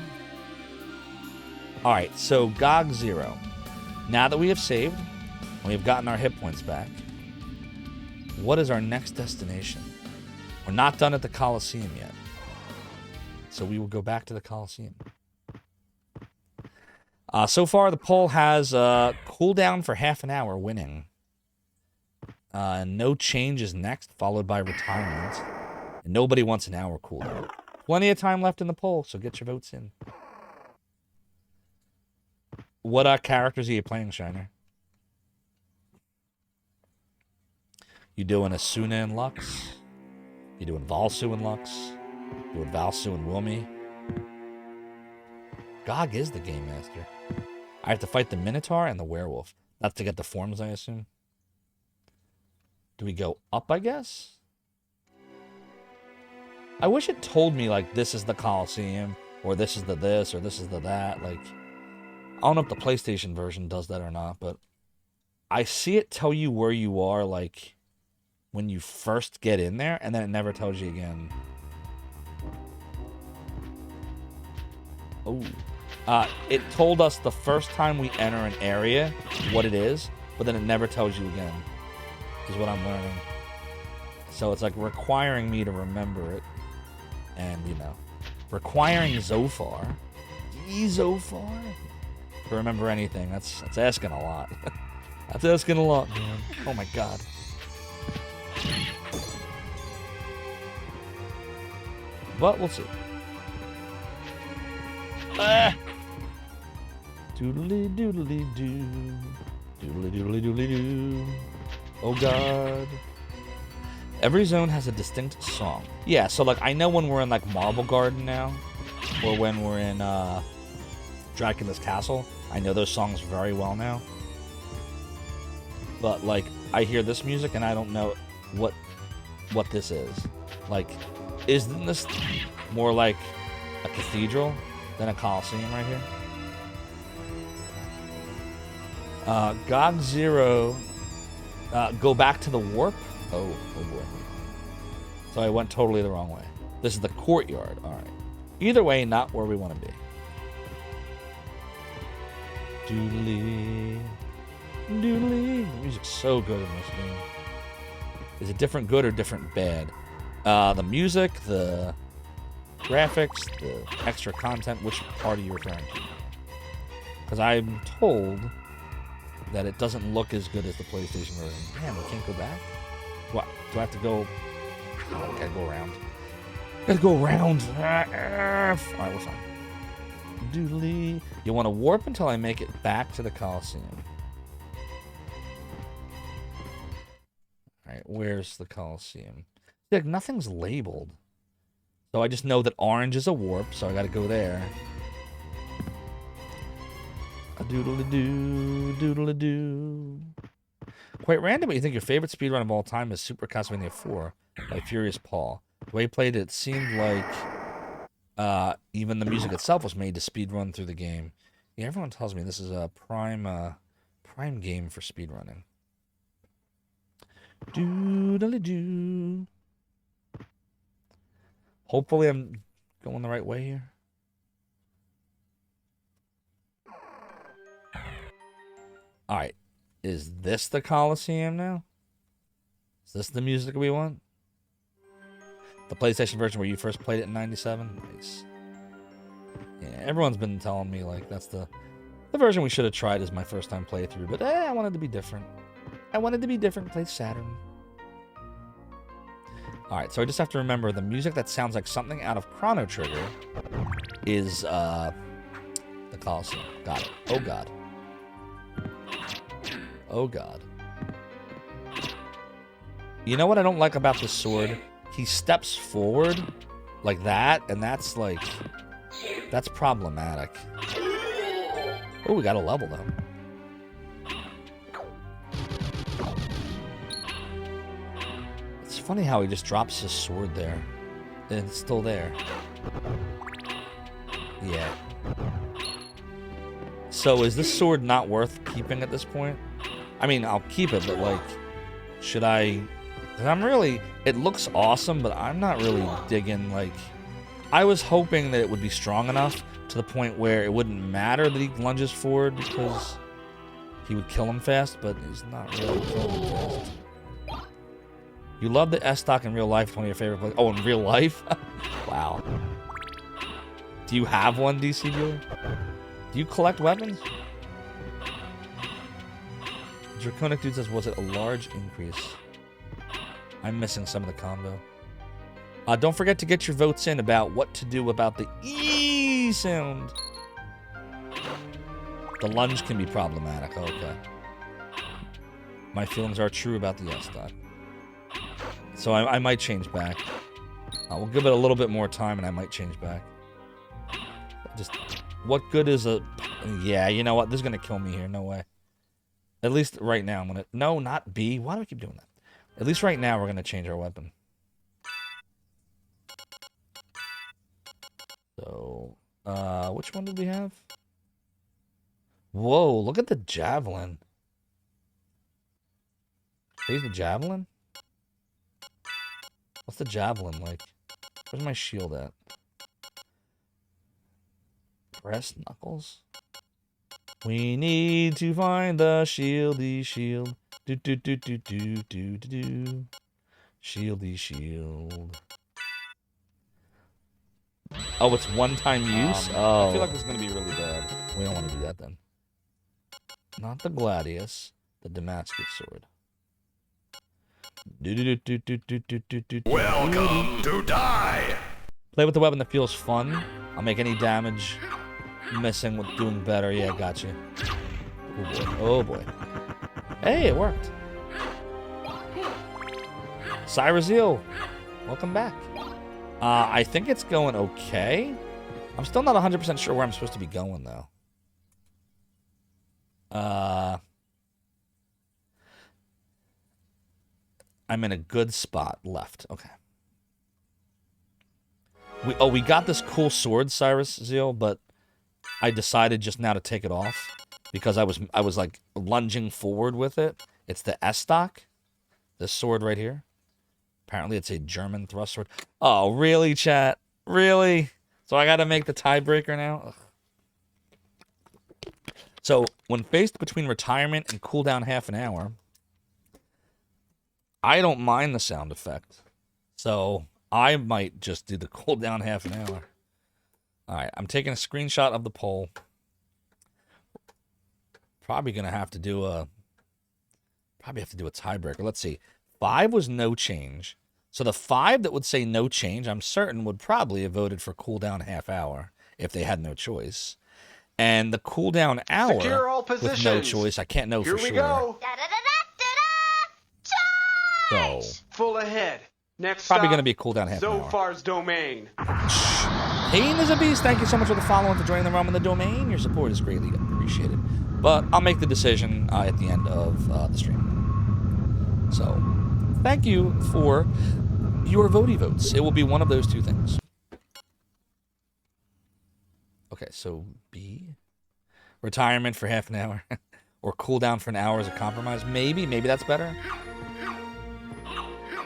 S1: Alright, so GOG 0. Now that we have saved, and we have gotten our hit points back, what is our next destination? We're not done at the Coliseum yet. So we will go back to the Coliseum. So far, the poll has cooldown for half an hour winning. No change is next, followed by retirement. And nobody wants an hour cooldown. Plenty of time left in the poll, so get your votes in. What characters are you playing, Shiner? You doing Asuna and Lux? You doing Valsu and Lux? You doing Valsu and Wilmy? Gog is the game master. I have to fight the Minotaur and the werewolf. That's to get the forms, I assume. Do we go up, I guess? I wish it told me, like, this is the Coliseum, or this is the this, or this is the that. Like, I don't know if the PlayStation version does that or not, but I see it tell you where you are, like, when you first get in there, and then it never tells you again. Oh. It told us the first time we enter an area what it is, but then it never tells you again, is what I'm learning. So it's like requiring me to remember it. And, you know, requiring Zophar, Zophar, to remember anything. That's asking a lot. That's asking a lot, man. Oh my god. But we'll see. Ah! Doodly doodly doo. Doodly doodly doodly doo. Oh god. Every zone has a distinct song. Yeah, so like I know when we're in like Marble Garden now, or when we're in Dracula's Castle, I know those songs very well now. But like I hear this music and I don't know what this is. Like, isn't this more like a cathedral than a Coliseum right here? God Zero, go back to the warp. Oh boy. So I went totally the wrong way. This is the courtyard. All right. Either way, not where we want to be. Doodly, doodly. The music's so good in this game. Is it different good or different bad? The music, the graphics, the extra content. Which part are you referring to? Because I'm told that it doesn't look as good as the PlayStation version. Man, we can't go back? What? Do I have to go? Oh, I gotta go around. Gotta go around. Alright, we're fine. Doodly. You want to warp until I make it back to the Coliseum. Alright, where's the Coliseum? Like, nothing's labeled. So I just know that orange is a warp, so I gotta go there. A doodle-a-doo, doodle-a-doo. Quite random, but you think your favorite speedrun of all time is Super Castlevania 4 by Furious Paul. The way he played it seemed like even the music itself was made to speedrun through the game. Yeah, everyone tells me this is a prime game for speedrunning. Doodle-a-doo. Hopefully I'm going the right way here. Alright. Is this the Coliseum now? Is this the music we want? The PlayStation version where you first played it in 97? Nice. Yeah, everyone's been telling me, like, that's the version we should have tried as my first time playthrough, but I wanted to be different. I wanted to be different, play Saturn. Alright, so I just have to remember the music that sounds like something out of Chrono Trigger is, the Coliseum. Got it. Oh, God. Oh, God. You know what I don't like about this sword? He steps forward like that, and that's, like, that's problematic. Oh, we got a level, though. It's funny how he just drops his sword there, and it's still there. Yeah. So is this sword not worth keeping at this point? I mean, I'll keep it, but, like, should I... Because I'm really... It looks awesome, but I'm not really digging, like... I was hoping that it would be strong enough to the point where it wouldn't matter that he lunges forward because he would kill him fast, but he's not really killing him fast. You love the S-Stock in real life. It's one of your favorite places. Oh, in real life? Wow. Do you have one, DC Viewer? Do you collect weapons? Draconic Dude says, was it a large increase? I'm missing some of the combo. Don't forget to get your votes in about what to do about the E sound. The lunge can be problematic. Okay. My feelings are true about the S-Stock. So I might change back. We'll give it a little bit more time and I might change back. Just What good is a... Yeah, you know what? This is going to kill me here. No way. At least right now I'm going to... No, not B. Why do I keep doing that? At least right now we're going to change our weapon. So, which one did we have? Whoa, look at the javelin. Raise the javelin? What's the javelin like? Where's my shield at? Brass knuckles? We need to find the shieldy shield. Do do do do do do do do. Shieldy shield. Oh, it's one-time use? Oh. I feel like this is going to be really bad. We don't want to do that then. Not the Gladius, the Damascus sword.
S10: Welcome to die!
S1: Play with the weapon that feels fun. I'll make any damage missing with doing better. Yeah, gotcha. Oh boy. Oh boy. Hey, it worked. Cyrusile, welcome back. I think it's going okay. I'm still not 100% sure where I'm supposed to be going, though. I'm in a good spot left. Okay. We got this cool sword, Cyrusile, but I decided just now to take it off because I was like lunging forward with it. It's the S-stock, this sword right here. Apparently, it's a German thrust sword. Oh, really, chat? Really? So I got to make the tiebreaker now? Ugh. So, when faced between retirement and cooldown half an hour, I don't mind the sound effect. So, I might just do the cooldown half an hour. All right, I'm taking a screenshot of the poll. Probably going to have to do a tiebreaker. Let's see. 5 was no change. So the 5 that would say no change, I'm certain would probably have voted for cooldown half hour if they had no choice. And the cooldown hour with no choice, I can't know for sure. Here we go. So
S11: full ahead. Next
S1: probably going to be a cooldown half an hour.
S11: Zophar's domain.
S1: Pain is a beast. Thank you so much for the follow and for joining the realm in the domain. Your support is greatly appreciated. But I'll make the decision at the end of the stream. So thank you for your votes. It will be one of those two things. Okay, so B. Retirement for half an hour. Or cooldown for an hour as a compromise. Maybe that's better.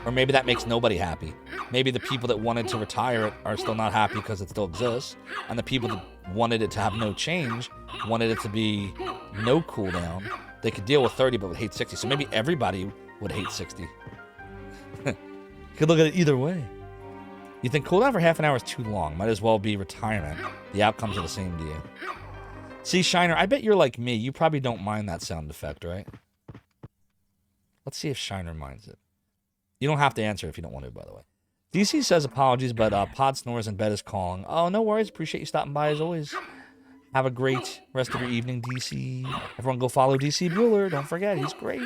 S1: Or maybe that makes nobody happy. Maybe the people that wanted to retire it are still not happy because it still exists. And the people that wanted it to have no change, wanted it to be no cooldown. They could deal with 30 but would hate 60. So maybe everybody would hate 60. Could look at it either way. You think cooldown for half an hour is too long. Might as well be retirement. The outcomes are the same to you. See, Shiner, I bet you're like me. You probably don't mind that sound effect, right? Let's see if Shiner minds it. You don't have to answer if you don't want to, by the way. DC says apologies, but Pod snores and bed is calling. Oh, no worries. Appreciate you stopping by as always. Have a great rest of your evening, DC. Everyone go follow DC Bueller. Don't forget, he's great.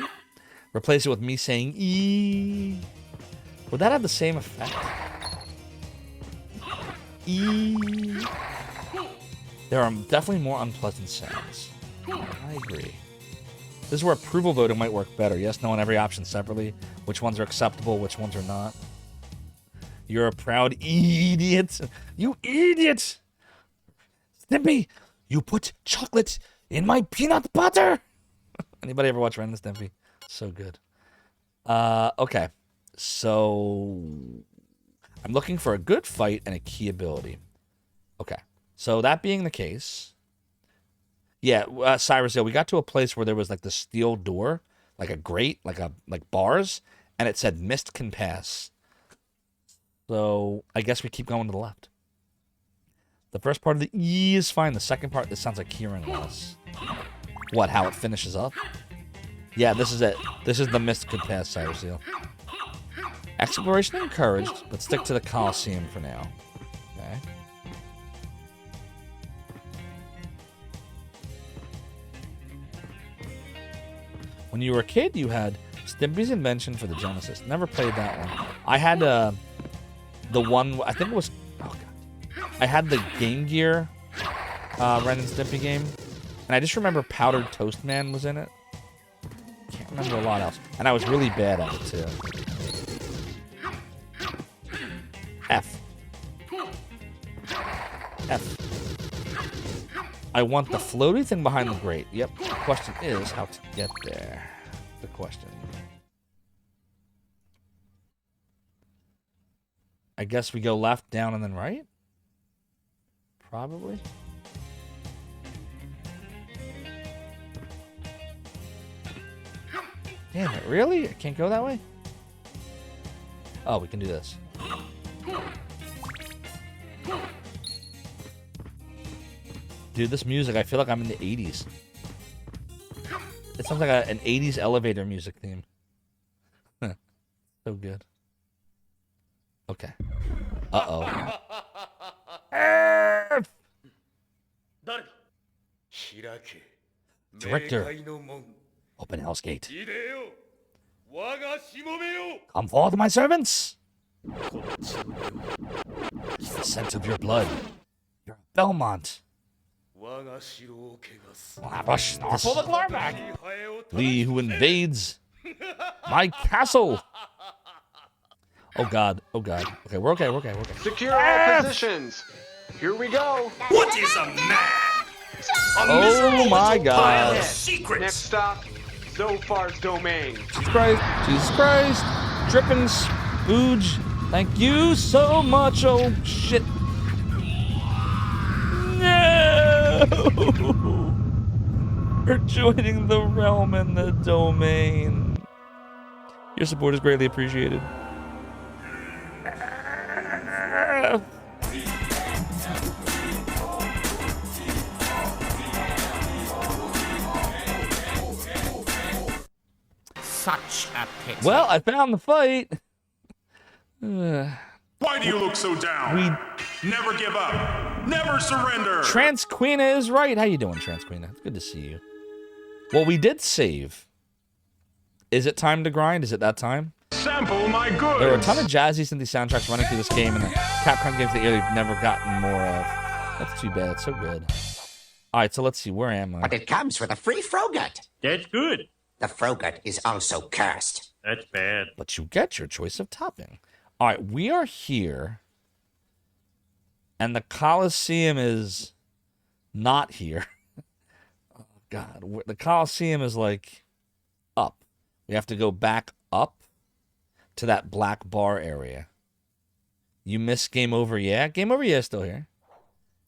S1: Replace it with me saying E. Would that have the same effect? E. There are definitely more unpleasant sounds. I agree. This is where approval voting might work better. Yes, no on every option separately. Which ones are acceptable, which ones are not. You're a proud idiot. You idiot! Stimpy, you put chocolate in my peanut butter! Anybody ever watch Ren and Stimpy? So good. Okay. So I'm looking for a good fight and a key ability. Okay. So that being the case, yeah, Cyrus, we got to a place where there was like the steel door, like a grate, like bars, and it said mist can pass. So I guess we keep going to the left. The first part of the E is fine. The second part, this sounds like hearing loss. What? How it finishes up? Yeah, this is it. This is the mist could pass, Cyrus. Exploration encouraged, but stick to the Coliseum for now. Okay. When you were a kid, you had Stimpy's Invention for the Genesis. Never played that one. I had the one, I think it was, oh god. I had the Game Gear Ren and Stimpy game. And I just remember Powdered Toast Man was in it. Can't remember a lot else. And I was really bad at it, too. F. F. I want the floaty thing behind the grate. Yep. The question is how to get there. The question. I guess we go left, down, and then right? Probably. Damn it, really? I can't go that way? Oh, we can do this. Dude, this music, I feel like I'm in the 80s. It sounds like an 80s elevator music theme. So good. Okay. Uh-oh. Director. Open Hell's Gate. Come forth, my servants. The scent of your blood. You're Belmont. Rush this Lee who invades my castle. Oh god, oh god. Okay, we're okay, we're okay, we're okay.
S11: Secure all positions. Here we go.
S10: What is a man?
S1: Oh my god.
S11: Next stop, Zophar's domain.
S1: Jesus Christ, Jesus Christ. Dripping spooge. Thank you so much. Oh shit. No! For joining the realm and the domain. Your support is greatly appreciated.
S5: Such a pity.
S1: Well, I found the fight.
S12: Why do you look so down? Never give up. Never surrender.
S1: Transquina is right. How you doing, Transquina? It's good to see you. Well, we did save. Is it time to grind? Is it that time?
S12: Sample my goods.
S1: There are a ton of jazzy synthy soundtracks running through this game, and the Capcom games that they've never gotten more of. That's too bad. It's so good. All right, so let's see. Where am I?
S5: But it comes with a free Frogut.
S10: That's good.
S5: The Frogut is also cursed.
S10: That's bad.
S1: But you get your choice of topping. All right, we are here, and the Coliseum is not here. Oh, God. The Coliseum is, like, up. We have to go back up to that black bar area. You missed Game Over, yeah? Game Over, yeah, is still here.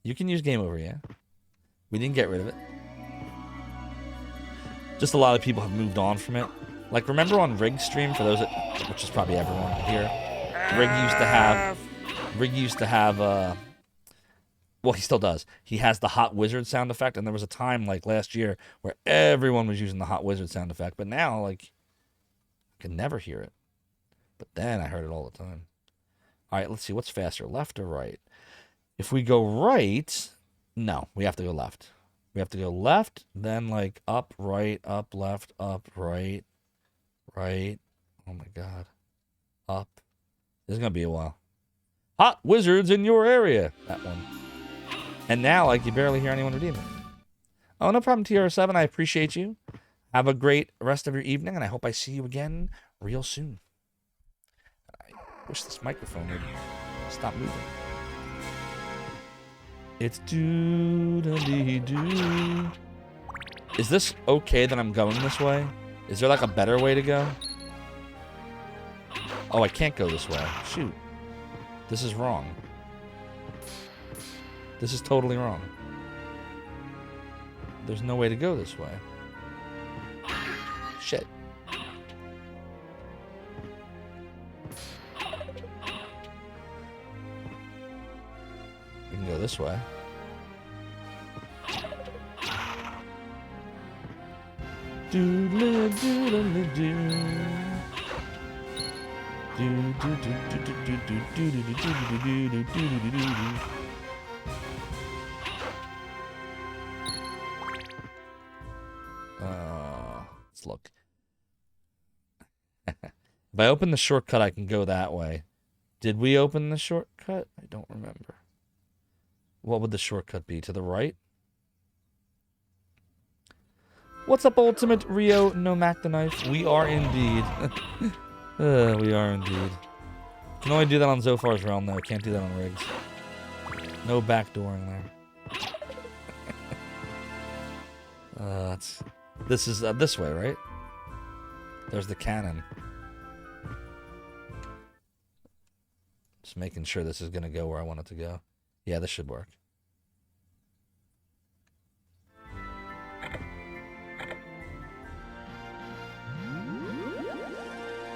S1: You can use Game Over, yeah. We didn't get rid of it. Just a lot of people have moved on from it. Like, remember on Rig Stream, for those that, which is probably everyone here, Rig used to have, well, he still does. He has the Hot Wizard sound effect, and there was a time, like, last year where everyone was using the Hot Wizard sound effect, but now, like, I can never hear it. But then I heard it all the time. All right, let's see. What's faster, left or right? If we go right, no, we have to go left. We have to go left, then, like, up, left, up, right. Oh, my God. Up. This is going to be a while. Hot Wizards in your area. That one. And now, like, you barely hear anyone redeem it. Oh, no problem, TR7. I appreciate you. Have a great rest of your evening, and I hope I see you again real soon. I wish this microphone would stop moving. It's doo-da-dee-doo. Is this okay that I'm going this way? Is there, like, a better way to go? Oh, I can't go this way. Shoot. This is wrong. This is totally wrong. There's no way to go this way. Shit. We can go this way. Let's look. If I open the shortcut, I can go that way. Did we open the shortcut? I don't remember. What would the shortcut be? To the right? What's up, Ultimate Rio No Mac the Knife? We are indeed. We are indeed. Can only do that on Zophar's realm, though. Can't do that on Riggs. No backdooring there. This is this way, right? There's the cannon. Just making sure this is gonna go where I want it to go. Yeah, this should work.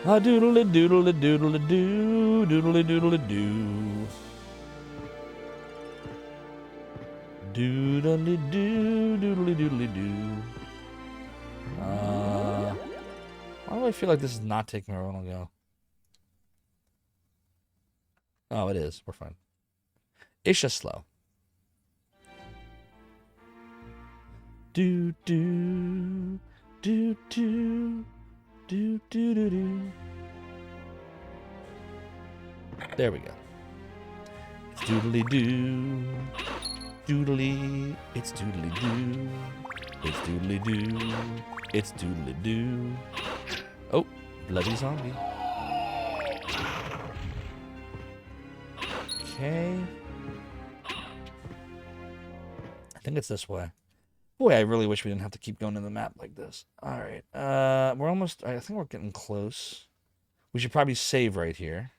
S1: A doodly doodly doodly doo, doodly doodly doo. Doodly doo, doodly doodly doo. Why do I feel like this is not taking where I want to go? Oh, it is. We're fine. It's just slow. Do do do do do do do do. There we go. It's doodly doo. Doodly. It's doodly doo. It's doodly doo. It's doodly doo. Oh, bloody zombie. Okay. I think it's this way. Boy, I really wish we didn't have to keep going to the map like this. All right. We're almost... I think we're getting close. We should probably save right here.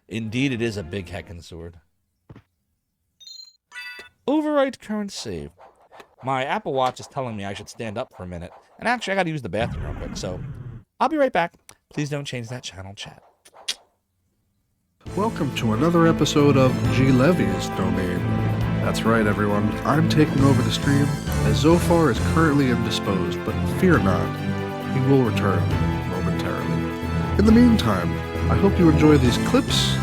S1: Indeed, it is a big heckin' sword. Overwrite current save. My Apple Watch is telling me I should stand up for a minute. And actually, I got to use the bathroom real quick. So, I'll be right back. Please don't change that channel, chat.
S13: Welcome to another episode of G. Levy's Domain. That's right, everyone. I'm taking over the stream, as Zophar is currently indisposed, but fear not, he will return momentarily. In the meantime, I hope you enjoy these clips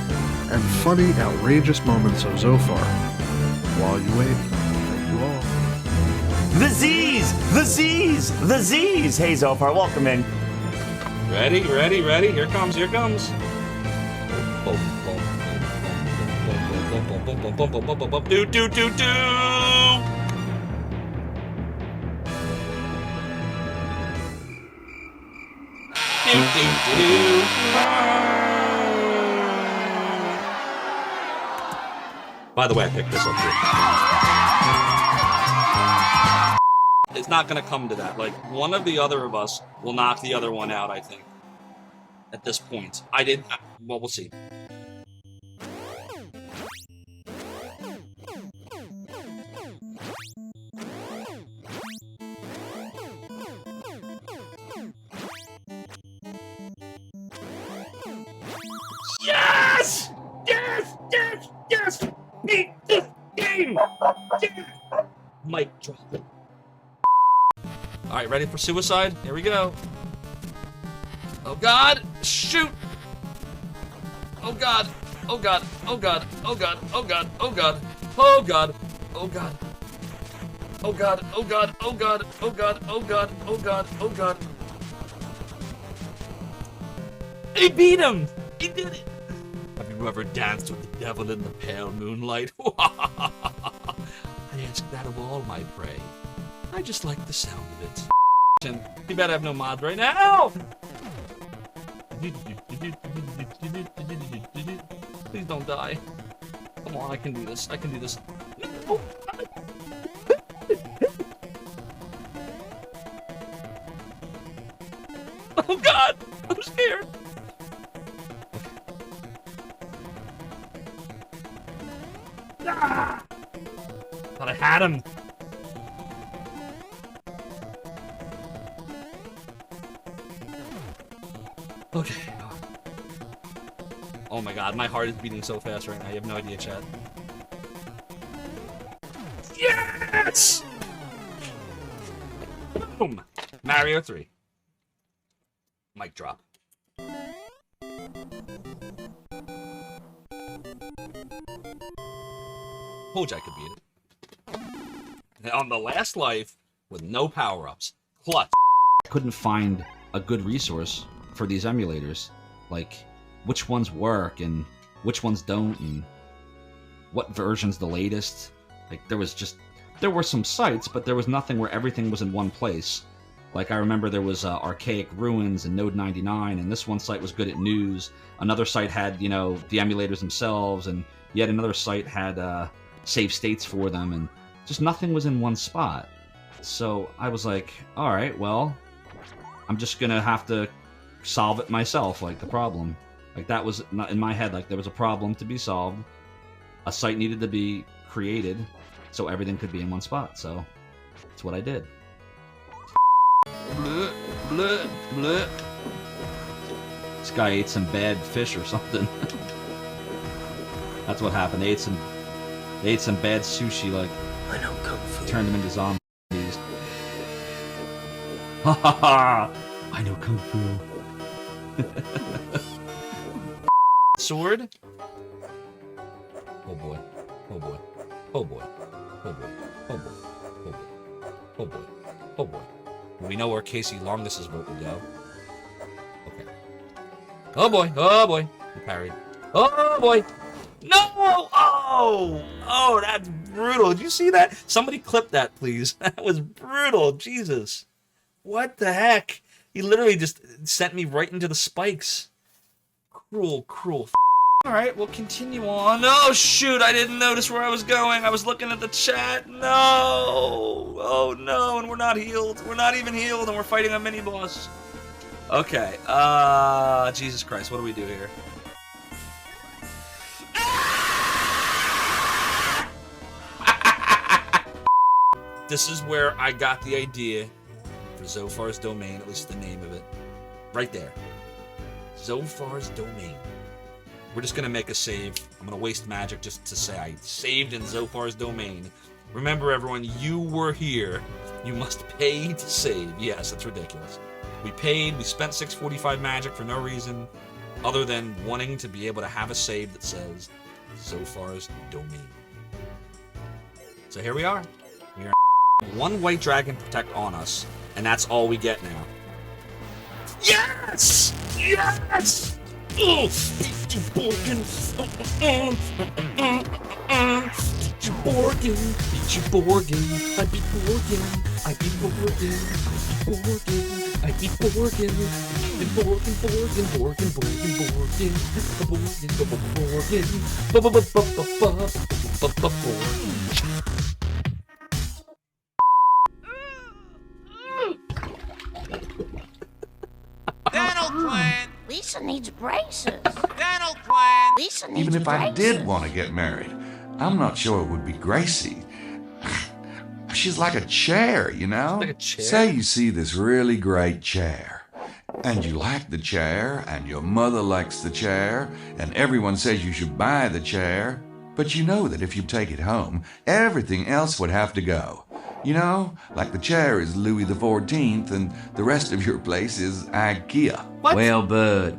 S13: and funny, outrageous moments of Zophar. While you wait, thank you all.
S14: The Z's! The Z's! The Z's! Hey, Zophar, welcome in.
S10: Ready, ready, ready. Here comes, here comes. Do, do, do, do! By the way, I picked this up here. It's not gonna come to that. Like, one of the other of us will knock the other one out, I think. At this point. Well, we'll see. Yes! Yes! Yes! Yes! Beat this game! Yes! Mic drop. Alright, ready for suicide? Here we go. Oh god! Shoot! Oh god! Oh god! Oh god! Oh god! Oh god! Oh god! Oh god! Oh god! Oh god! Oh god! Oh god! Oh god! Oh god! Oh god! Oh god! He beat him! He did it! Have you ever danced with the devil in the pale moonlight? I ask that of all my prey. I just like the sound of it. You better have no mods right now! Please don't die. Come on, I can do this. I can do this. No! Oh god! I'm scared! Ah! Thought I had him. Okay. Oh my god, my heart is beating so fast right now. You have no idea, chat. Yes! Boom! Mario 3. Mic drop. Told you I could beat it. On the last life, with no power-ups. Clutch.
S15: Couldn't find a good resource for these emulators. Like, which ones work and which ones don't, and what version's the latest. Like, there was just there were some sites, but there was nothing where everything was in one place. Like, I remember there was Archaic Ruins and Node 99, and this one site was good at news. Another site had, you know, the emulators themselves, and yet another site had save states for them, and just nothing was in one spot. So I was like, alright, well, I'm just gonna have to solve it myself, like, the problem. Like, that was not in my head, like, there was a problem to be solved. A site needed to be created so everything could be in one spot, so that's what I did.
S10: Bleh, bleh, bleh.
S15: This guy ate some bad fish or something. That's what happened. They ate some bad sushi, like,
S3: I know kung fu.
S15: Turned them into zombies. Ha ha ha! I know kung fu.
S10: Sword? Oh boy. Oh boy. Oh boy. Oh boy. Oh boy. Oh boy. Oh boy. Oh boy. We know where Casey Longus's vote would go. Okay. Oh boy. Oh boy. He parried. Oh boy. No! Oh! Oh, that's brutal. Did you see that? Somebody clip that, please. That was brutal. Jesus. What the heck? He literally just sent me right into the spikes. Cruel, cruel. Alright, we'll continue on. Oh, shoot, I didn't notice where I was going. I was looking at the chat. No! Oh, no, and we're not healed. We're not even healed, and we're fighting a mini-boss. Okay, Jesus Christ, what do we do here? This is where I got the idea for Zophar's Domain, at least the name of it. Right there. Zophar's Domain. We're just gonna make a save. I'm gonna waste magic just to say I saved in Zophar's Domain. Remember, everyone, you were here. You must pay to save. Yes, that's ridiculous. We paid, we spent 645 magic for no reason other than wanting to be able to have a save that says Zophar's Domain. So here we are. We are one white dragon protect on us, and that's all we get now. Yes! Yes! Oh, Peachy Borgin. Peachy Borgin. Peachy Borgin. I be Borgin. I be Borgin. I be Borgin. Borgin. Borgin. Borgin. Borgin. Borgin. Borgin. Borgin.
S7: Dental plan. Lisa needs braces.
S2: Dental plan.
S7: Lisa needs
S16: Even if I
S7: braces.
S16: did want to get married, I'm not sure it would be Gracie. She's like a chair, you know?
S10: Like a chair?
S16: Say you see this really great chair, and you like the chair, and your mother likes the chair, and everyone says you should buy the chair, but you know that if you take it home, everything else would have to go. You know, like the chair is Louis XIV, and the rest of your place is IKEA.
S10: What?
S17: Well, Bud,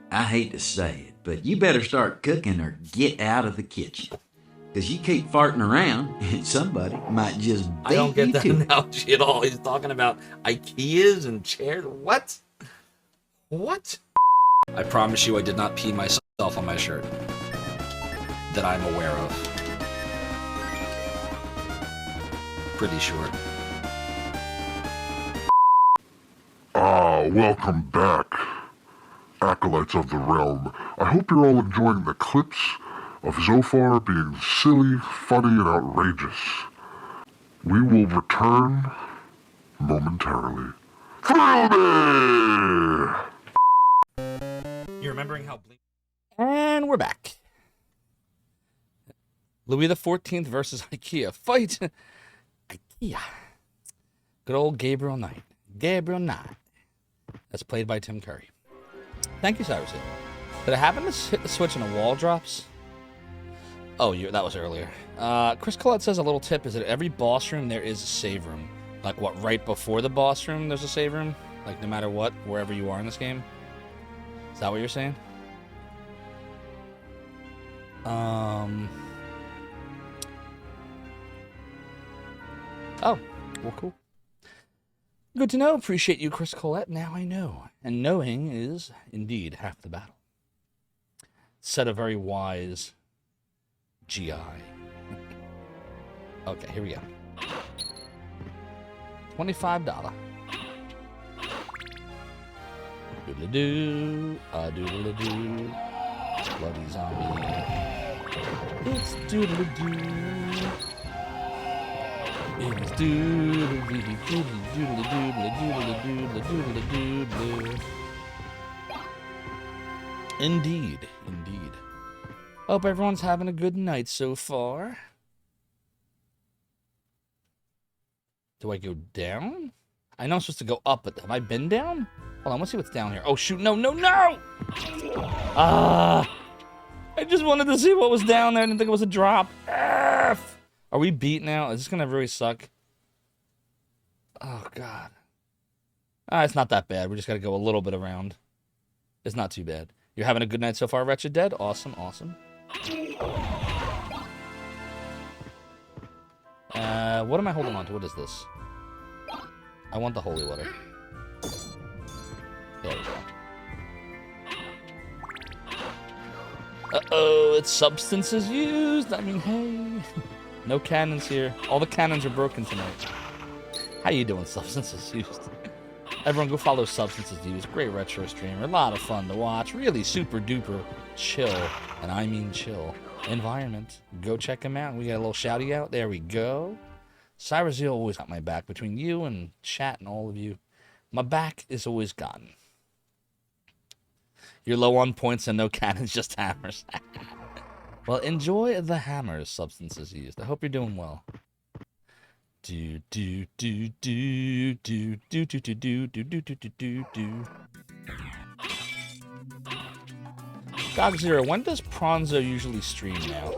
S17: I hate to say it, but you better start cooking or get out of the kitchen. Because you keep farting around, and somebody might just beat
S10: I don't get
S17: you
S10: that
S17: to it.
S10: analogy at all. He's talking about IKEAs and chairs. What? What? I promise you I did not pee myself on my shirt. That I'm aware of. Pretty sure.
S6: Welcome back, Acolytes of the Realm. I hope you're all enjoying the clips of Zophar being silly, funny, and outrageous. We will return momentarily. Thrill me!
S10: You're remembering how bleak.
S1: And we're back. Louis XIV versus IKEA. Fight! IKEA. Good old Gabriel Knight. Gabriel Knight. That's played by Tim Curry. Thank you, Cyrus. Did it happen to hit the switch and a wall drops? Oh, that was earlier. Chris Collette says a little tip is that every boss room there is a save room. Like what, right before the boss room there's a save room? Like no matter what, wherever you are in this game? Is that what you're saying? Oh, well, cool. Good to know. Appreciate you, Chris Collette. Now I know. And knowing is, indeed, half the battle. Said a very wise GI. Okay, here we go. $25. Doodle-doo, doodle-doo, bloody zombie. It's doodle-doo. It's doodle-doo-doodle-doo-doodle-doo-doodle-doo-doodle-doo. Indeed, indeed. Hope everyone's having a good night so far. Do I go down? I know I'm supposed to go up, but have I been down? Hold on, let's see what's down here. Oh, shoot, no, no, no! I just wanted to see what was down there. I didn't think it was a drop. F! Are we beat now? Is this going to really suck? Oh, God. It's not that bad. We just got to go a little bit around. It's not too bad. You're having a good night so far, Wretched Dead? Awesome, awesome. What am I holding on to? What is this? I want the holy water. There we go. Uh-oh, it's substances used. I mean, hey. No cannons here. All the cannons are broken tonight. How you doing, substances used? Everyone go follow Substances Used. Great retro streamer. A lot of fun to watch. Really super duper chill. And I mean chill. Environment. Go check him out. We got a little shouty out. There we go. Cyrus Hill always got my back. Between you and chat and all of you, my back is always gone. You're low on points and no cannons, just hammers. Well, enjoy the hammers, Substances Used. I hope you're doing well. Do do do do do do do do do do do do do do. Dog0, when does Pronzo usually stream now?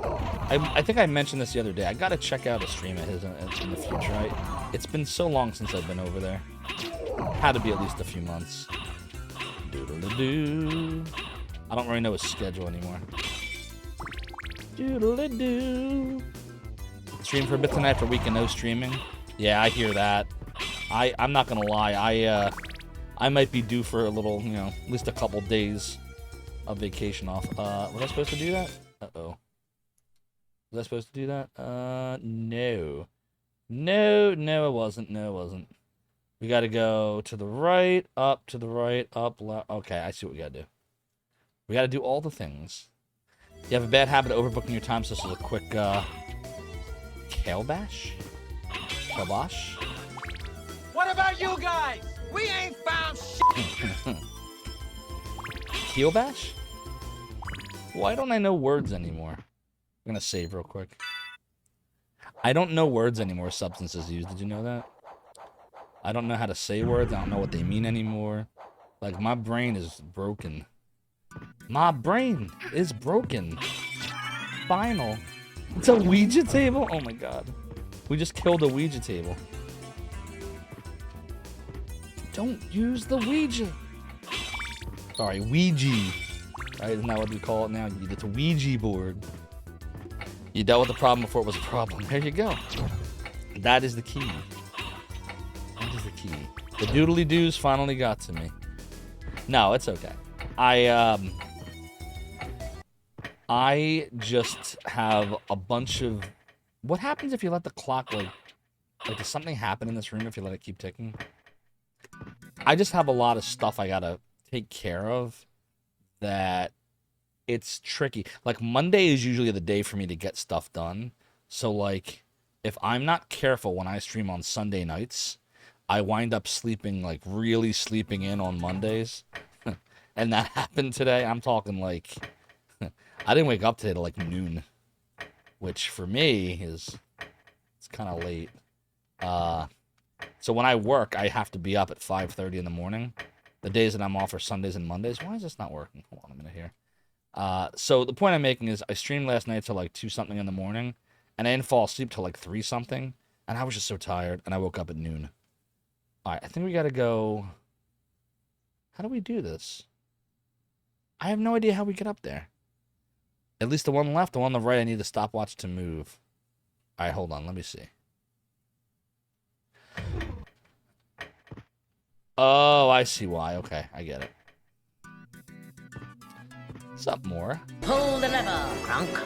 S1: I think I mentioned this the other day. I gotta check out a stream of his in the future. It's been so long since I've been over there. Had to be at least a few months. Doodle-doo. I don't really know his schedule anymore. Doodle-doo. Stream for a bit tonight after a week of no streaming. Yeah, I hear that. I'm not gonna lie. I might be due for a little, you know, at least a couple days of vacation off. Was I supposed to do that? Uh-oh. Was I supposed to do that? No. No, it wasn't. No, it wasn't. We gotta go to the right, up, to the right, up, left. Okay, I see what we gotta do. We gotta do all the things. You have a bad habit of overbooking your time, so this is a quick, Kalebash? Kabosh?
S2: What about you guys? We ain't found shit.
S1: Keelbash? Why don't I know words anymore? I'm gonna save real quick. I don't know words anymore, Substances Used. Did you know that? I don't know how to say words. I don't know what they mean anymore. Like, my brain is broken. My brain is broken. Final. It's a Ouija table? Oh my god. We just killed a Ouija table. Don't use the Ouija. Sorry, Ouija. Right, isn't that what we call it now? It's a Ouija board. You dealt with the problem before it was a problem. There you go. That is the key. That is the key. The doodly-doos finally got to me. No, it's okay. I just have a bunch of... What happens if you let the clock, like, does something happen in this room if you let it keep ticking? I just have a lot of stuff I gotta take care of that it's tricky. Like, Monday is usually the day for me to get stuff done. So, like, if I'm not careful when I stream on Sunday nights, I wind up sleeping, like, really sleeping in on Mondays. And that happened today. I'm talking, like... I didn't wake up today till, like, noon. Which, for me, it's kind of late. So when I work, I have to be up at 5:30 in the morning. The days that I'm off are Sundays and Mondays. Why is this not working? Hold on a minute here. So the point I'm making is I streamed last night till like 2 something in the morning, and I didn't fall asleep till like 3 something, and I was just so tired, and I woke up at noon. All right, I think we got to go... How do we do this? I have no idea how we get up there. At least the one left, the one on the right, I need the stopwatch to move. All right, hold on, let me see. Oh, I see why. Okay, I get it. What's up, more?
S7: Pull the lever, Crunk.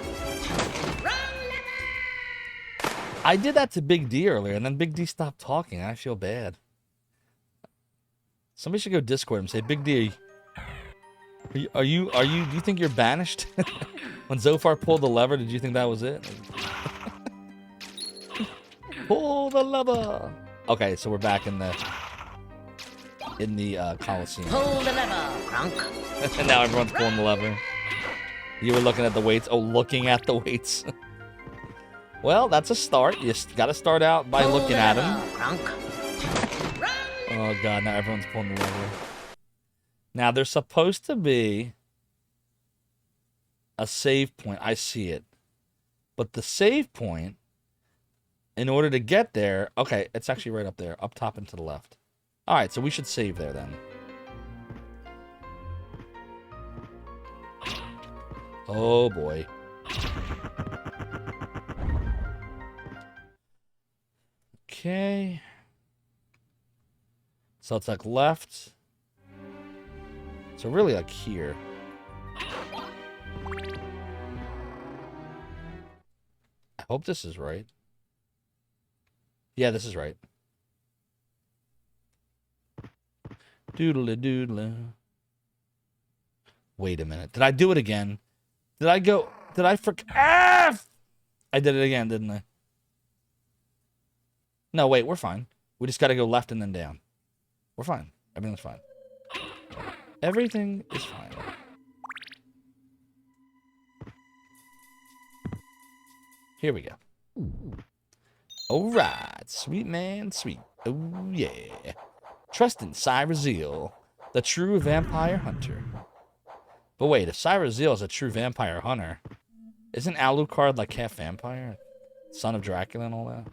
S1: I did that to Big D earlier, and then Big D stopped talking. I feel bad. Somebody should go Discord and say, Big D, do you think you're banished? When Zophar pulled the lever, did you think that was it? Pull the lever. Okay, so we're back in the Coliseum.
S7: Pull the lever, Crunk.
S1: And now everyone's pulling the lever. You were looking at the weights. Oh, looking at the weights. Well, that's a start. You got to start out by looking at them. Oh, God. Now everyone's pulling the lever. Now, there's supposed to be a save point. I see it. But the save point, in order to get there... Okay, it's actually right up there. Up top and to the left. All right, so we should save there then. Oh, boy. Okay. So it's like left. So really like here. I hope this is right. Yeah, this is right. Doodle doodle. Wait a minute. Did I do it again? Did I go? Did I forget? I did it again, didn't I? No, wait, we're fine. We just got to go left and then down. We're fine. Everything's fine. Everything is fine. Here we go. All right. Sweet man, sweet. Oh, yeah. Trust in Cyrezil, the true vampire hunter. But wait, if Cyrezil is a true vampire hunter, isn't Alucard like half vampire? Son of Dracula and all that?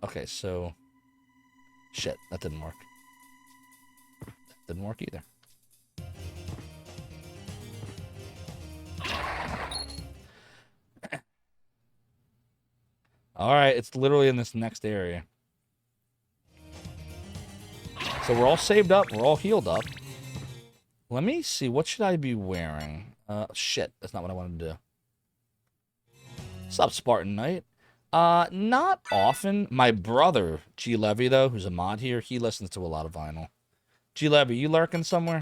S1: Okay, so... Shit, that didn't work. That didn't work either. Alright, it's literally in this next area. So we're all saved up, we're all healed up. Let me see, what should I be wearing? Shit, that's not what I wanted to do. What's up, Spartan Knight? Not often. My brother, G. Levy, though, who's a mod here, he listens to a lot of vinyl. G. Levy, you lurking somewhere?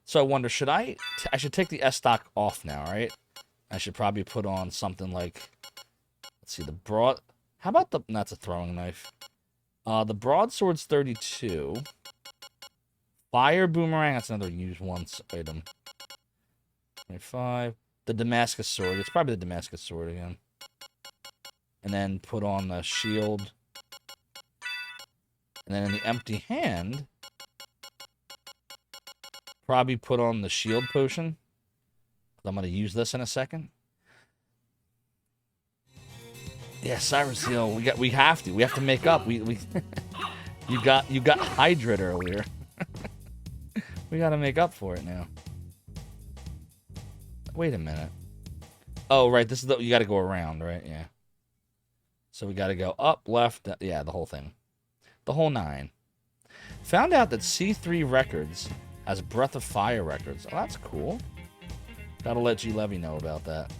S1: So I wonder, should I should take the S-Stock off now, right? I should probably put on something like, let's see, the broad... How about the... That's a throwing knife. The broadsword's 32. Fire boomerang, that's another use once item. 25. The Damascus sword, it's probably the Damascus sword again. And then put on the shield. And then in the empty hand, probably put on the shield potion. I'm going to use this in a second. Yeah, Cyrezil, we have to make up. We you got Hydrate earlier. We got to make up for it now. Wait a minute. Oh, right, this is you got to go around, right? Yeah. So we got to go up, left, yeah, the whole thing. The whole 9. Found out that C3 Records has Breath of Fire records. Oh, that's cool. Gotta let G. Levy know about that.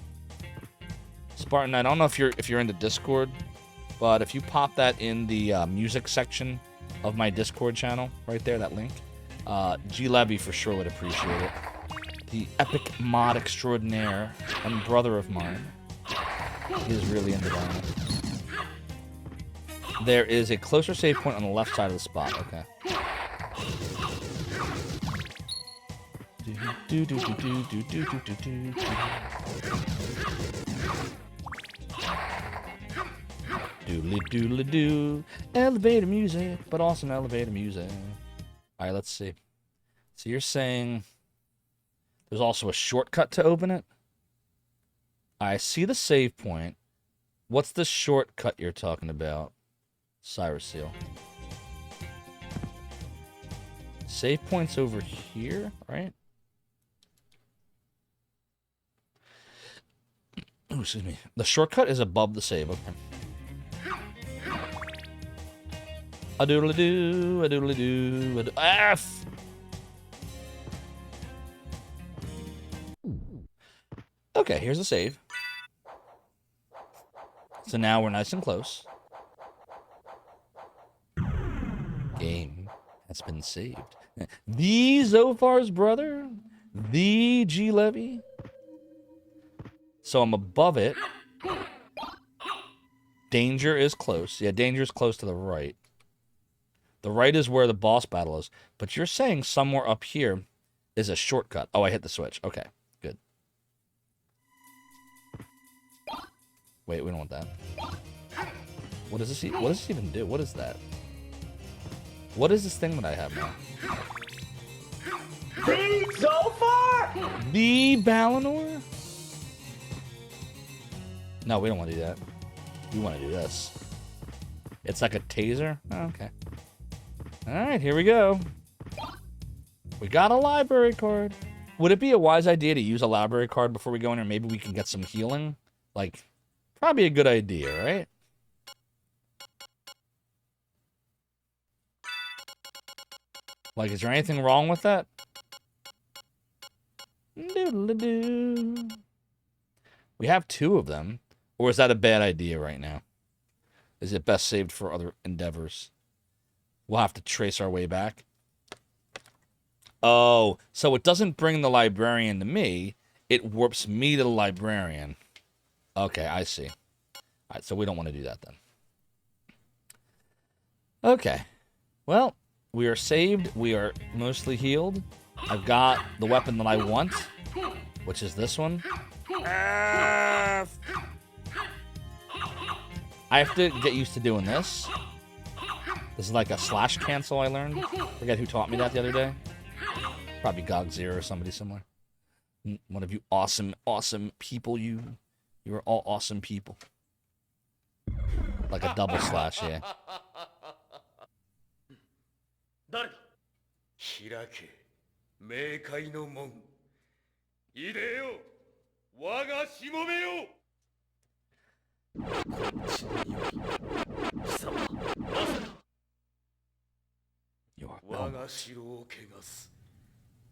S1: Spartan, I don't know if you're into Discord, but if you pop that in the music section of my Discord channel, right there, that link, G. Levy for sure would appreciate it. The epic mod extraordinaire and brother of mine. He is really into that. There is a closer save point on the left side of the spot. Okay. Doodly doodly doo. Elevator music, but awesome elevator music. Alright, let's see. So you're saying there's also a shortcut to open it? I see the save point. What's the shortcut you're talking about? Cyrezil. Save point's over here, right? Oh, excuse me. The shortcut is above the save, okay. A doodly doo, a doodly doo, a do F! Okay, here's the save. So now we're nice and close. Game has been saved. The Zophar's brother? The G Levy? So I'm above it. Danger is close. Yeah, danger is close to the right. The right is where the boss battle is. But you're saying somewhere up here is a shortcut. Oh, I hit the switch. Okay, good. Wait, we don't want that. What does this even do? What is that? What is this thing that I have now?
S14: The Zophar!
S1: The Balinor? No, we don't want to do that. We want to do this. It's like a taser? Oh, okay. Alright, here we go. We got a library card. Would it be a wise idea to use a library card before we go in there? Maybe we can get some healing? Like, probably a good idea, right? Like, is there anything wrong with that? Doodle-doo. We have 2 of them. Or is that a bad idea right now? Is it best saved for other endeavors? We'll have to trace our way back. Oh, so it doesn't bring the librarian to me. It warps me to the librarian. Okay, I see. All right, so we don't want to do that then. Okay. Well, we are saved. We are mostly healed. I've got the weapon that I want, which is this one. I have to get used to doing this. This is like a slash cancel I learned. Forget who taught me that the other day. Probably Gog0 or somebody similar. One of you awesome, awesome people. You are all awesome people. Like a double slash, yeah.
S2: 開け冥界の門入れよ我がしもべよこっちにより貴様まさか我が城を汚す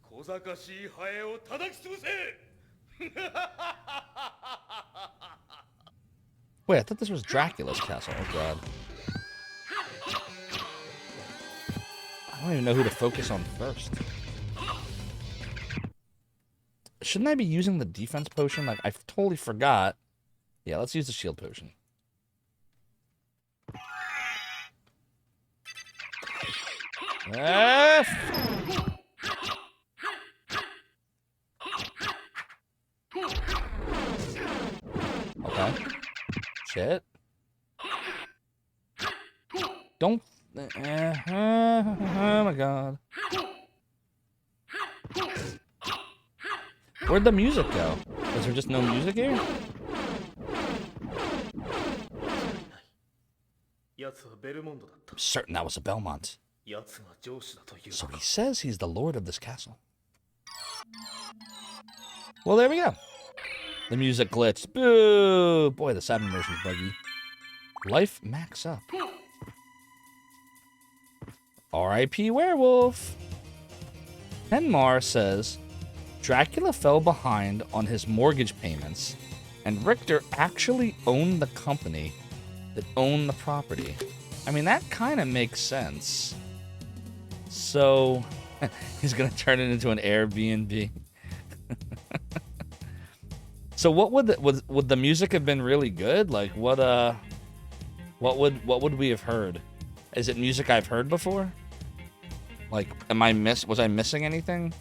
S2: 小賢しいハエを叩き潰せ
S1: Wait, I thought this was Dracula's castle. Oh god. I don't even know who to focus on first. Shouldn't I be using the defense potion? Like, I totally forgot. Yeah, let's use the shield potion. Okay. Shit. Don't... oh my god. Where'd the music go? Is there just no music here? I'm certain that was a Belmont. So he says he's the lord of this castle. Well, there we go. The music glitched. Boo! Boy, the Saturn version's buggy. Life max up. R.I.P. Werewolf. Henmar says, Dracula fell behind on his mortgage payments, and Richter actually owned the company that owned the property. I mean, that kind of makes sense. So, he's going to turn it into an Airbnb. So what would the music have been really good? Like what would we have heard? Is it music I've heard before? Like was I missing anything?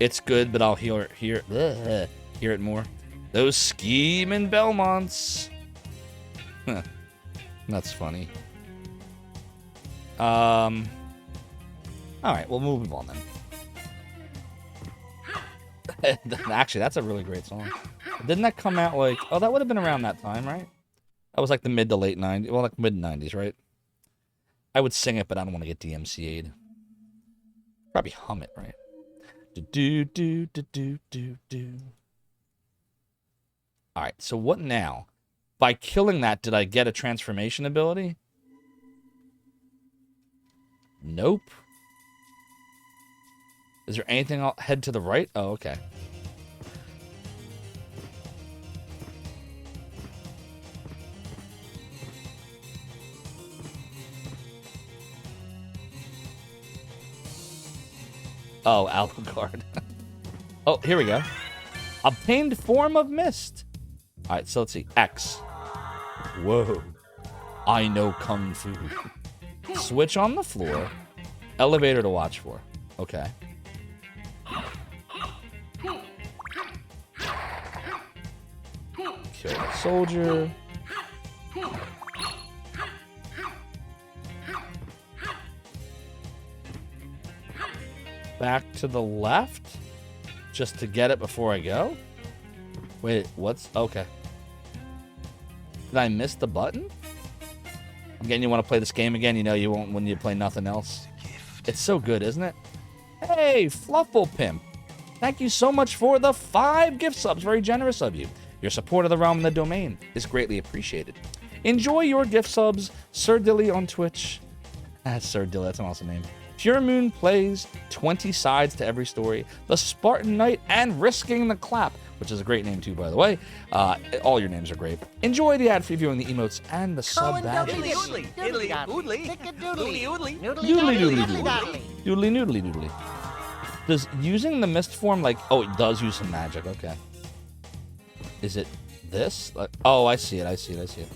S1: It's good, but I'll hear it more. Those scheming Belmonts. That's funny. All right, we'll move on then. Actually, that's a really great song. Didn't that come out like... Oh, that would have been around that time, right? That was like the mid to late 90s. Well, like mid-90s, right? I would sing it, but I don't want to get DMCA'd. Probably hum it, right? Do-do-do-do-do-do-do. All right, so what now? By killing that, did I get a transformation ability? Nope. Is there anything else? Head to the right? Oh, okay. Oh, Alucard. Oh, here we go. Obtained form of mist. All right, so let's see. X. Whoa. I know Kung Fu. Switch on the floor. Elevator to watch for. Okay. Kill the soldier. Back to the left? Just to get it before I go? Wait, what's... Okay. Did I miss the button? Again, you want to play this game again? You know you won't when you play nothing else. It's so good, isn't it? Hey, Fluffle Pimp. Thank you so much for the 5 gift subs. Very generous of you. Your support of the realm and the domain is greatly appreciated. Enjoy your gift subs. Sir Dilly on Twitch. That's Sir Dilly. That's an awesome name. Pure Moon plays 20 sides to every story. The Spartan Knight and Risking the Clap, which is a great name too, by the way. All your names are great. Enjoy the ad free viewing, the emotes, and the sub badges.
S5: Doodly doodly doodly doodly
S1: Doodly noodly doodly. Does using the mist form like... Oh, it does use some magic. Okay. Is it this? Oh, I see it. I see it. I see it.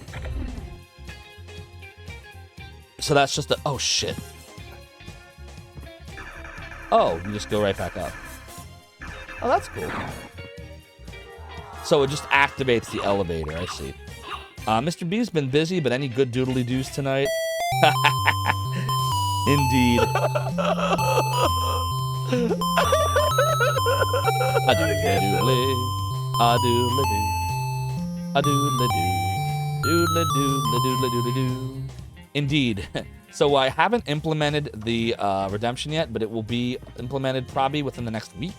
S1: So that's just a... Oh, shit. Oh, you just go right back up. Oh, that's cool. So it just activates the elevator. I see. Mr. B's been busy, but any good doodly doos tonight? Indeed. A doodly a doodly doo. A doodly doo. Doodly doodly doodly doodly doo. Indeed. So I haven't implemented the redemption yet, but it will be implemented probably within the next week.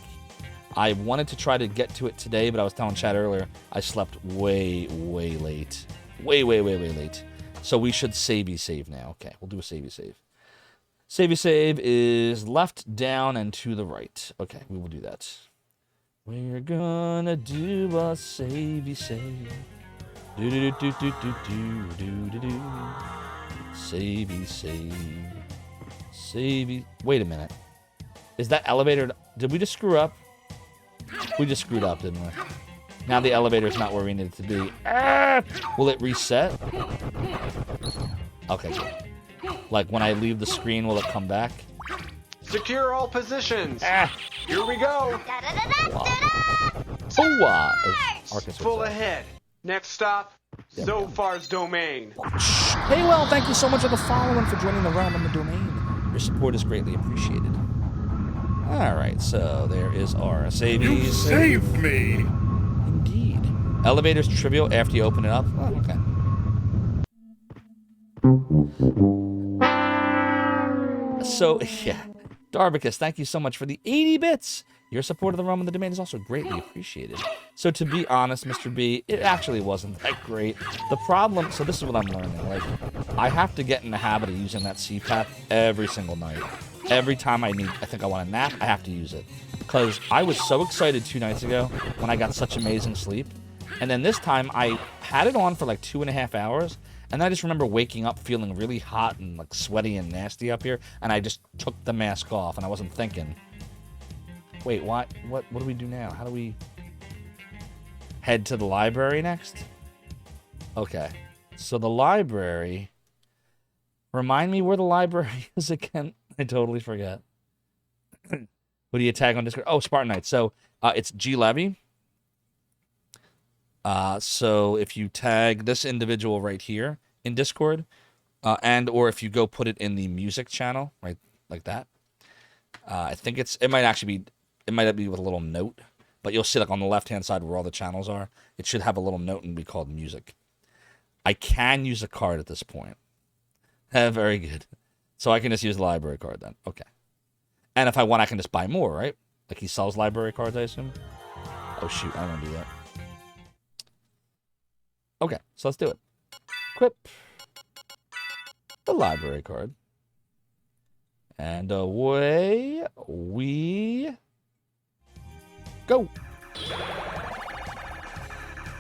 S1: I wanted to try to get to it today, but I was telling Chad earlier, I slept way, way late. Way, way, way, way late. So we should savey save now. Okay, we'll do a savey save. Savey save is left, down, and to the right. Okay, we will do that. We're gonna do a savey save. Do do do do do do do do do. Savey save. Savey. Wait a minute. Is that elevator? Did we just screw up? We just screwed up, didn't we? Now the elevator's not where we need it to be. Ah! Will it reset? Okay, good. Like when I leave the screen, will it come back?
S11: Secure all positions. Here we go. Full ahead. Next stop, Zophar's domain.
S1: Hey, well, thank you so much for the follow and for joining the realm and the domain. Your support is greatly appreciated. All right, so there is our savey.
S12: You saved me.
S1: Indeed. Elevator's trivial after you open it up. Oh, okay. So, yeah. Darbicus, thank you so much for the 80 bits. Your support of the realm and the domain is also greatly appreciated. So to be honest, Mr. B, it actually wasn't that great. The problem, so this is what I'm learning. Like, I have to get in the habit of using that CPAP every single night. Every time I think I want a nap, I have to use it. Because I was so excited 2 nights ago when I got such amazing sleep. And then this time I had it on for like 2.5 hours. And I just remember waking up feeling really hot and like sweaty and nasty up here. And I just took the mask off and I wasn't thinking. Wait, what do we do now? How do we head to the library next? Okay. So the library. Remind me where the library is again. I totally forget. Who do you tag on Discord? Oh, Spartan Knight. So it's G Levy. So if you tag this individual right here in Discord, or if you go put it in the music channel, right, like that. I think it might be with a little note, but you'll see like on the left-hand side where all the channels are, it should have a little note and be called music. I can use a card at this point. Very good. So I can just use the library card then. Okay. And if I want, I can just buy more, right? Like he sells library cards, I assume. Oh shoot, I want to do that. Okay, so let's do it. Equip the library card. And away we go.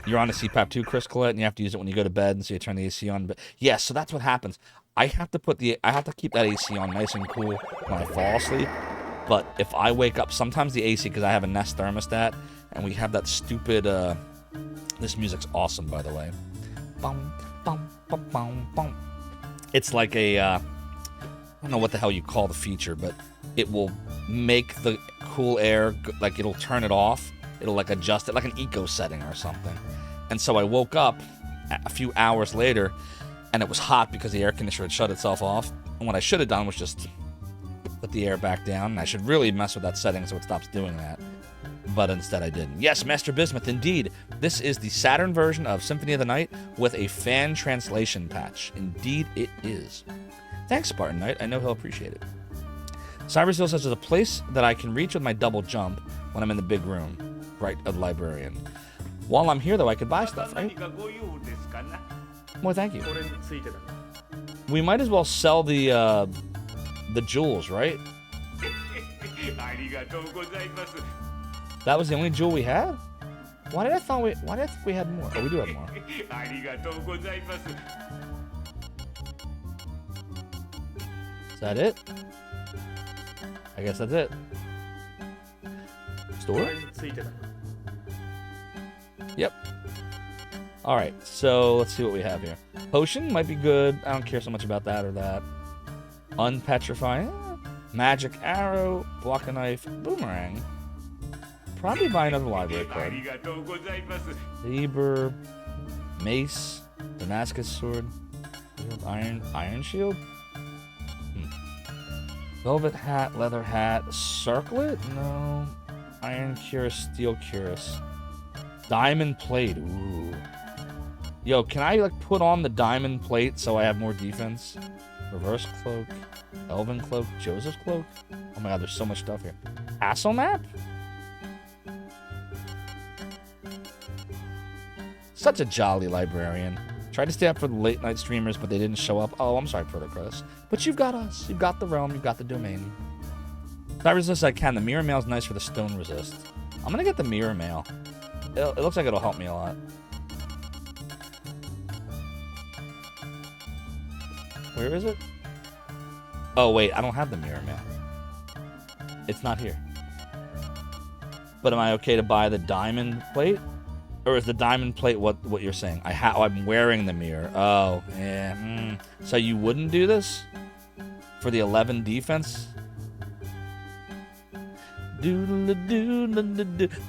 S1: You're on a CPAP too, Chris Collette, and you have to use it when you go to bed, and so you turn the AC on. But yeah, so that's what happens. I have to keep that AC on nice and cool when I fall asleep. But if I wake up, sometimes the AC, because I have a Nest thermostat, and we have that stupid. This music's awesome, by the way. Bum, bum, bum, bum, bum. It's like a. I don't know what the hell you call the feature, but it will make the cool air, like it'll turn it off. It'll like adjust it, like an eco setting or something. And so I woke up a few hours later, and it was hot because the air conditioner had shut itself off. And what I should have done was just put the air back down. And I should really mess with that setting so it stops doing that. But instead I didn't. Yes, Master Bismuth, indeed. This is the Saturn version of Symphony of the Night with a fan translation patch. Indeed it is. Thanks, Spartan Knight. I know he'll appreciate it. Cyrus Hill says there's a place that I can reach with my double jump when I'm in the big room. Right, a librarian. While I'm here, though, I could buy stuff, right? Well, thank you. We might as well sell the jewels, right? That was the only jewel we had? Why did I think we had more? Oh, we do have more. Is that it? I guess that's it. Store? Yep. Alright, so let's see what we have here. Potion might be good. I don't care so much about that or that. Unpetrifying. Magic arrow. Block a knife. Boomerang. Probably buy another library card. Saber. Mace. Damascus sword. Iron shield. Velvet hat. Leather hat. Circlet? No. Iron cuirass. Steel cuirass. Diamond plate. Ooh. Yo, can I like put on the diamond plate so I have more defense? Reverse cloak. Elven cloak. Joseph's cloak. Oh my god, there's so much stuff here. Castle map? Such a jolly librarian. Tried to stay up for the late night streamers, but they didn't show up. Oh, I'm sorry, Protocrus. But you've got us. You've got the realm. You've got the domain. If I resist, I can. The mirror mail's nice for the stone resist. I'm gonna get the mirror mail. It looks like it'll help me a lot. Where is it? Oh, wait. I don't have the mirror mail. It's not here. But am I okay to buy the diamond plate? Or is the diamond plate what you're saying? I'm wearing the mirror. Oh, yeah. So you wouldn't do this? For the 11 defense?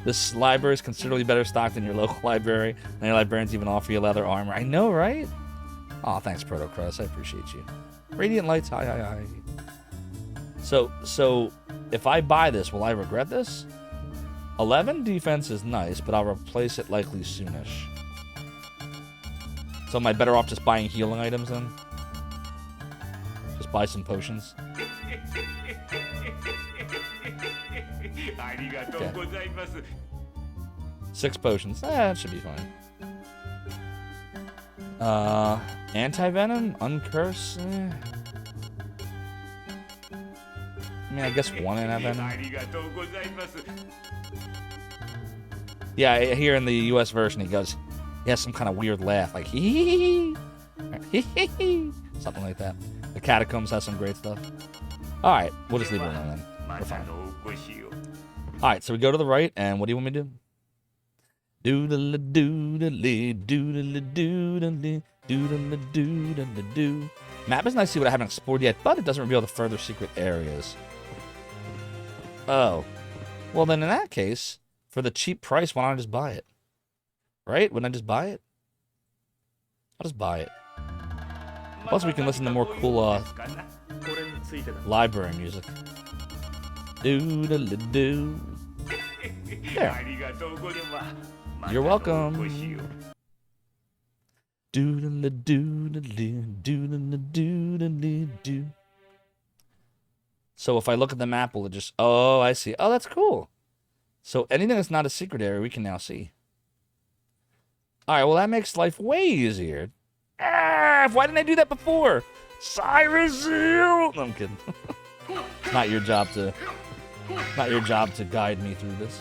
S1: This library is considerably better stocked than your local library. Many librarians even offer you leather armor. I know, right? Oh, thanks, Protocrus. I appreciate you. Radiant lights, hi. So if I buy this, will I regret this? 11 defense is nice, but I'll replace it likely soonish. So am I better off just buying healing items then? Just buy some potions. Okay. 6 potions. That should be fine. Anti-venom? Uncurse? I mean, I guess 1 anti-venom. Yeah, here in the US version, he has some kind of weird laugh, like hee hee hee, something like that. The Catacombs has some great stuff. Alright, we'll just leave it alone then. We're fine. Alright, so we go to the right, and what do you want me to do? Doodle doodle doodle doodle doodle doodle. Map is nice to see what I haven't explored yet, but it doesn't reveal the further secret areas. Oh. Well, then in that case, for the cheap price, why don't I just buy it? Right? Wouldn't I just buy it? I'll just buy it. Plus, we can listen to more cool library music. Doodle-doo. There. You're welcome. Doodle-doo-doo-doo-doo-doo-doo. So if I look at the map, will it just... Oh, I see. Oh, that's cool. So anything that's not a secret area, we can now see. Alright, well, that makes life way easier. Ah, why didn't I do that before? Cyrus Hill! No, I'm kidding. Not your job to guide me through this.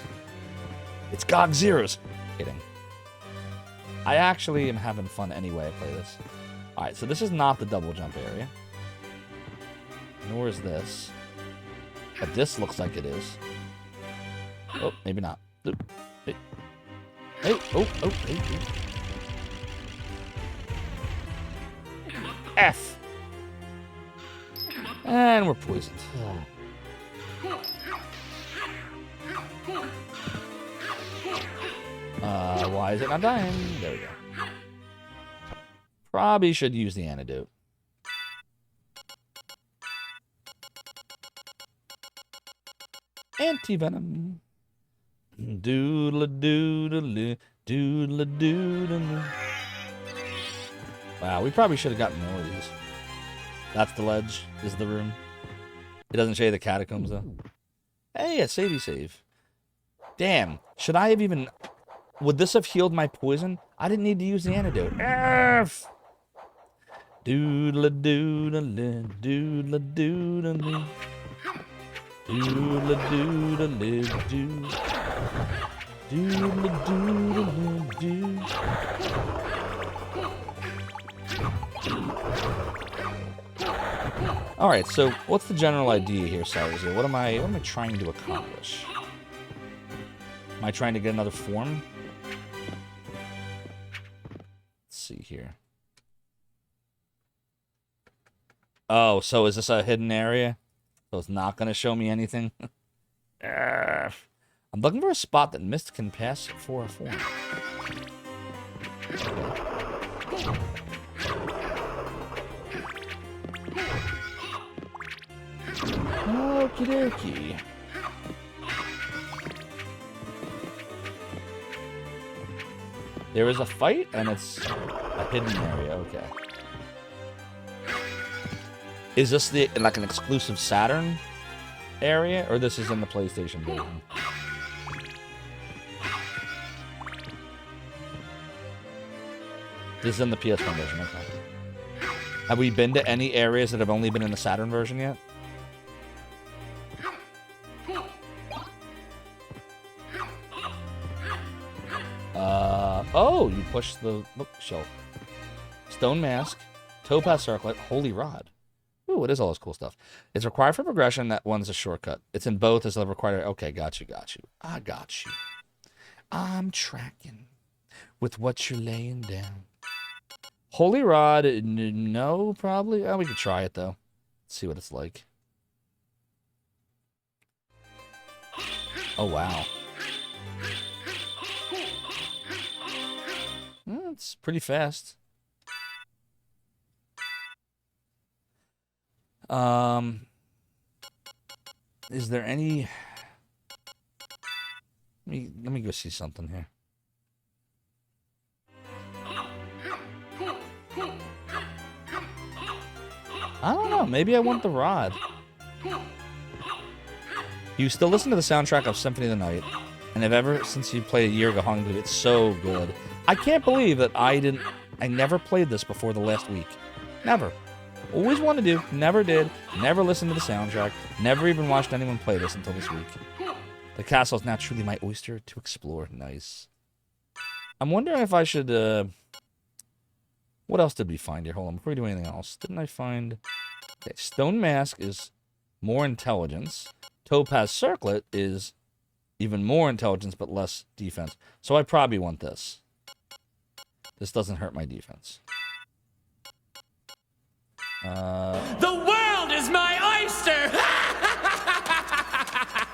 S1: It's GOG Zeros. Kidding. I actually am having fun anyway I play this. Alright, so this is not the double jump area. Nor is this. But this looks like it is. Oh, maybe not. Hey. Hey. Oh, hey. F. And we're poisoned. Why is it not dying? There we go. Probably should use the antidote. Anti-venom. Doodle-doodle, doodle-doodle. Wow, we probably should have gotten more of these. That's the ledge. This is the room. It doesn't show you the catacombs, though. Hey, a savey save. Damn. Should I have even... Would this have healed my poison? I didn't need to use the antidote. F! Doodle-doodle, doodle-doodle. Doodle-doodle-doo. Doodle-doodle-doo. Alright, so what's the general idea here, Salazar? What am I trying to accomplish? Am I trying to get another form? Let's see here. Oh, so is this a hidden area? So it's not going to show me anything? I'm looking for a spot that Mist can pass for a form. Okie dokie. There is a fight, and it's a hidden area. Okay. Is this like an exclusive Saturn area, or this is in the PlayStation version? This is in the PS1 version. Okay. Have we been to any areas that have only been in the Saturn version yet? Oh, you push the bookshelf. Stone Mask, Topaz Circlet, Holy Rod. Ooh, it is all this cool stuff. It's required for progression. That one's a shortcut. It's in both as the required. Okay, got you. I got you. I'm tracking with what you're laying down. Holy Rod, no, probably. Oh, we could try it, though. Let's see what it's like. Oh, wow. It's pretty fast. Is there any... Let me go see something here. I don't know. Maybe I want the rod. You still listen to the soundtrack of Symphony of the Night, and have ever since you played a year ago, hung to it. It's so good. I can't believe that I never played this before the last week. Never. Always wanted to, never did, never listened to the soundtrack, never even watched anyone play this until this week. The castle is now truly my oyster to explore. Nice. I'm wondering if I should, what else did we find here? Hold on, before we do anything else. Didn't I find... Okay, Stone Mask is more intelligence. Topaz Circlet is even more intelligence, but less defense. So I probably want this. This doesn't hurt my defense.
S18: The world is my oyster!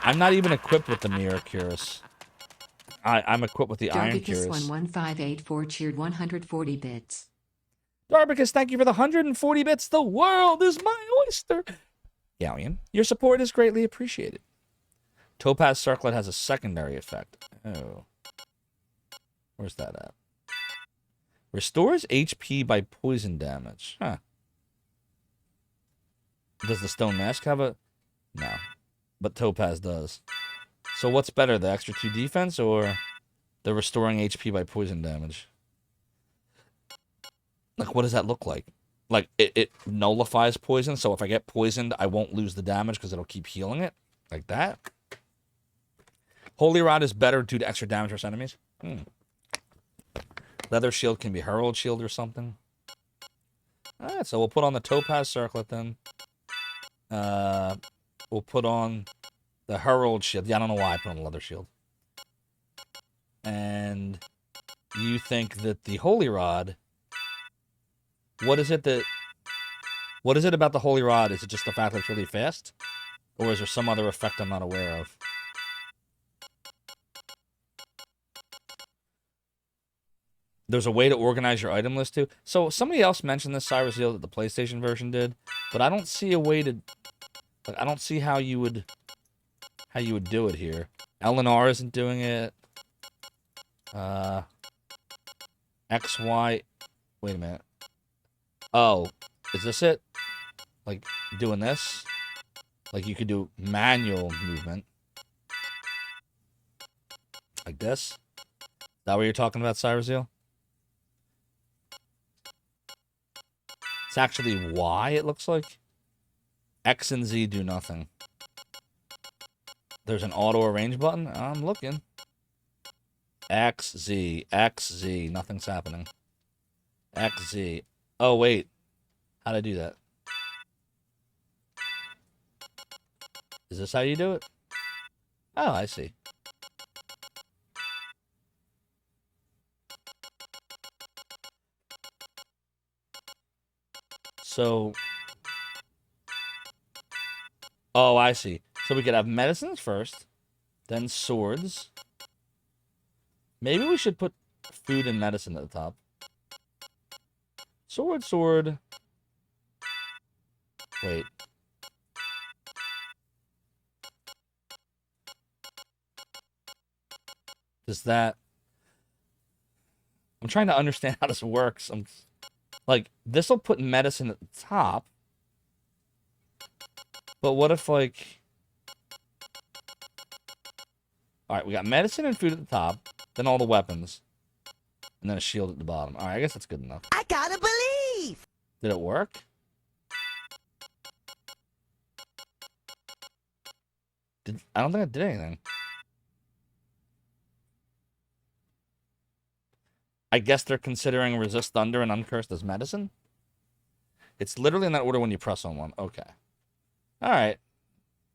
S1: I'm not even equipped with the Mirror Cuirass. I'm equipped with the Iron Cuirass.
S9: Darbicus11584 cheered 140 bits.
S1: Darbicus, thank you for the 140 bits. The world is my oyster. Galleon, your support is greatly appreciated. Topaz Circlet has a secondary effect. Oh. Where's that at? Restores HP by poison damage. Huh. Does the Stone Mask have a... No. But Topaz does. So what's better, the extra 2 defense or the restoring HP by poison damage? Like, what does that look like? like it nullifies poison. So if I get poisoned, I won't lose the damage because it'll keep healing it like that. Holy Rod is better due to extra damage versus enemies. Leather Shield can be Herald Shield or something. Alright, so we'll put on the Topaz Circlet then. We'll put on the Herald Shield. Yeah, I don't know why I put on the Leather Shield. And you think that the Holy Rod... What is it about the Holy Rod? Is it just the fact that it's really fast? Or is there some other effect I'm not aware of? There's a way to organize your item list too. So somebody else mentioned this, Cyrus Hill, that the PlayStation version did, but I don't see a way to. I don't see how you would do it here. LNR isn't doing it. XY. Wait a minute. Oh, is this it? Like doing this? Like you could do manual movement. Like this? Is that what you're talking about, Cyrus Hill? It's actually Y, it looks like. X and Z do nothing. There's an auto arrange button. I'm looking. X, Z, X, Z. Nothing's happening. X, Z. Oh, wait. How'd I do that? Is this how you do it? Oh, I see. So, oh, I see. So we could have medicines first, then swords. Maybe we should put food and medicine at the top. Sword, sword. Wait. Does that... I'm trying to understand how this works. Like, this will put medicine at the top. But what if, like... Alright, we got medicine and food at the top. Then all the weapons. And then a shield at the bottom. Alright, I guess that's good enough.
S7: I gotta believe!
S1: Did it work? I don't think it did anything. I guess they're considering Resist Thunder and Uncursed as medicine? It's literally in that order when you press on one. Okay. Alright.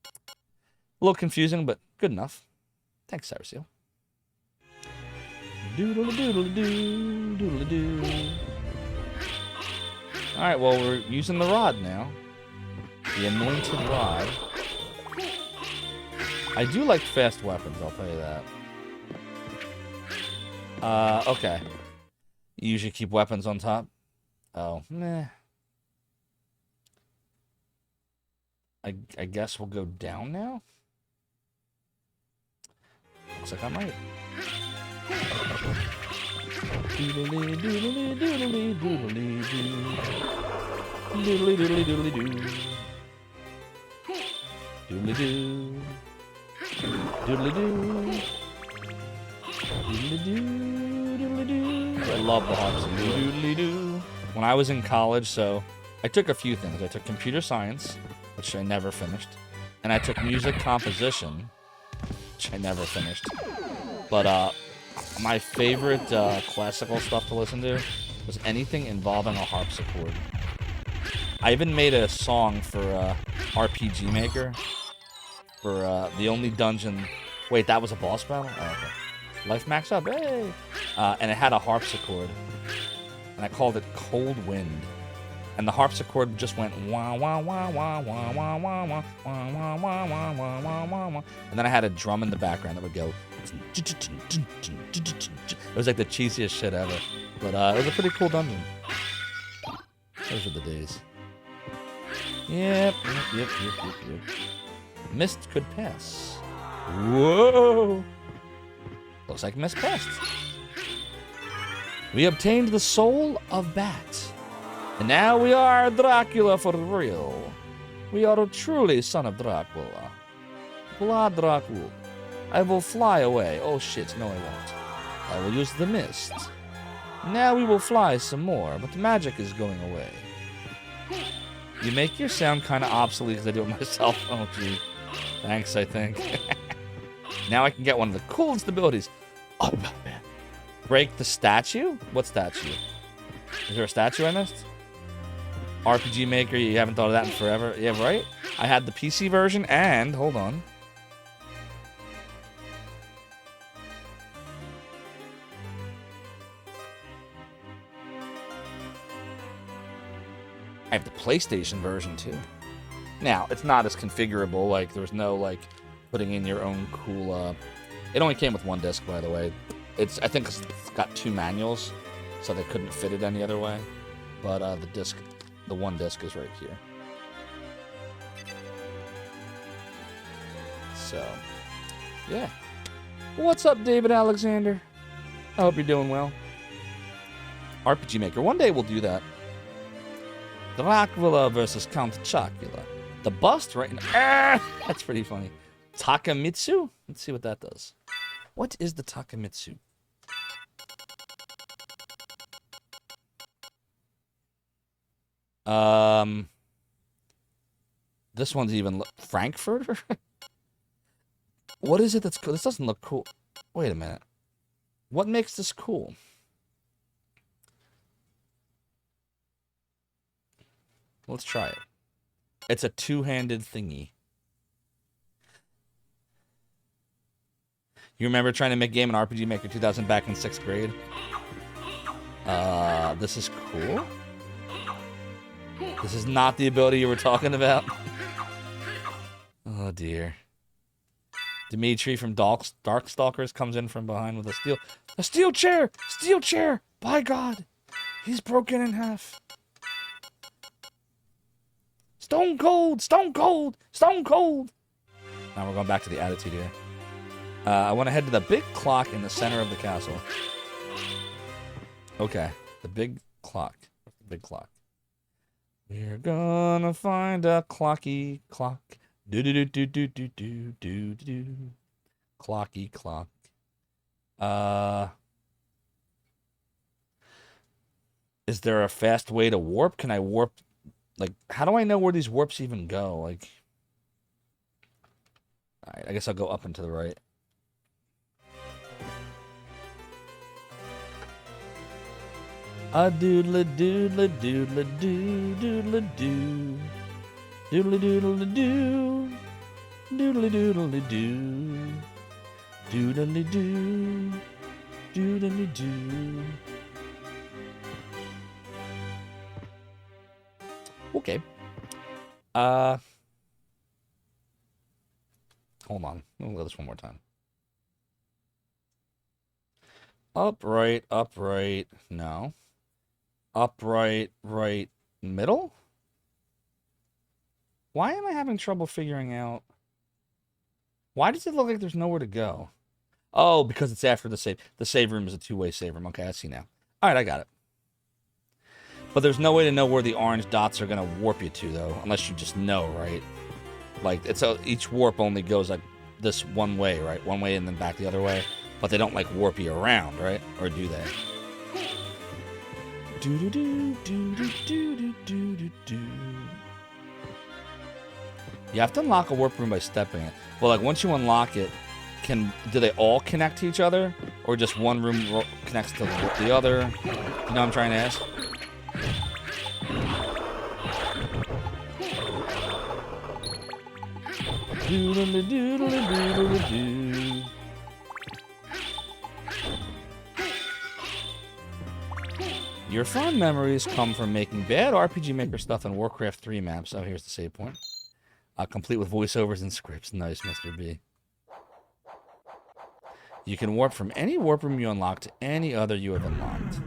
S1: A little confusing, but good enough. Thanks, Cyrusio. Doodle-a-doodle-a-doo, doodle-a-doo. Alright, well, we're using the rod now. The anointed rod. I do like fast weapons, I'll tell you that. Okay. You usually keep weapons on top? Oh, meh. I guess we'll go down now? Looks like I might. Doodly doodly doodly doodly doo. Doodly doodly doodly doo. Doodly doo. Doodly doo. Doodly doo. Doodly doo. I love the harps. Doodly doo. When I was in college, so I took a few things. I took computer science, which I never finished, and I took music composition, which I never finished. But my favorite classical stuff to listen to was anything involving a harpsichord. I even made a song for RPG Maker for the only dungeon. Wait, that was a boss battle? Oh, okay. Life max up, hey! And it had a harpsichord, and I called it Cold Wind. And the harpsichord just went wah wah wah wah wah wah wah wah wah wah wah wah wah wah wah wah. And then I had a drum in the background that would go. It was like the cheesiest shit ever. But it was a pretty cool dungeon. Those were the days. Yep. Mist could pass. Whoa! Looks like Mist passed. We obtained the soul of Bat. And now we are Dracula for real. We are truly son of Dracula. Blood Dracula. I will fly away. Oh shit, no I won't. I will use the mist. Now we will fly some more, but the magic is going away. You make your sound kind of obsolete because I do it myself. Oh, gee. Thanks, I think. Now I can get one of the coolest abilities. Oh, man. Break the statue? What statue? Is there a statue I missed? RPG Maker, you haven't thought of that in forever? Yeah, right? I had the PC version and... Hold on. I have the PlayStation version, too. Now, it's not as configurable. Like, there's no, like, putting in your own cool... It only came with one disc, by the way. I think it's got 2 manuals, so they couldn't fit it any other way. But the one disc is right here. So, yeah. What's up, David Alexander? I hope you're doing well. RPG Maker. One day we'll do that. Dracula versus Count Chocula. The bust, right? That's pretty funny. Takamitsu? Let's see what that does. What is the Takamitsu? This one's even Frankfurter? What is it that's cool? This doesn't look cool. Wait a minute. What makes this cool? Let's try it. It's a 2-handed thingy. You remember trying to make a game in RPG Maker 2000 back in 6th grade? This is cool. This is not the ability you were talking about. Oh, dear. Dimitri from Darkstalkers comes in from behind with a steel chair! Steel chair! By God! He's broken in half. Stone cold! Stone cold! Stone cold! Now we're going back to the attitude here. I want to head to the big clock in the center of the castle. Okay. The big clock. The big clock. We're gonna find a clocky clock. Do-do-do-do-do-do-do-do-do. Clocky clock. Is there a fast way to warp? Can I warp? Like, how do I know where these warps even go? Like, alright, I guess I'll go up and to the right. A doodle doodle doodle doo doodle doo doodle doodle doo doodle doodle doo doodle doo doodle doo. Okay. Hold on. We'll do this one more time. Upright, upright. No. Upright, right, middle? Why am I having trouble figuring out? Why does it look like there's nowhere to go? Oh, because it's after the save. The save room is a 2-way save room. Okay, I see now. All right, I got it. But there's no way to know where the orange dots are going to warp you to, though, unless you just know, right? Like, each warp only goes like this one way, right? One way and then back the other way. But they don't, like, warp you around, right? Or do they? You have to unlock a warp room by stepping it. Well, like, once you unlock it, do they all connect to each other? Or just one room connects to the other? You know what I'm trying to ask? Your fond memories come from making bad RPG Maker stuff in Warcraft 3 maps. Oh, here's the save point. Complete with voiceovers and scripts. Nice, Mr. B. You can warp from any warp room you unlock to any other you have unlocked.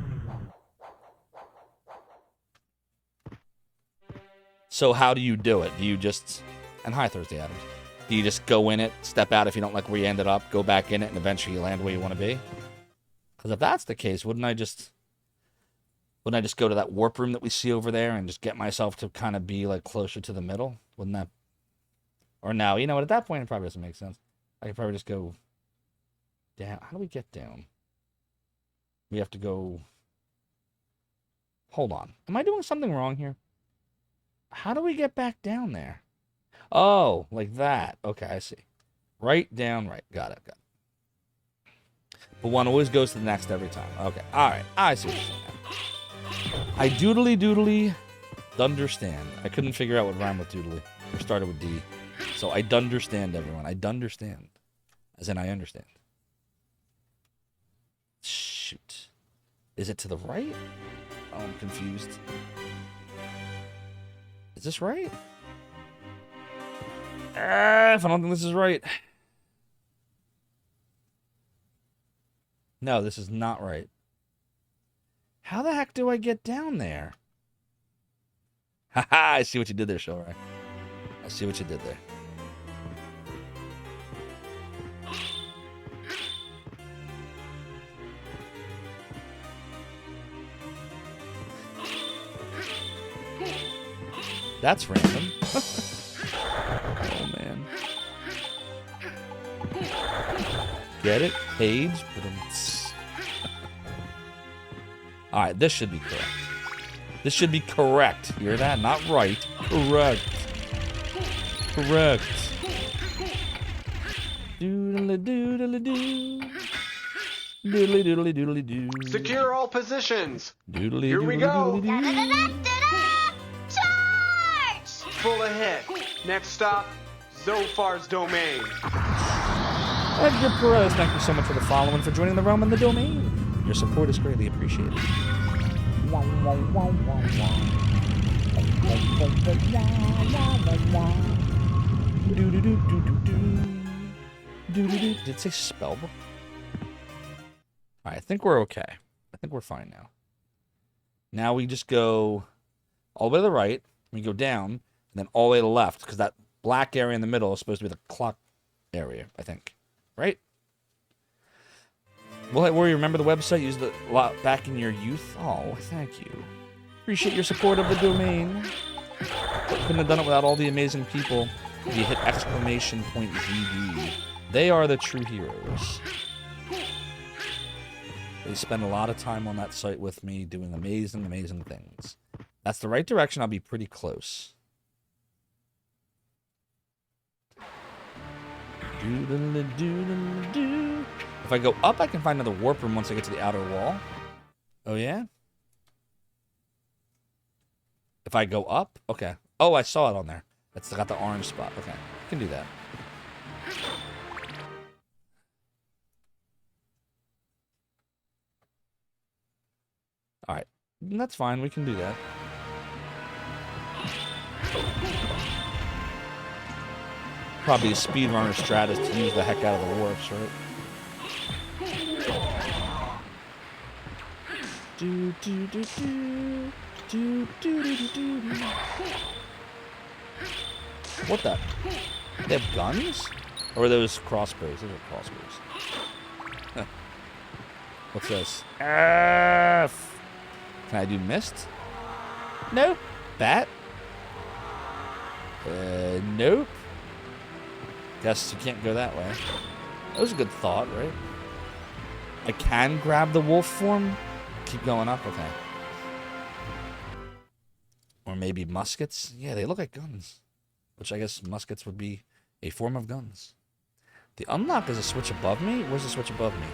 S1: So how do you do it? Do you just... And hi, Thursday Adams. Do you just go in it, step out if you don't like where you ended up, go back in it, and eventually you land where you want to be? Because if that's the case, wouldn't I just go to that warp room that we see over there and just get myself to kind of be like closer to the middle? Wouldn't that... Or no, you know what, at that point it probably doesn't make sense. I could probably just go down. How do we get down? We have to go... Hold on. Am I doing something wrong here? How do we get back down there? Oh, like that. Okay, I see. Right, down, right. Got it, got it. But one always goes to the next every time. Okay, all right. I see what you're saying. I doodly understand. I couldn't figure out what rhymed with doodly. Or started with D. So I understand, everyone. I understand. As in, I understand. Shoot. Is it to the right? Oh, I'm confused. Is this right? If I don't think this is right. No, this is not right. How the heck do I get down there? Haha, I see what you did there, Shellray. I see what you did there. That's random. Oh, man. Get it? Page? Alright, this should be correct. This should be correct. You hear that? Not right. Correct. Correct. Doodly doodly doo. Doodly doodly doodly doo.
S11: Secure all positions.
S1: Doodly
S11: Here we go.
S8: Charge!
S11: Full ahead. Next stop, Zophar's domain.
S1: Edgar Perez, thank you so much for the follow and for joining the realm and the domain. Your support is greatly appreciated. Did it say spellbook? Alright, I think we're okay. I think we're fine now. Now we just go all the way to the right, we go down, and then all the way to the left, because that black area in the middle is supposed to be the clock area, I think. Right? Well, Warrior, remember the website? Used it a lot back in your youth? Oh, thank you. Appreciate your support of the domain. Couldn't have done it without all the amazing people. You hit !ZD. They are the true heroes. They spend a lot of time on that site with me doing amazing, amazing things. That's the right direction. I'll be pretty close. Doodle-doo-doo-doo. If I go up, I can find another warp room once I get to the outer wall. Oh, yeah? If I go up? Okay. Oh, I saw it on there. It's got the orange spot. Okay. I can do that. Alright. That's fine. We can do that. Probably a speedrunner strat is to use the heck out of the warps, right? Do do do do do do do do do. What the? They have guns? Or are those crossbows? Those are crossbows. Huh. What's this? F. Can I do mist? No. Bat? Nope. Guess you can't go that way. That was a good thought, right? I can grab the wolf form. Keep going up, okay. Or maybe muskets. Yeah, they look like guns. Which I guess muskets would be a form of guns. The unlock is a switch above me? Where's the switch above me?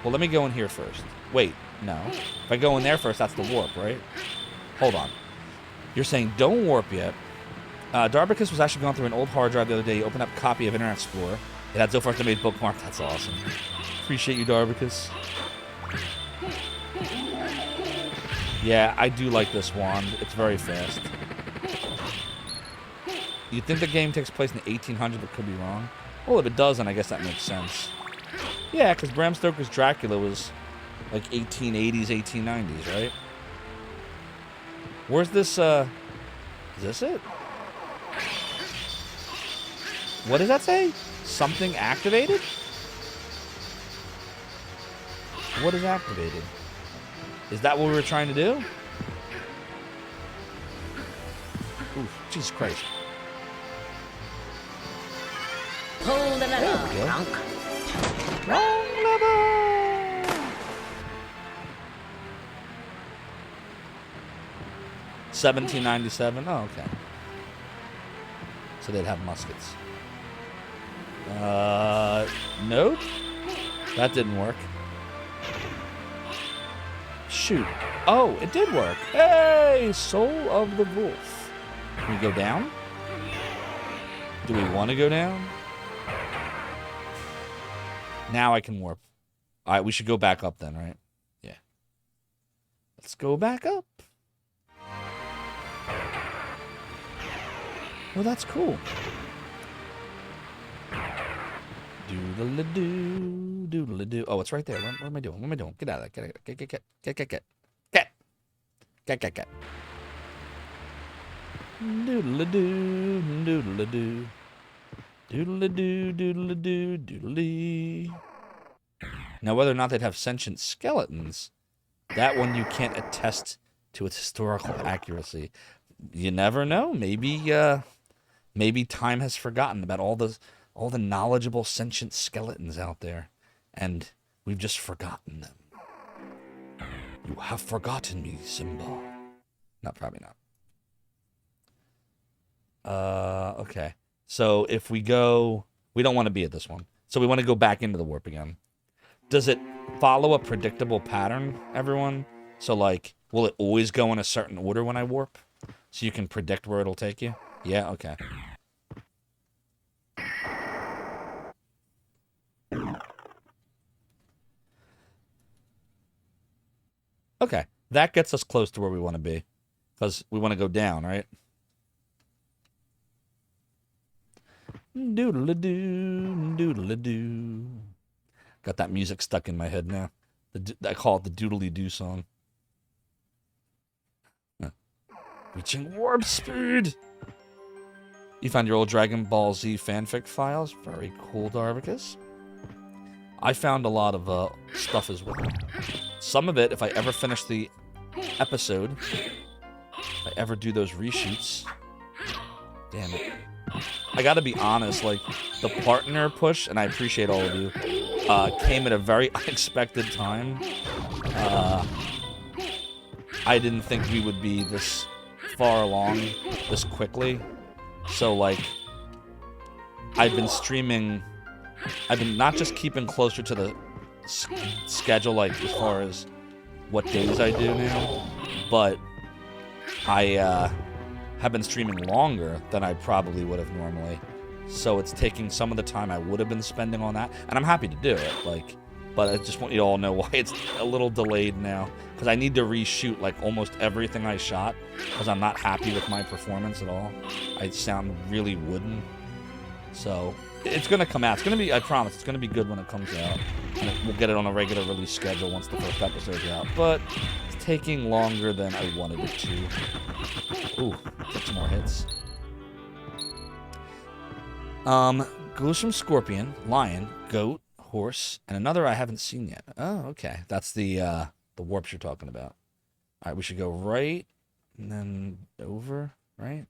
S1: Well, let me go in here first. Wait, no. If I go in there first, that's the warp, right? Hold on. You're saying don't warp yet. Darbicus was actually going through an old hard drive the other day. He opened up a copy of Internet Explorer. It had Zophar to made bookmark. That's awesome. Appreciate you, Darbicus. Yeah, I do like this wand. It's very fast. You'd think the game takes place in the 1800s, but could be wrong. Well, if it doesn't, I guess that makes sense. Yeah, because Bram Stoker's Dracula was like 1880s, 1890s, right? Where's this, is this it? What does that say? Something activated? What is activated? Is that what we were trying to do? Oof, Jesus Christ.
S7: Pull the lever, drunk.
S1: Wrong lever! 1797. Oh, okay. So they'd have muskets. Nope. That didn't work. Shoot. Oh, it did work. Hey, Soul of the Wolf. Can we go down? Do we want to go down? Now I can warp. All right, we should go back up then, right? Yeah. Let's go back up. Well, that's cool. Doodle-a-doo, doodle-a-doo. Oh, it's right there. What am I doing? What am I doing? Get out of there. Get. Doodle-a-doo, doodle-a-doo. Doodle-a-doo, doodle-a-doo, doodle-dee. Now, whether or not they'd have sentient skeletons, that one you can't attest to its historical accuracy. You never know. Maybe time has forgotten about all the knowledgeable sentient skeletons out there, and we've just forgotten them. You have forgotten me, Simba. No, probably not. Okay. So if we go, we don't want to be at this one. So we want to go back into the warp again. Does it follow a predictable pattern, everyone? So like, will it always go in a certain order when I warp? So you can predict where it'll take you? Yeah, okay. Okay, that gets us close to where we want to be. Because we want to go down, right? Doodle-a-doo, doodle-a-doo. Got that music stuck in my head now. I call it the doodly-doo song. Reaching warp speed! You found your old Dragon Ball Z fanfic files? Very cool, Darvicus. I found a lot of stuff as well. Some of it, if I ever finish the episode, if I ever do those reshoots, damn it. I gotta be honest, like, the partner push, and I appreciate all of you, came at a very unexpected time. I didn't think we would be this far along this quickly. So, like, I've been streaming, I've been not just keeping closer to the schedule, like, as far as what days I do now, but I have been streaming longer than I probably would have normally. So it's taking some of the time I would have been spending on that, and I'm happy to do it, like, but I just want you to all know why it's a little delayed now, because I need to reshoot, like, almost everything I shot, because I'm not happy with my performance at all. I sound really wooden. So it's going to come out. It's going to be, I promise, it's going to be good when it comes out. And we'll get it on a regular release schedule once the first episode's out. But it's taking longer than I wanted it to. Ooh, get some more hits. Gruesome Scorpion, Lion, Goat, Horse, and another I haven't seen yet. Oh, okay. That's the warps you're talking about. All right, we should go right and then over, right?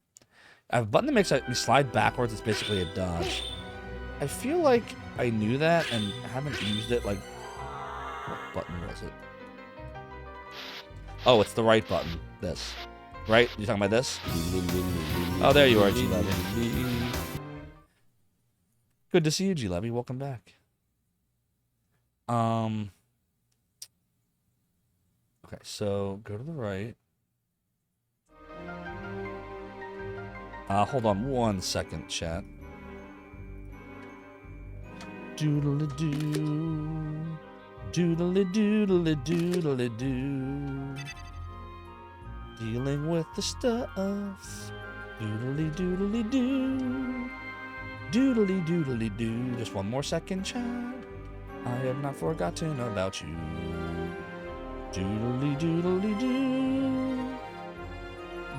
S1: I have a button that makes me slide backwards. It's basically a dodge. I feel like I knew that and haven't used it. Like, what button was it? Oh, it's the right button. This. Right? You talking about this? Oh, there you are, G-Levy. Good to see you, G-Levy. Welcome back. Okay, so go to the right. Hold on 1 second, chat. Doodle-a-doo. Doodle-a-doodle-a-doodle-a-doo. Dealing with the stuff. Doodly-doodly-doo. Doodly-doodly-doo. Just 1 more second, chat. I have not forgotten about you. Doodly-doodly-doo.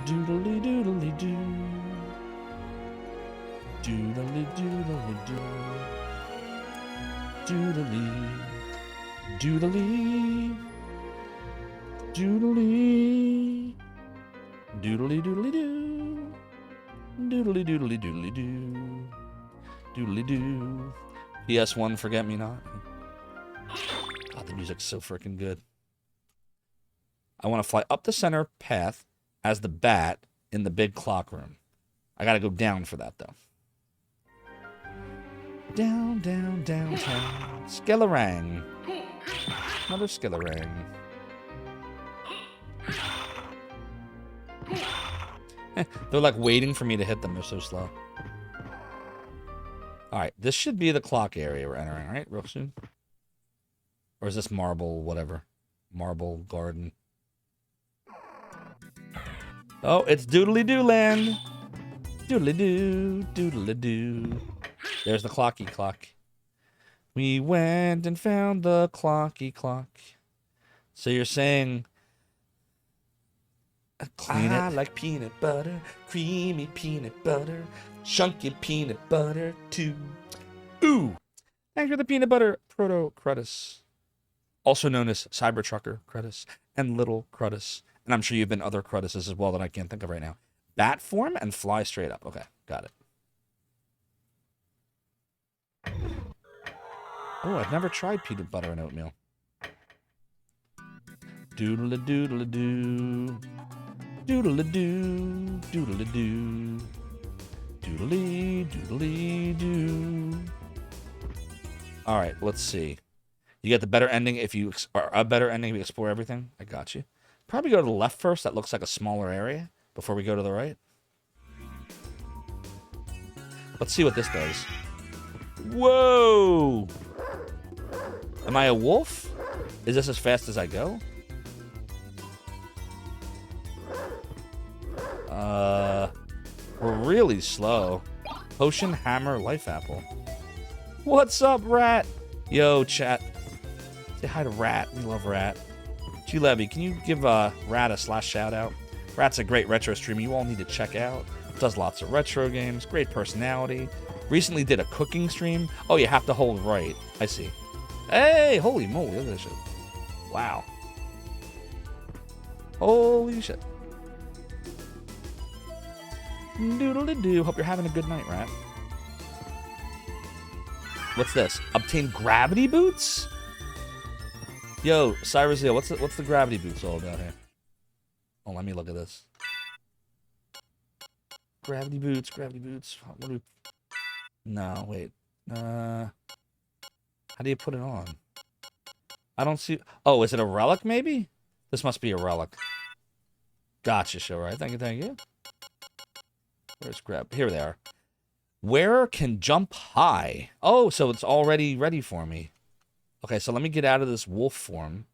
S1: Doodly-doodly-doo. Doodly-doodly-doo. Doodly. Doodly. Doodly. Doodly-doodly-doo. Doodly-doodly-doodly-doo. Doodly-doo. PS1 Forget Me Not. God, the music's so freaking good. I want to fly up the center path as the bat in the big clock room. I gotta go down for that, though. Down, down, downtown. Skellerang. Another Skellerang. They're like waiting for me to hit them. They're so slow. Alright, this should be the clock area we're entering, right? Real soon. Or is this marble, whatever? Marble garden. Oh, it's doodly-doo land. Doodly-doo, doodly-doo. There's the clocky clock. We went and found the clocky clock. So you're saying... Clean I like peanut butter, creamy peanut butter, chunky peanut butter too. Ooh! Thanks for the peanut butter, Proto Crutus. Also known as Cybertrucker Crutus and Little Crutus. And I'm sure you've been other Crutuses as well that I can't think of right now. Bat form and fly straight up. Okay, got it. Oh, I've never tried peanut butter and oatmeal. Doodle-a-doodle-a-doo. Doodle-a-doo. Doodle-a-doo. Doodle-a-doodle-a-doo. Alright, let's see. You get the better ending if you... Or a better ending if you explore everything. I got you. Probably go to the left first. That looks like a smaller area. Before we go to the right. Let's see what this does. Whoa! Am I a wolf? Is this as fast as I go? We're really slow. Potion, hammer, life apple. What's up, Rat? Yo, chat. Say hi to Rat. We love Rat. G Levy, can you give Rat a shout out? Rat's a great retro streamer you all need to check out. Does lots of retro games. Great personality. Recently did a cooking stream. Oh, you have to hold right. I see. Hey, holy moly, look at this shit. Wow. Holy shit. Doodle-doo. Hope you're having a good night, Rat. What's this? Obtain gravity boots? Yo, Cyrus Hill, what's the gravity boots all about here? Oh, let me look at this. Gravity boots, gravity boots. What do we... No, wait. How do you put it on? I don't see... Oh, is it a relic, maybe? This must be a relic. Gotcha, show right. Thank you, thank you. Where's grab? Here they are. Wearer can jump high. Oh, so it's already ready for me. Okay, so let me get out of this wolf form.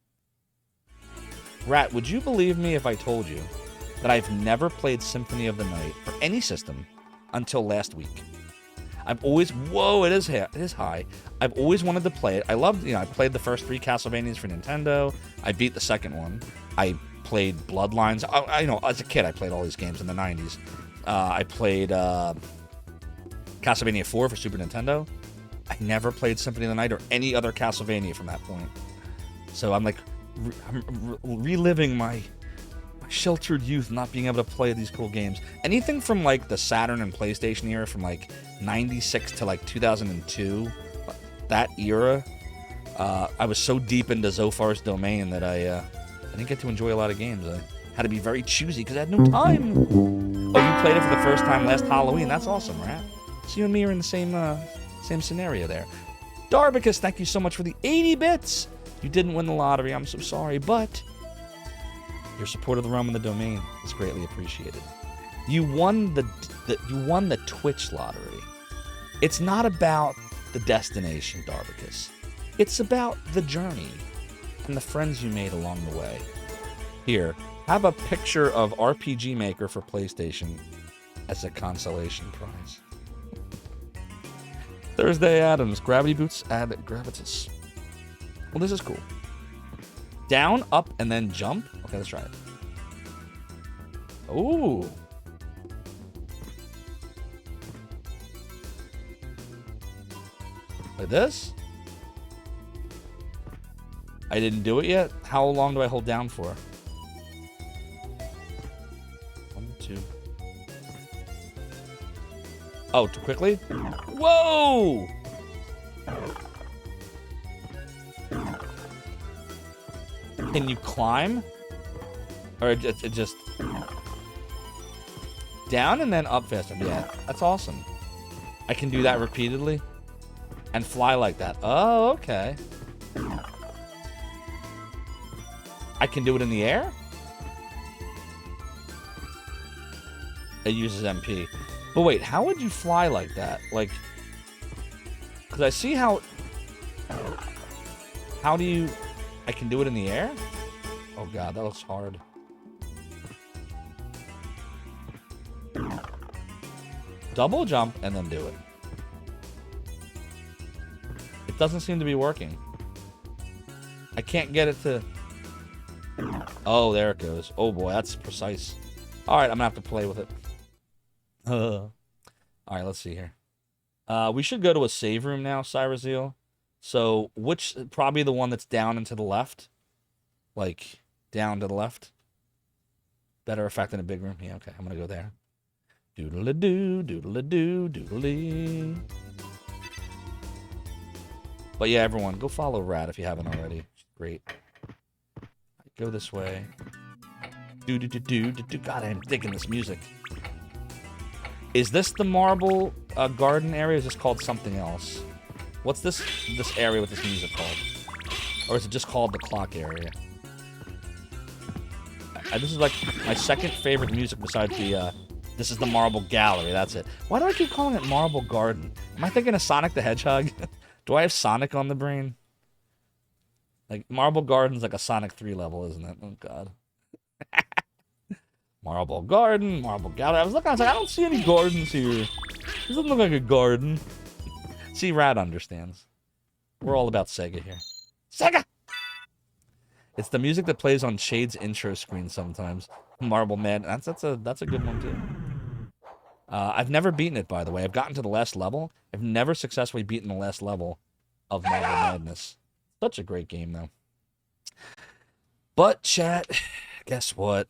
S1: Rat, would you believe me if I told you that I've never played Symphony of the Night for any system until last week? I've always... Whoa, it is high. I've always wanted to play it. I loved... I played the first 3 Castlevanias for Nintendo. I beat the second one. I played Bloodlines. As a kid, I played all these games in the 90s. I played Castlevania 4 for Super Nintendo. I never played Symphony of the Night or any other Castlevania from that point. So I'm like... I'm reliving my sheltered youth, not being able to play these cool games. Anything from like the Saturn and PlayStation era, from like 96 to like 2002, that era, I was so deep into Zophar's domain that I didn't get to enjoy a lot of games. I had to be very choosy because I had no time. Oh, you played it for the first time last Halloween. That's awesome, Rat. So you and me are in the same scenario there. Darbicus, thank you so much for the 80 bits. You didn't win the lottery. I'm so sorry, but your support of the realm and the domain is greatly appreciated. You won the Twitch lottery. It's not about the destination, Darbicus. It's about the journey and the friends you made along the way. Here, have a picture of RPG Maker for PlayStation as a consolation prize. Thursday Adams, gravity boots add gravitas. Well, this is cool. Down, up, and then jump. Okay, let's try it. Ooh. Like this? I didn't do it yet? How long do I hold down for? 1, 2. Oh, too quickly? Whoa! Can you climb? Or it just... Down and then up faster. Yeah, that's awesome. I can do that repeatedly and fly like that. Oh, okay. I can do it in the air? It uses MP. But wait, how would you fly like that? Like, because I see how do you... I can do it in the air? Oh god, that looks hard. Double jump and then do it. It doesn't seem to be working. I can't get it to... Oh, there it goes. Oh boy, that's precise. Alright, I'm gonna have to play with it. Alright, let's see here. We should go to a save room now, Cyrusile. So, probably the one that's down and to the left? Like, down to the left? Better effect than a big room? Yeah, okay, I'm gonna go there. Doodle-a-doo, doodle-a-doo, doodle-dee. But yeah, everyone, go follow Rat if you haven't already. Great. Go this way. Do-do-do-do-do-do. God, I'm digging this music. Is this the marble garden area? Or is this called something else? What's this area with this music called? Or is it just called the clock area? This is like my second favorite music besides the, this is the Marble Gallery, that's it. Why do I keep calling it Marble Garden? Am I thinking of Sonic the Hedgehog? Do I have Sonic on the brain? Like, Marble Garden's like a Sonic 3 level, isn't it? Oh, God. Marble Garden, Marble Gallery. I was like, I don't see any gardens here. This doesn't look like a garden. See, Rad understands. We're all about Sega here. Sega! It's the music that plays on Shade's intro screen sometimes. Marble Man. That's a good one, too. I've never beaten it, by the way. I've gotten to the last level. I've never successfully beaten the last level of Marble Madness. Such a great game, though. But, chat, guess what?